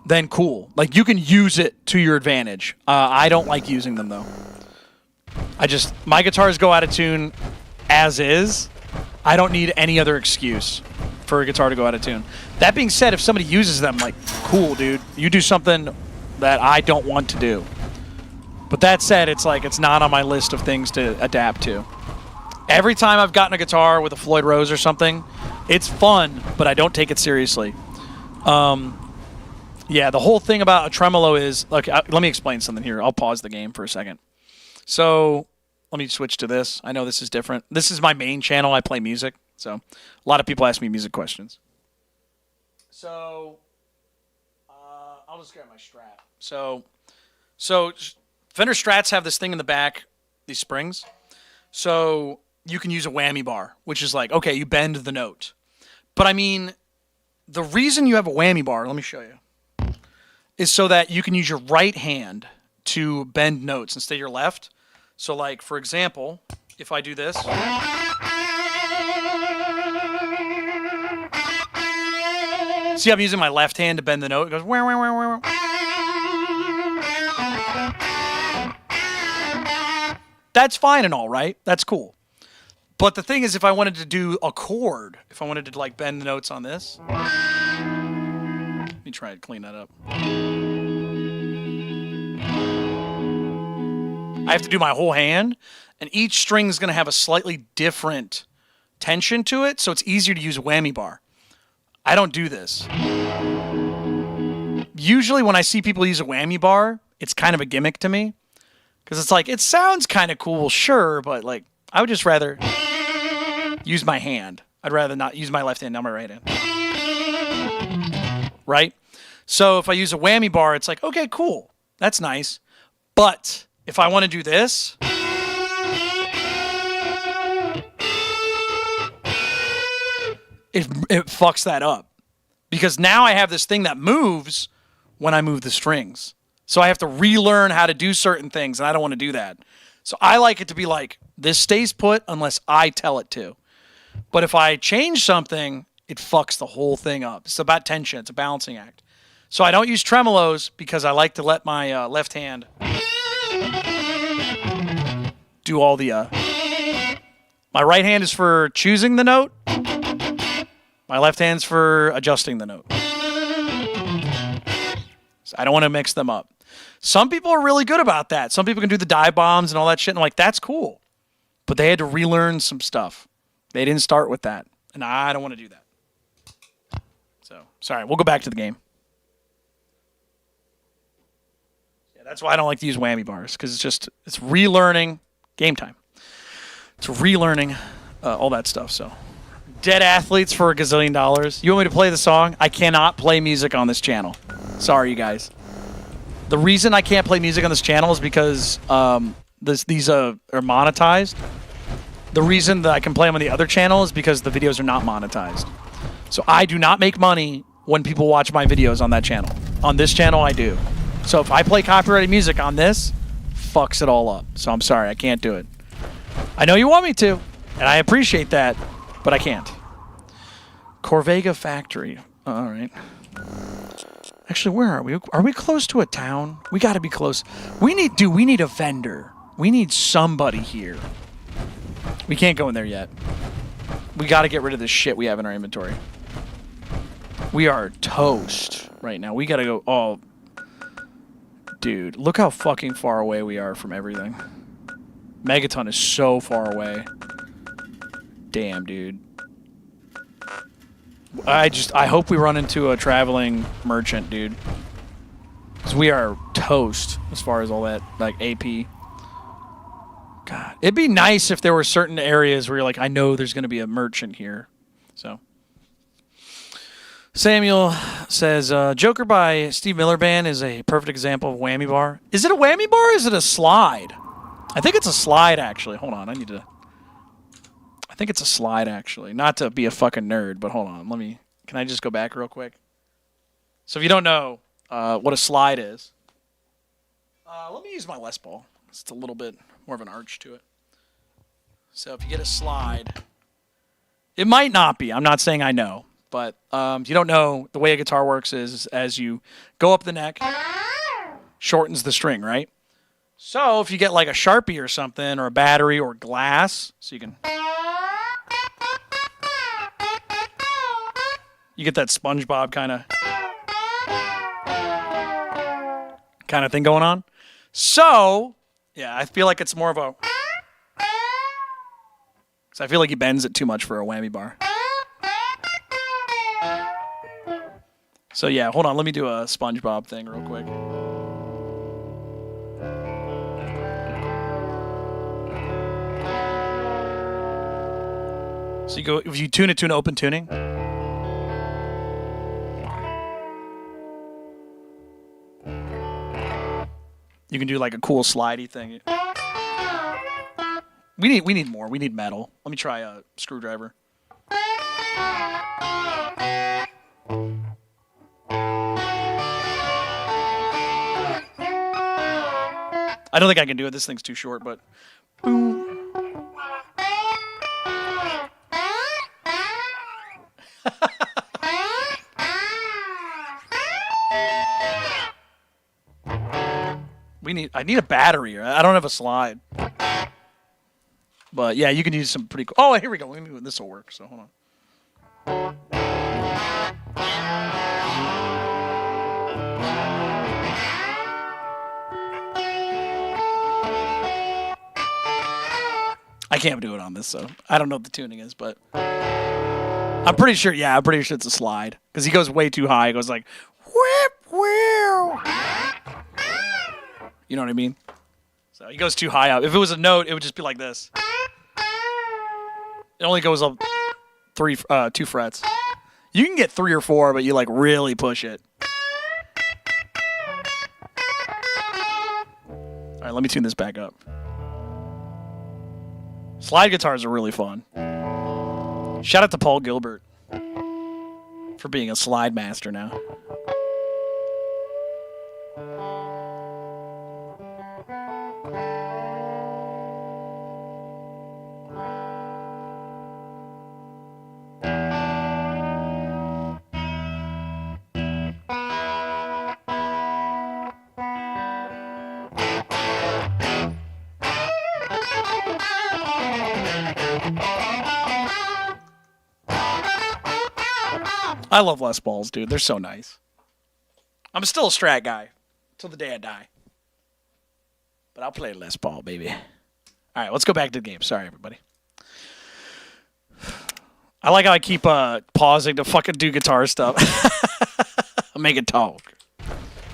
then cool. Like you can use it to your advantage. I don't like using them though. My guitars go out of tune as is. I don't need any other excuse for a guitar to go out of tune. That being said, if somebody uses them, like, cool, dude. You do something that I don't want to do. But that said, it's like, it's not on my list of things to adapt to. Every time I've gotten a guitar with a Floyd Rose or something, it's fun, but I don't take it seriously. Yeah, the whole thing about a tremolo is, look, let me explain something here. I'll pause the game for a second. So let me switch to this. I know this is different. This is my main channel. I play music. So a lot of people ask me music questions. So I'll just grab my Strat. So Fender Strats have this thing in the back, these springs. So you can use a whammy bar, which is like, okay, you bend the note. But I mean, the reason you have a whammy bar, let me show you, is so that you can use your right hand to bend notes instead of your left. So like, for example, if I do this. See, I'm using my left hand to bend the note. It goes, wah, wah, wah, wah, wah. That's fine and all, right? That's cool. But the thing is, if I wanted to do a chord, if I wanted to like bend the notes on this. Let me try to clean that up. I have to do my whole hand, and each string is going to have a slightly different tension to it, so it's easier to use a whammy bar. I don't do this. Usually when I see people use a whammy bar, it's kind of a gimmick to me, because it's like, it sounds kind of cool, sure, but like, I would just rather use my hand. I'd rather not use my left hand, not my right hand. Right? So if I use a whammy bar, it's like, okay, cool. That's nice. But if I want to do this, it fucks that up. Because now I have this thing that moves when I move the strings. So I have to relearn how to do certain things, and I don't want to do that. So I like it to be like, this stays put unless I tell it to. But if I change something, it fucks the whole thing up. It's about tension. It's a balancing act. So I don't use tremolos because I like to let my left hand do all the... My right hand is for choosing the note. My left hand's for adjusting the note. So I don't want to mix them up. Some people are really good about that. Some people can do the dive bombs and all that shit. And I'm like, that's cool. But they had to relearn some stuff. They didn't start with that. And I don't want to do that. So, sorry. We'll go back to the game. Yeah, that's why I don't like to use whammy bars. Because it's relearning. Game time. It's relearning all that stuff. So, Dead Athletes for $1 gazillion. You want me to play the song? I cannot play music on this channel. Sorry, you guys. The reason I can't play music on this channel is because these are monetized. The reason that I can play them on the other channel is because the videos are not monetized. So I do not make money when people watch my videos on that channel. On this channel, I do. So if I play copyrighted music on this, fucks it all up. So I'm sorry, I can't do it. I know you want me to, And I appreciate that, but I can't. Corvega Factory. All right. Actually, where are we? Are we close to a town? We got to be close. We need a vendor. We need somebody here. We can't go in there yet. We got to get rid of this shit we have in our inventory. We are toast right now. We got to go. Oh, dude, look how fucking far away we are from everything. Megaton is so far away. Damn, dude. I hope we run into a traveling merchant, dude. Because we are toast as far as all that, like, AP. God. It'd be nice if there were certain areas where you're like, I know there's going to be a merchant here. So. Samuel says, Joker by Steve Miller Band is a perfect example of whammy bar. Is it a whammy bar or is it a slide? I think it's a slide, actually. Hold on, I think it's a slide, actually. Not to be a fucking nerd, but hold on. Can I just go back real quick? So if you don't know what a slide is, let me use my Les Paul. It's a little bit more of an arch to it. So if you get a slide, it might not be. I'm not saying I know. But if you don't know, the way a guitar works is as you go up the neck, shortens the string, right? So if you get like a Sharpie or something, or a battery or glass, so you get that SpongeBob kind of thing going on. So, yeah, I feel like it's more of a... So I feel like he bends it too much for a whammy bar. So yeah, hold on. Let me do a SpongeBob thing real quick. So if you tune it to an open tuning. You can do like a cool slidey thing. We need more. We need metal. Let me try a screwdriver. I don't think I can do it. This thing's too short, but... Boom. I need a battery. I don't have a slide. But yeah, you can use some pretty cool... Oh, here we go. This will work, so hold on. I can't do it on this, so I don't know what the tuning is, but I'm pretty sure it's a slide. Because he goes way too high. He goes like, whip, wheel. You know what I mean? So he goes too high up. If it was a note, it would just be like this. It only goes up 2 frets. You can get 3 or 4, but you like really push it. All right, let me tune this back up. Slide guitars are really fun. Shout out to Paul Gilbert for being a slide master now. I love Les Pauls, dude. They're so nice. I'm still a Strat guy till the day I die. But I'll play Les Paul, baby. All right, let's go back to the game. Sorry, everybody. I like how I keep pausing to fucking do guitar stuff. I'll make it talk.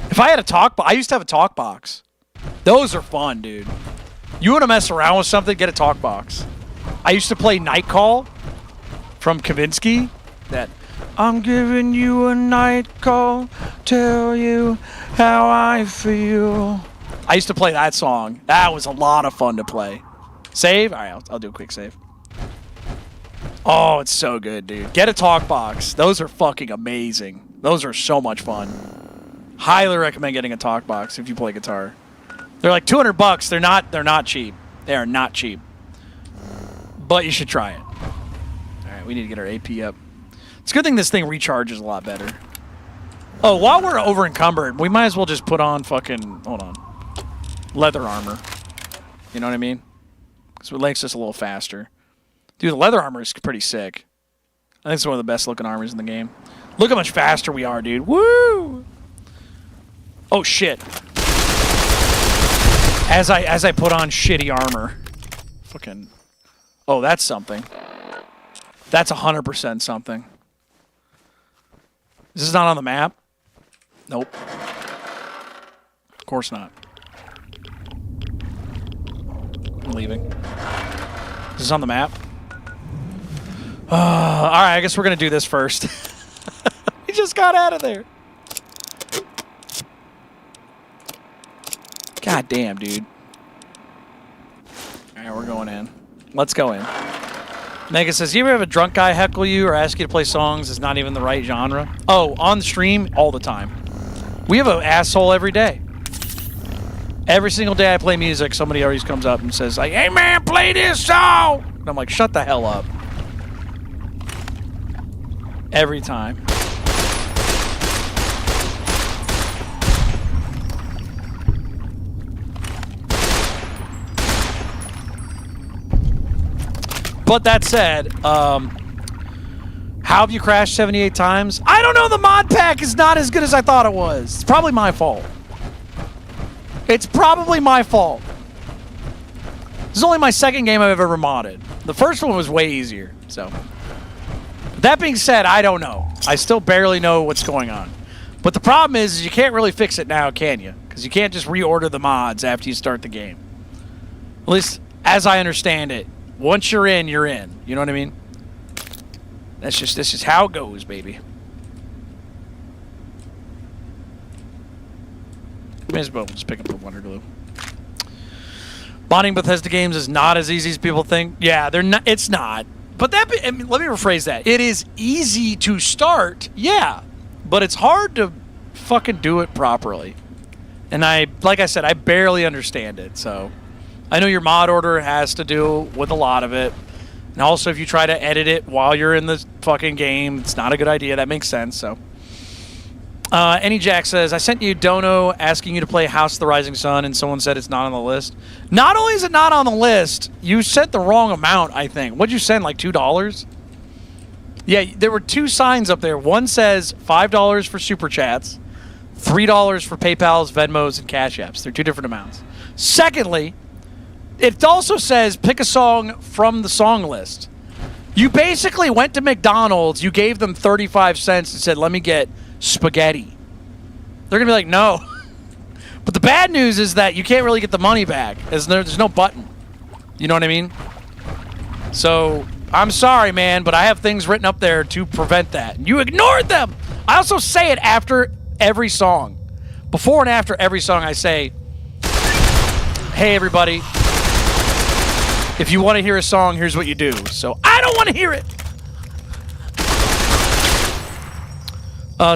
If I had a talk box, I used to have a talk box. Those are fun, dude. You want to mess around with something, get a talk box. I used to play Night Call from Kavinsky. That I'm giving you a night call, tell you how I feel. I used to play that song. That was a lot of fun to play. Save? All right, I'll do a quick save. Oh, it's so good, dude. Get a talk box. Those are fucking amazing. Those are so much fun. Highly recommend getting a talk box if you play guitar. They're like $200. They're not cheap. They are not cheap. But you should try it. All right, we need to get our AP up. It's a good thing this thing recharges a lot better. Oh, while we're over encumbered, we might as well just put on fucking, hold on, leather armor. You know what I mean? Because it makes us a little faster. Dude, the leather armor is pretty sick. I think it's one of the best looking armors in the game. Look how much faster we are, dude. Woo! Oh, shit. As I put on shitty armor. Fucking. Oh, that's something. That's 100% something. Is this not on the map? Nope. Of course not. I'm leaving. Is this on the map? Alright, I guess we're gonna do this first. We just got out of there. God damn, dude. Alright, we're going in. Let's go in. Megan says, you ever have a drunk guy heckle you or ask you to play songs that's not even the right genre? Oh, on the stream? All the time. We have an asshole every day. Every single day I play music, somebody always comes up and says, like, hey man, play this song! And I'm like, shut the hell up. Every time. But that said, how have you crashed 78 times? I don't know, the mod pack is not as good as I thought it was. It's probably my fault. It's probably my fault. This is only my second game I've ever modded. The first one was way easier, so. That being said, I don't know. I still barely know what's going on. But the problem is you can't really fix it now, can you? Because you can't just reorder the mods after you start the game. At least, as I understand it. Once you're in, you're in. You know what I mean? This is how it goes, baby. May as well just pick up the Wonder Glue. Bonding Bethesda games is not as easy as people think. Yeah, they're not. It's not. But I mean, let me rephrase that. It is easy to start, yeah, but it's hard to fucking do it properly. And like I said, I barely understand it. So I know your mod order has to do with a lot of it. And also, if you try to edit it while you're in the fucking game, it's not a good idea. That makes sense. So. Any Jack says, I sent you Dono asking you to play House of the Rising Sun, and someone said it's not on the list. Not only is it not on the list, you sent the wrong amount, I think. What'd you send, like $2? Yeah, there were two signs up there. One says $5 for Super Chats, $3 for PayPal's, Venmos, and Cash Apps. They're two different amounts. Secondly, it also says pick a song from the song list. You basically went to McDonald's, you gave them 35 cents and said, let me get spaghetti. They're gonna be like, no. But the bad news is that you can't really get the money back, as there's no button. You know what I mean? So I'm sorry, man, but I have things written up there to prevent that. You ignored them. I also say it after every song. Before and after every song, I say, hey everybody, if you want to hear a song, here's what you do. So I don't want to hear it.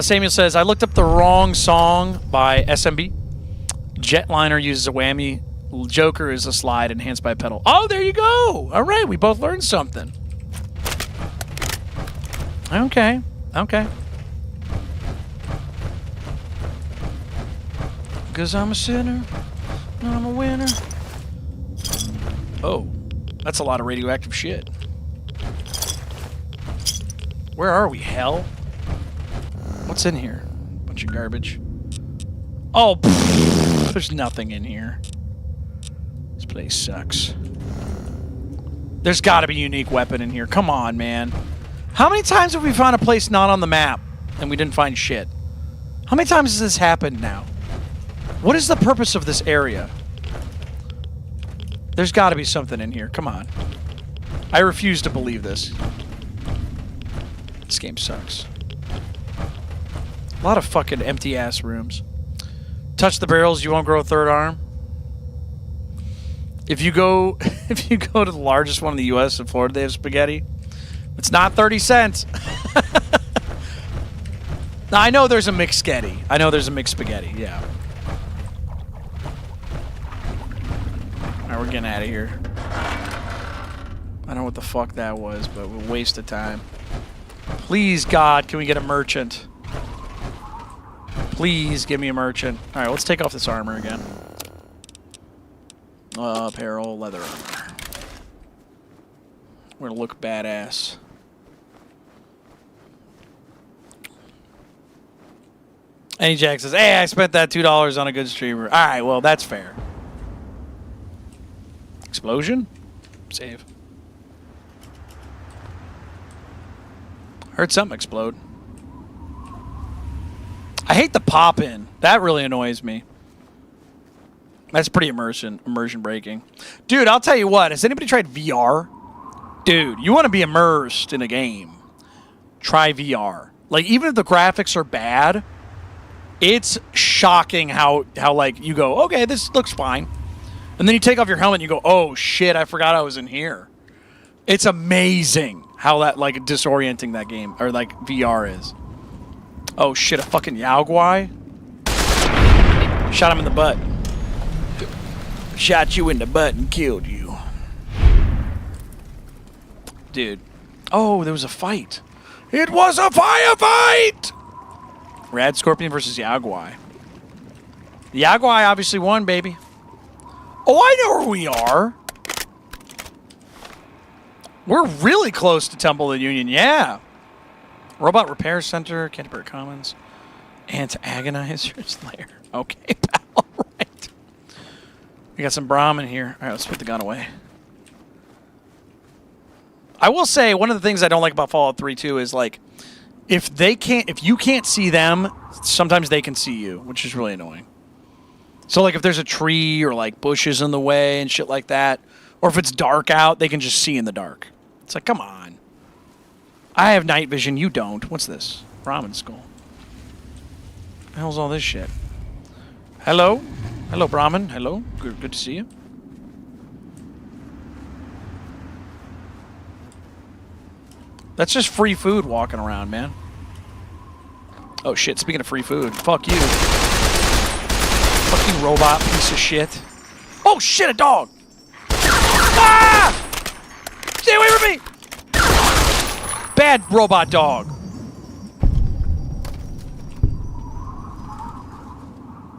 Samuel says, I looked up the wrong song by SMB. Jetliner uses a whammy. Joker is a slide enhanced by a pedal. Oh, there you go. All right, we both learned something. Okay. Okay. Because I'm a sinner, I'm a winner. Oh, that's a lot of radioactive shit. Where are we, hell? What's in here? Bunch of garbage. Oh, pfft, there's nothing in here. This place sucks. There's got to be a unique weapon in here. Come on, man. How many times have we found a place not on the map and we didn't find shit? How many times has this happened now? What is the purpose of this area? There's got to be something in here. Come on. I refuse to believe this. This game sucks. A lot of fucking empty-ass rooms. Touch the barrels, you won't grow a third arm. If you go to the largest one in the U.S. in Florida, they have spaghetti. It's not 30 cents. Now, I know there's a mixed spaghetti. I know there's a mixed spaghetti, yeah. All right, we're getting out of here. I don't know what the fuck that was, but a waste of time. Please, God, can we get a merchant? Please give me a merchant. All right, let's take off this armor again. Apparel, leather armor. We're gonna look badass. Any Jack says, hey, I spent that $2 on a good streamer. All right, well, that's fair. Explosion? Save. Heard something explode. I hate the pop-in. That really annoys me. That's pretty immersion breaking. Dude, I'll tell you what. Has anybody tried VR? Dude, you want to be immersed in a game. Try VR. Like, even if the graphics are bad, it's shocking how like, you go, okay, this looks fine. And then you take off your helmet and you go, oh, shit, I forgot I was in here. It's amazing how that, like, disorienting that game, or, like, VR is. Oh, shit, a fucking Yaogwai? Shot him in the butt. Shot you in the butt and killed you. Dude. Oh, there was a fight. It was a firefight! Rad Scorpion versus Yaogwai. The Yaogwai obviously won, baby. Oh, I know where we are. We're really close to Temple of the Union, yeah. Robot Repair Center, Canterbury Commons. Antagonizer's Lair. Okay, pal, all right. We got some Brahmin here. All right, let's put the gun away. I will say, one of the things I don't like about Fallout 3 too is, like, if you can't see them, sometimes they can see you, which is really annoying. So, like, if there's a tree or, like, bushes in the way and shit like that, or if it's dark out, they can just see in the dark. It's like, come on. I have night vision, you don't. What's this? Brahmin skull. What the hell's all this shit? Hello? Hello, Brahmin. Hello. Good to see you. That's just free food walking around, man. Oh, shit. Speaking of free food, fuck you. Fucking robot piece of shit. Oh, shit, a dog. Ah! Stay away from me! Bad robot dog.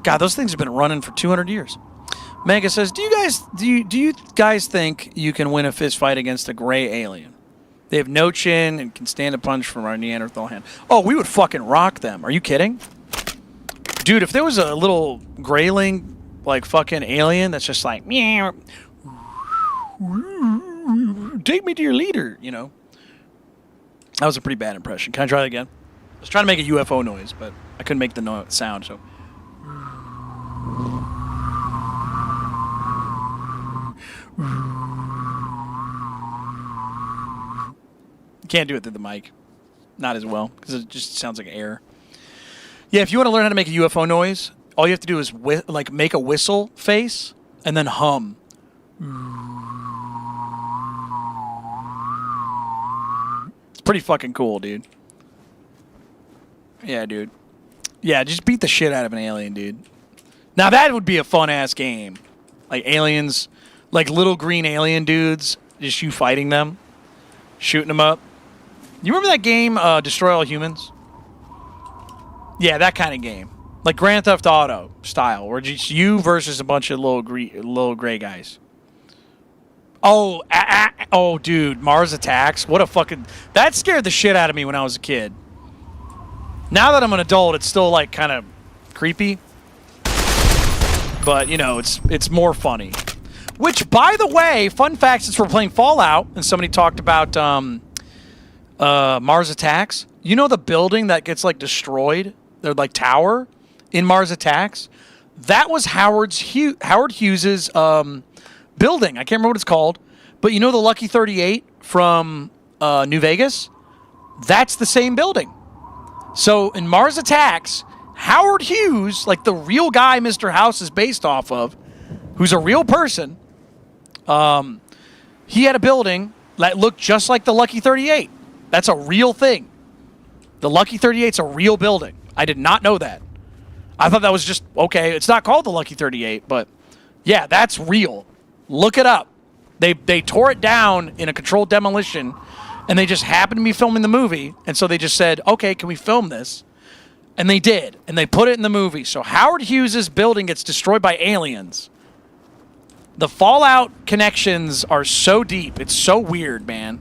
God, those things have been running for 200 years. Mega says, do you guys think you can win a fist fight against a gray alien? They have no chin and can stand a punch from our Neanderthal hand. Oh, we would fucking rock them. Are you kidding? Dude, if there was a little grayling, like, fucking alien that's just like, meow, take me to your leader, you know. That was a pretty bad impression. Can I try that again? I was trying to make a UFO noise, but I couldn't make the sound, so. Can't do it through the mic. Not as well, because it just sounds like air. Yeah, if you want to learn how to make a UFO noise, all you have to do is like make a whistle face and then hum. It's pretty fucking cool, dude. Yeah, dude. Yeah, just beat the shit out of an alien, dude. Now that would be a fun-ass game. Like aliens, like little green alien dudes, just you fighting them, shooting them up. You remember that game, Destroy All Humans? Yeah, that kind of game. Like Grand Theft Auto style, where it's you versus a bunch of little gray guys. Oh, oh, dude, Mars Attacks. What a fucking... That scared the shit out of me when I was a kid. Now that I'm an adult, it's still, like, kind of creepy. But, you know, it's more funny. Which, by the way, fun fact, since we're playing Fallout, and somebody talked about Mars Attacks, you know the building that gets, like, destroyed? Their, like, tower in Mars Attacks? That was Howard Hughes's building. I can't remember what it's called. But you know the Lucky 38 from New Vegas? That's the same building. So in Mars Attacks, Howard Hughes, like the real guy Mr. House is based off of, who's a real person, he had a building that looked just like the Lucky 38. That's a real thing. The Lucky 38's a real building. I did not know that. I thought that was just, okay, it's not called the Lucky 38, but yeah, that's real. Look it up. They tore it down in a controlled demolition, and they just happened to be filming the movie, and so they just said, okay, can we film this? And they did, and they put it in the movie. So Howard Hughes' building gets destroyed by aliens. The Fallout connections are so deep. It's so weird, man.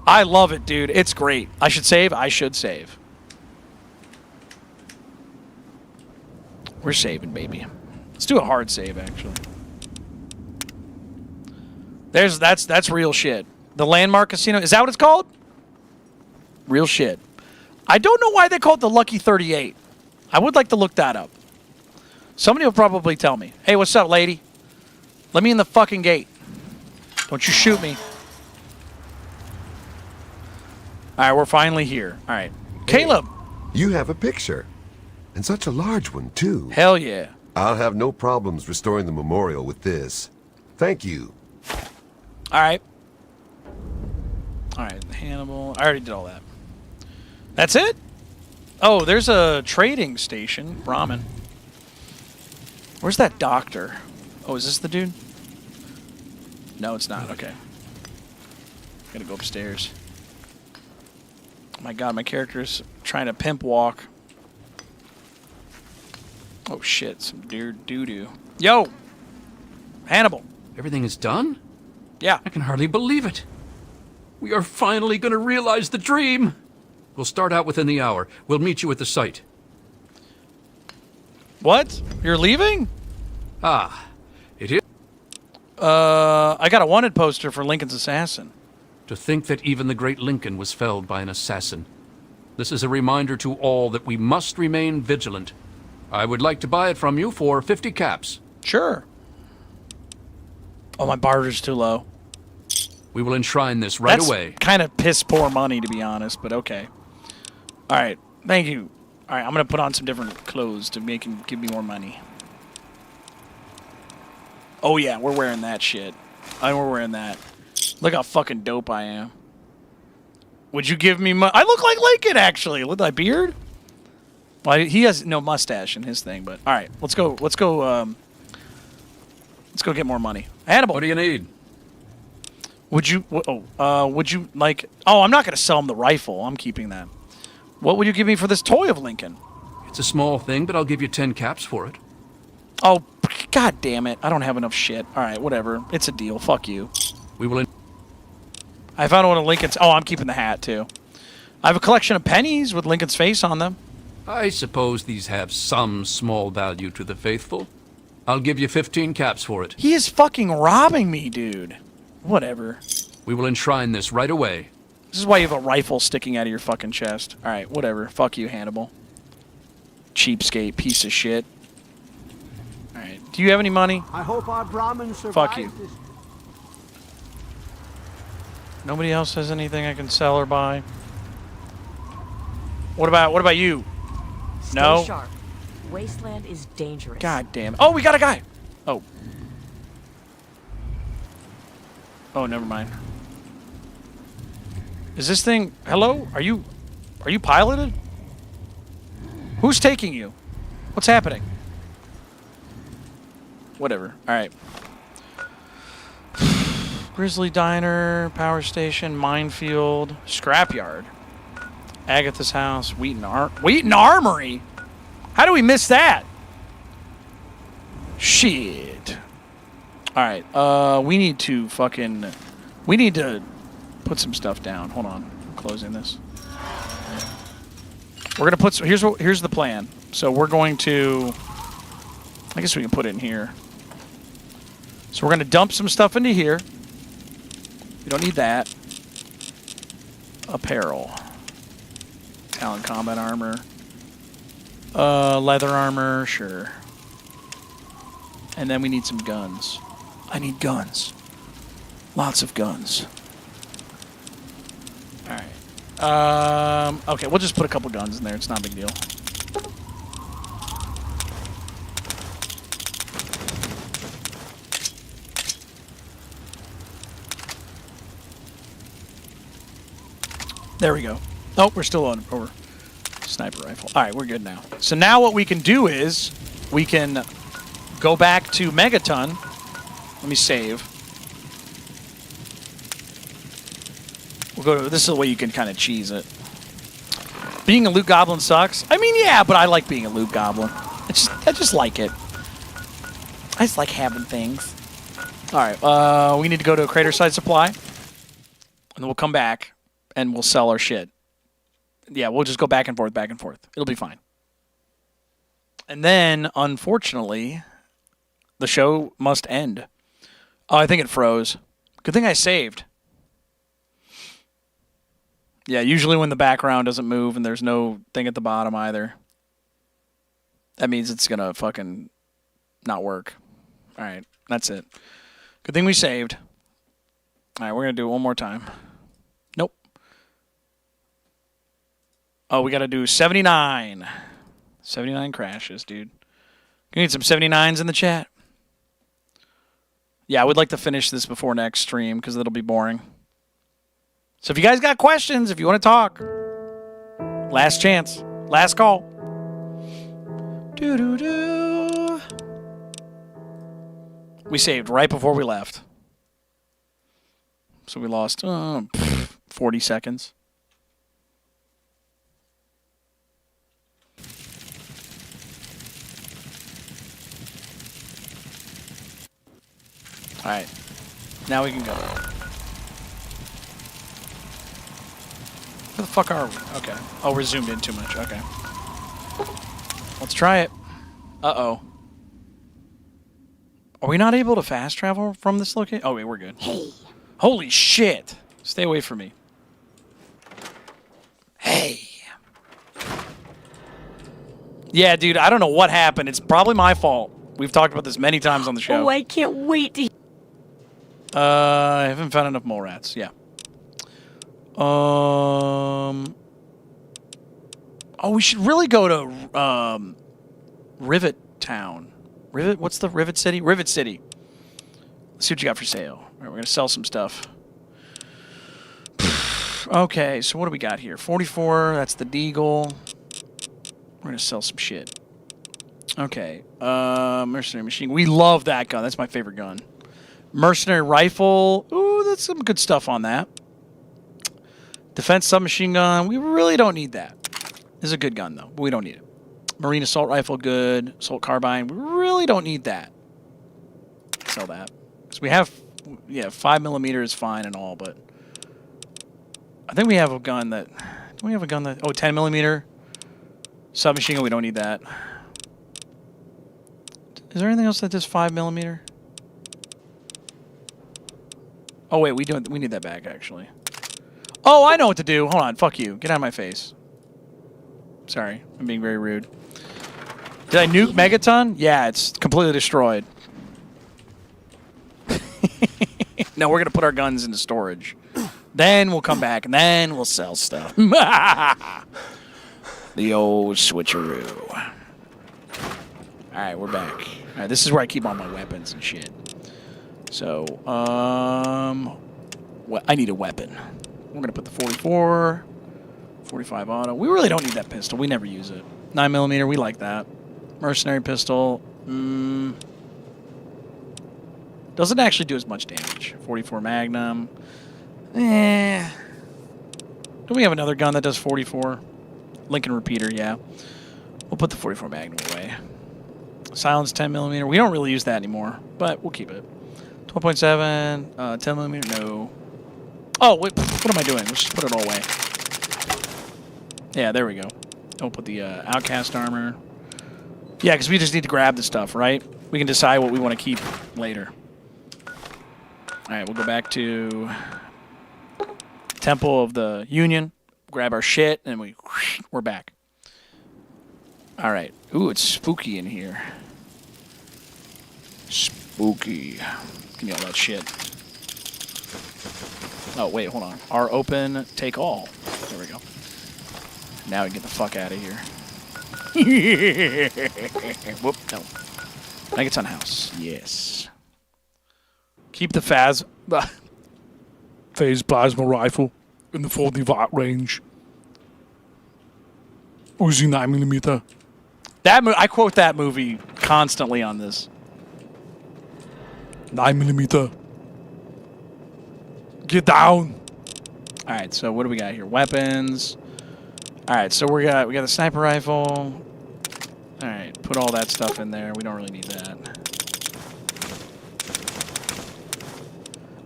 I love it, dude. It's great. I should save? I should save. We're saving, baby. Let's do a hard save, actually. That's real shit. The Landmark Casino. Is that what it's called? Real shit. I don't know why they call it the Lucky 38. I would like to look that up. Somebody will probably tell me. Hey, what's up, lady? Let me in the fucking gate. Don't you shoot me. All right, we're finally here. All right. Caleb. You have a picture. And such a large one, too. Hell yeah. I'll have no problems restoring the memorial with this. Thank you. All right. All right, Hannibal. I already did all that. That's it? Oh, there's a trading station. Ramen. Where's that doctor? Oh, is this the dude? No, it's not. Okay. Gotta go upstairs. Oh my god, my character's trying to pimp walk. Oh shit, some doo-doo. Yo! Hannibal. Everything is done? Yeah. I can hardly believe it. We are finally going to realize the dream. We'll start out within the hour. We'll meet you at the site. What? You're leaving? Ah, it is. I got a wanted poster for Lincoln's assassin. To think that even the great Lincoln was felled by an assassin. This is a reminder to all that we must remain vigilant. I would like to buy it from you for 50 caps. Sure. Oh, my barter's too low. We will enshrine this right away. That's kind of piss poor money, to be honest, but okay. All right. Thank you. All right, I'm going to put on some different clothes to make him give me more money. Oh, yeah, we're wearing that shit. We're wearing that. Look how fucking dope I am. Would you give me money? I look like Lincoln, actually. Look at my beard. Well, he has no mustache in his thing, but all right, let's go. Let's go get more money. Hannibal. What do you need? Would you? Would you like? Oh, I'm not going to sell him the rifle. I'm keeping that. What would you give me for this toy of Lincoln? It's a small thing, but I'll give you 10 caps for it. Oh, god damn it! I don't have enough shit. All right, whatever. It's a deal. Fuck you. We will. I found one of Lincoln's. Oh, I'm keeping the hat too. I have a collection of pennies with Lincoln's face on them. I suppose these have some small value to the faithful. I'll give you 15 caps for it. He is fucking robbing me, dude. Whatever. We will enshrine this right away. This is why you have a rifle sticking out of your fucking chest. All right, whatever. Fuck you, Hannibal. Cheapskate, piece of shit. All right. Do you have any money? I hope our Brahmin survives. Fuck you. Nobody else has anything I can sell or buy. What about you? Stay No. sharp. Wasteland is dangerous. God damn it. Oh, we got a guy. Oh. Oh, never mind. Is this thing... Hello? Are you piloted? Who's taking you? What's happening? Whatever. All right. Grizzly Diner, Power Station, Minefield, Scrapyard, Agatha's house, Wheaton Armory? How do we miss that? Shit. All right. We need to put some stuff down. Hold on. I'm closing this. We're gonna put. Here's the plan. So we're going to. I guess we can put it in here. So we're gonna dump some stuff into here. We don't need that. Apparel. Talon combat armor. Leather armor, sure. And then we need some guns. I need guns. Lots of guns. Alright. Okay, we'll just put a couple guns in there. It's not a big deal. There we go. Oh, we're still on over sniper rifle. All right, we're good now. So now what we can do is we can go back to Megaton. Let me save. go to, this is the way you can kind of cheese it. Being a loot goblin sucks. I mean, yeah, but I like being a loot goblin. I just like it. I just like having things. All right, we need to go to a crater side supply, and then we'll come back and we'll sell our shit. Yeah, we'll just go back and forth, back and forth. It'll be fine. And then, unfortunately, the show must end. Oh, I think it froze. Good thing I saved. Yeah, usually when the background doesn't move and there's no thing at the bottom either, that means it's going to fucking not work. All right, that's it. Good thing we saved. All right, we're going to do it one more time. Nope. Oh, we got to do 79. 79 crashes, dude. You need some 79s in the chat. Yeah, I would like to finish this before next stream because it'll be boring. So if you guys got questions, if you want to talk, last chance, last call. Doo-doo-doo. We saved right before we left. So we lost 40 seconds. All right. Now we can go. Where the fuck are we? Okay. Oh, we're zoomed in too much. Okay. Let's try it. Uh-oh. Are we not able to fast travel from this location? Oh, wait, we're good. Hey. Holy shit. Stay away from me. Hey. Yeah, dude, I don't know what happened. It's probably my fault. We've talked about this many times on the show. Oh, I can't wait to... I haven't found enough mole rats. Yeah. Oh, we should really go to Rivet Town. Rivet? What's the Rivet City? Rivet City. Let's see what you got for sale. All right, we're gonna sell some stuff. Okay, so what do we got here? 44. That's the Deagle. We're gonna sell some shit. Okay. Mercenary machine. We love that gun. That's my favorite gun. Mercenary rifle. Ooh, that's some good stuff on that. Defense submachine gun. We really don't need that. This is a good gun, though, but we don't need it. Marine assault rifle, good. Assault carbine. We really don't need that. Sell that. Because we have, yeah, 5mm is fine and all, but I think we have a gun that, do we have a gun that, oh, 10mm submachine gun. We don't need that. Is there anything else that does 5mm? Oh, wait, we need that back, actually. Oh, I know what to do. Hold on. Fuck you. Get out of my face. Sorry. I'm being very rude. Did I nuke Megaton? Yeah, it's completely destroyed. No, we're going to put our guns into storage. Then we'll come back, and then we'll sell stuff. The old switcheroo. All right, we're back. All right, this is where I keep all my weapons and shit. So, I need a weapon. We're going to put the 44, 45 auto. We really don't need that pistol. We never use it. 9mm, we like that. Mercenary pistol. Doesn't actually do as much damage. 44 Magnum. Don't we have another gun that does 44? Lincoln Repeater, yeah. We'll put the 44 Magnum away. Silence 10mm. We don't really use that anymore, but we'll keep it. 12.7, 10mm, no. Oh, wait, what am I doing? Let's just put it all away. Yeah, there we go. We'll put the Outcast armor. Yeah, because we just need to grab the stuff, right? We can decide what we want to keep later. All right, we'll go back to Temple of the Union, grab our shit, and we're back. All right. Ooh, it's spooky in here. Spooky. Give me all that shit. Oh, wait, hold on. R open, take all. There we go. Now we can get the fuck out of here. Whoop, no. Megaton house. Yes. Keep the phase plasma rifle in the 40 watt range. Uzi 9mm. I quote that movie constantly on this. 9mm. Get down. All right, so what do we got here? Weapons. All right, so we got the sniper rifle. All right, put all that stuff in there. We don't really need that.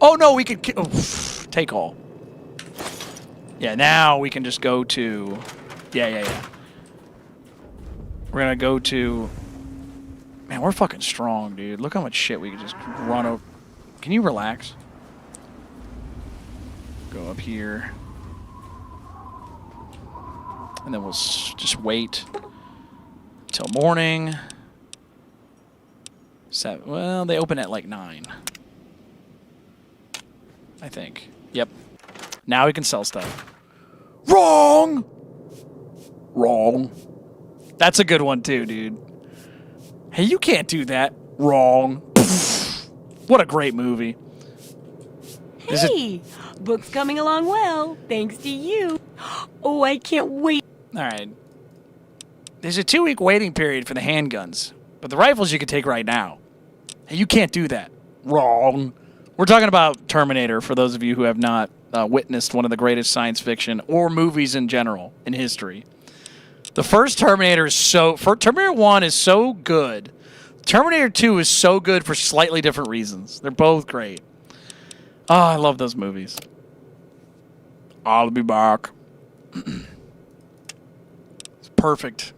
Oh no, we could take all. Yeah, now we can just go to. Yeah. We're gonna go to. Man, we're fucking strong, dude. Look how much shit we can just run over. Can you relax? Go up here. And then we'll just wait till morning. Well, they open at like 9. I think. Yep. Now we can sell stuff. Wrong! Wrong. That's a good one too, dude. Hey, you can't do that. Wrong. What a great movie. Hey, book's coming along well, thanks to you. Oh, I can't wait. All right. There's a 2-week waiting period for the handguns, but the rifles you can take right now. Hey, you can't do that. Wrong. We're talking about Terminator, for those of you who have not witnessed one of the greatest science fiction or movies in general in history. The first Terminator is Terminator 1 is so good. Terminator 2 is so good for slightly different reasons. They're both great. Oh, I love those movies. I'll be back. It's perfect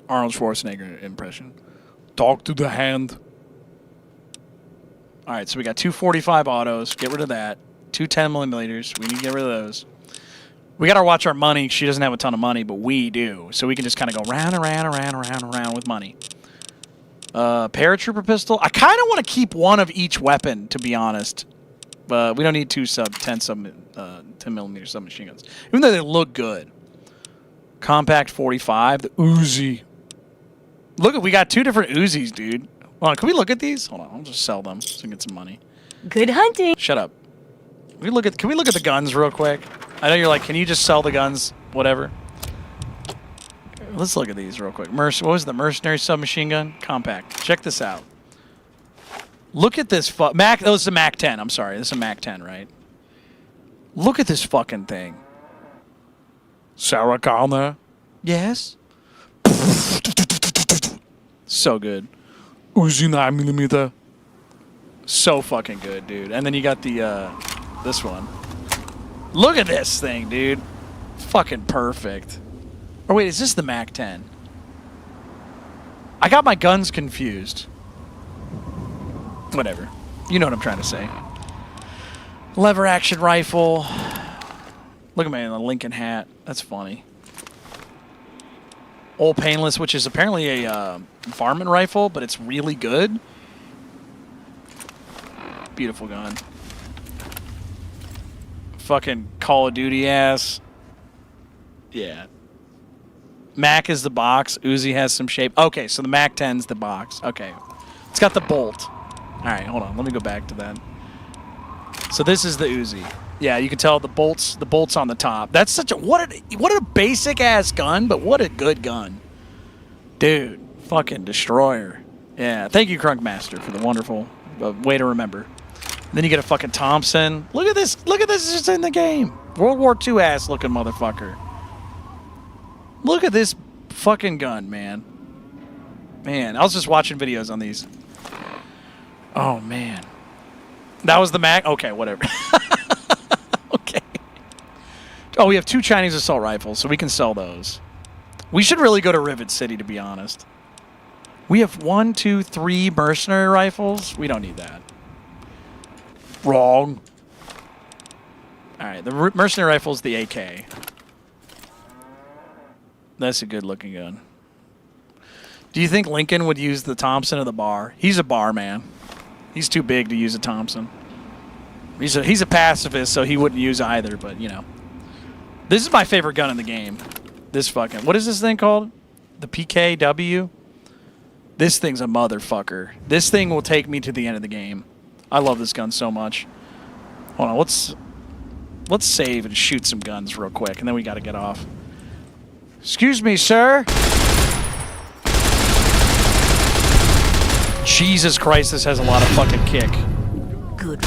Arnold Schwarzenegger impression. Talk to the hand. All right, so we got 245 autos. Get rid of that. 2 10mm. We need to get rid of those. We got to watch our money. She doesn't have a ton of money, but we do. So we can just kind of go round and round and round and round and round with money. Paratrooper pistol. I kind of want to keep one of each weapon, to be honest. But we don't need 2 10mm submachine guns. Even though they look good. Compact 45. The Uzi. Look, we got 2 different Uzis, dude. Hold on, can we look at these? Hold on, I'll just sell them so we can get some money. Good hunting. Shut up. Can we look at the guns real quick? I know you're like, can you just sell the guns? Whatever. Let's look at these real quick. What was the mercenary submachine gun? Compact. Check this out. Look at this Mac. That was the Mac 10. I'm sorry. This is a Mac 10, right? Look at this fucking thing. Sarah Connor. Yes. So good. Uzi 9mm. So fucking good, dude. And then you got the this one. Look at this thing, dude. Fucking perfect. Or wait, is this the Mac 10? I got my guns confused. Whatever. You know what I'm trying to say. Lever action rifle. Look at me in the Lincoln hat. That's funny. Old Painless, which is apparently a varmint rifle, but it's really good. Beautiful gun. Fucking Call of Duty ass. Yeah. Mac is the box. Uzi has some shape. Okay, so the Mac 10's the box. Okay. It's got the bolt. All right, hold on. Let me go back to that. So this is the Uzi. Yeah, you can tell the bolts on the top. That's such a what a basic ass gun, but what a good gun. Dude, fucking destroyer. Yeah, thank you Crunkmaster for the wonderful way to remember. Then you get a fucking Thompson. Look at this. Look at this just in the game. World War II ass looking motherfucker. Look at this fucking gun, man. Man, I was just watching videos on these. Oh, man. That was the Mac? Okay, whatever. Okay. Oh, we have 2 Chinese assault rifles, so we can sell those. We should really go to Rivet City, to be honest. We have 1, 2, 3 mercenary rifles. We don't need that. Wrong. All right, the mercenary rifle is the AK. That's a good-looking gun. Do you think Lincoln would use the Thompson or the bar? He's a bar man. He's too big to use a Thompson. He's a pacifist, so he wouldn't use either, but, you know. This is my favorite gun in the game. This fucking... What is this thing called? The PKW? This thing's a motherfucker. This thing will take me to the end of the game. I love this gun so much. Hold on, let's save and shoot some guns real quick, and then we got to get off. Excuse me, sir. Jesus Christ, this has a lot of fucking kick. Good.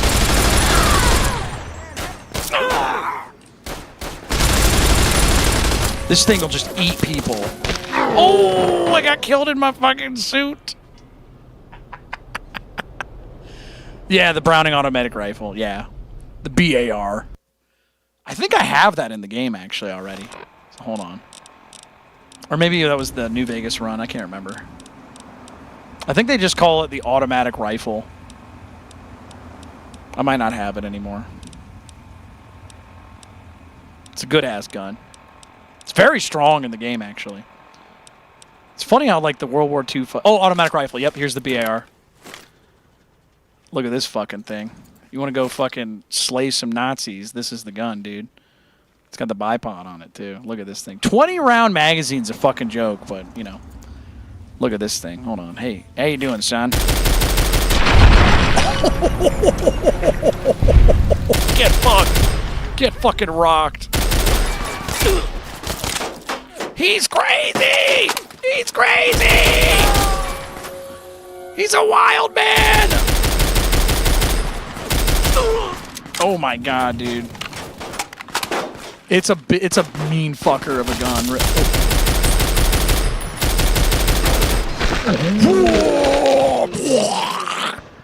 This thing will just eat people. Oh, I got killed in my fucking suit. Yeah, the Browning automatic rifle. Yeah. The BAR. I think I have that in the game, actually, already. So hold on. Or maybe that was the New Vegas run. I can't remember. I think they just call it the automatic rifle. I might not have it anymore. It's a good-ass gun. It's very strong in the game, actually. It's funny how, like, the World War II... Oh, automatic rifle. Yep, here's the BAR. Look at this fucking thing. You want to go fucking slay some Nazis, this is the gun, dude. It's got the bipod on it, too. Look at this thing. 20-round magazine's a fucking joke, but, you know. Look at this thing. Hold on. Hey, how you doing, son? Get fucked. Get fucking rocked. He's crazy! He's crazy! He's a wild man! Oh my god, dude. It's a mean fucker of a gun.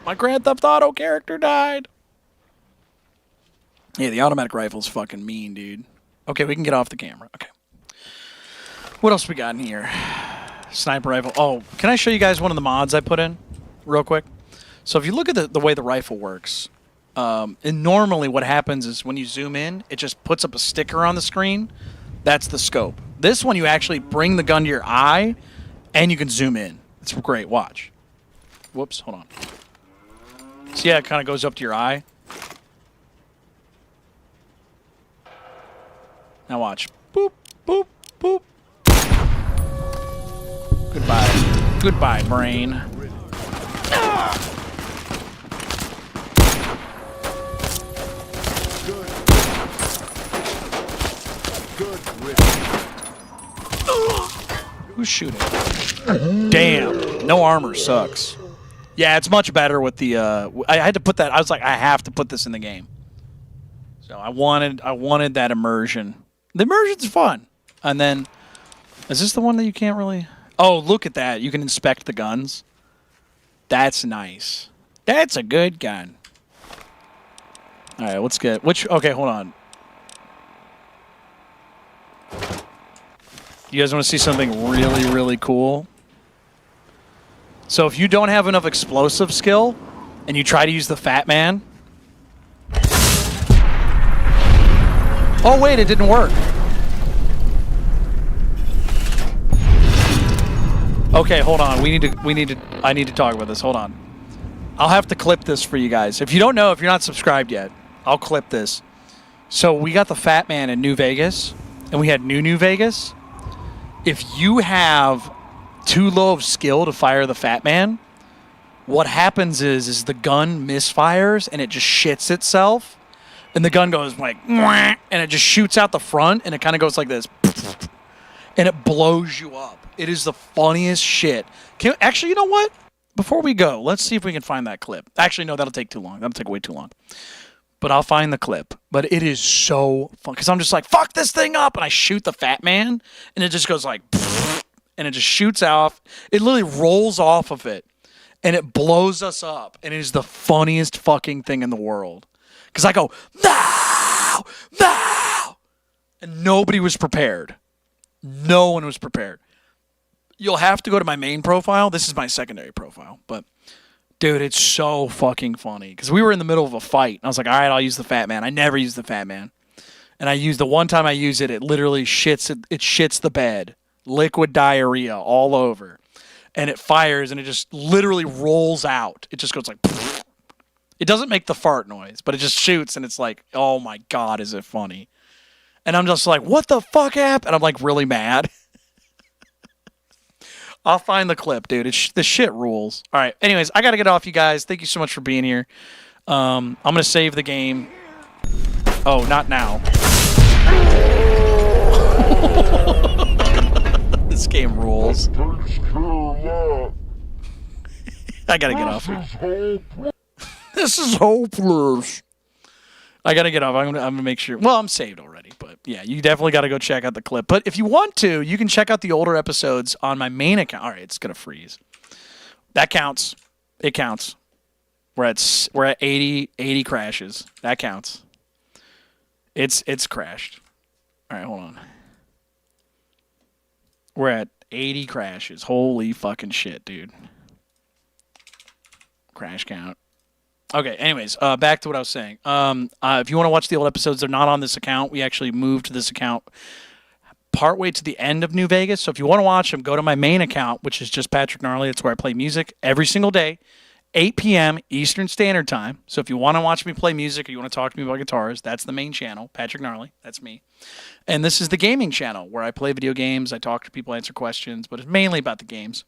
My Grand Theft Auto character died. Yeah, the automatic rifle's fucking mean, dude. Okay, we can get off the camera. Okay. What else we got in here? Sniper rifle. Oh, can I show you guys one of the mods I put in real quick? So if you look at the way the rifle works, and normally what happens is when you zoom in, it just puts up a sticker on the screen. That's the scope. This one, you actually bring the gun to your eye, and you can zoom in. It's great. Watch. Whoops. Hold on. See how it kind of goes up to your eye? Now watch. Boop, boop, boop. Goodbye. Goodbye, brain. Who's shooting? Damn. No armor sucks. Yeah, it's much better with the... I had to put that... I was like, I have to put this in the game. So I wanted that immersion. The immersion's fun. And then... Is this the one that you can't really... Oh, look at that. You can inspect the guns. That's nice. That's a good gun. All right, let's get... Which... Okay, hold on. You guys want to see something really, really cool? So if you don't have enough explosive skill and you try to use the Fat Man... Oh, wait, it didn't work. Okay, hold on. I need to talk about this. Hold on. I'll have to clip this for you guys. If you don't know, if you're not subscribed yet, I'll clip this. So we got the Fat Man in New Vegas, and we had New Vegas. If you have too low of skill to fire the Fat Man, what happens is the gun misfires and it just shits itself, and the gun goes like, and it just shoots out the front, and it kind of goes like this, and it blows you up. It is the funniest shit. Actually, you know what? Before we go, let's see if we can find that clip. Actually, no, that'll take too long. That'll take way too long. But I'll find the clip. But it is so fun. Because I'm just like, fuck this thing up. And I shoot the Fat Man. And it just goes like, and it just shoots off. It literally rolls off of it. And it blows us up. And it is the funniest fucking thing in the world. Because I go, no! No! And nobody was prepared. No one was prepared. You'll have to go to my main profile. This is my secondary profile. But... Dude, it's so fucking funny. Because we were in the middle of a fight. And I was like, all right, I'll use the Fat Man. I never use the Fat Man. And I used the one time I use it, it literally shits it shits the bed. Liquid diarrhea all over. And it fires and it just literally rolls out. It just goes like... It doesn't make the fart noise, but it just shoots and it's like, oh my God, is it funny. And I'm just like, what the fuck happened? And I'm like really mad. I'll find the clip, dude. The shit rules. All right. Anyways, I got to get off, you guys. Thank you so much for being here. I'm going to save the game. Oh, not now. This game rules. I got to get off here. This is hopeless. I got to get off. I'm going to make sure. Well, I'm saved already, but Yeah, you definitely got to go check out the clip. But if you want to, you can check out the older episodes on my main account. All right, it's going to freeze. That counts. It counts. We're at 80 crashes. That counts. It's crashed. All right, hold on. We're at 80 crashes. Holy fucking shit, dude. Crash count. Okay, anyways, back to what I was saying. If you want to watch the old episodes, they're not on this account. We actually moved to this account partway to the end of New Vegas. So if you want to watch them, go to my main account, which is just Patrick Gnarly. It's where I play music every single day, 8 p.m. Eastern Standard Time. So if you want to watch me play music or you want to talk to me about guitars, that's the main channel, Patrick Gnarly. That's me. And this is the gaming channel where I play video games. I talk to people, answer questions, but it's mainly about the games.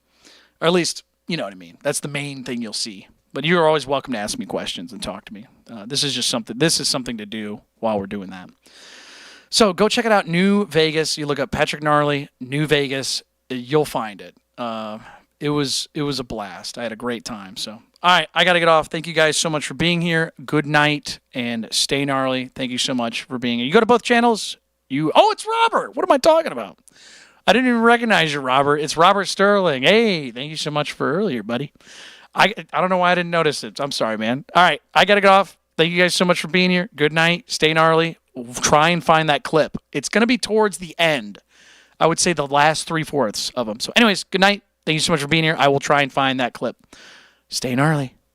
Or at least, you know what I mean. That's the main thing you'll see. But you're always welcome to ask me questions and talk to me. This is something to do while we're doing that. So go check it out, New Vegas. You look up Patrick Gnarly, New Vegas. You'll find it. It was a blast. I had a great time. So, all right, I got to get off. Thank you guys so much for being here. Good night and stay gnarly. Thank you so much for being here. You go to both channels. It's Robert. What am I talking about? I didn't even recognize you, Robert. It's Robert Sterling. Hey, thank you so much for earlier, buddy. I don't know why I didn't notice it. I'm sorry, man. All right, I got to get off. Thank you guys so much for being here. Good night. Stay gnarly. Try and find that clip. It's going to be towards the end. I would say the last 3/4 of them. So anyways, good night. Thank you so much for being here. I will try and find that clip. Stay gnarly.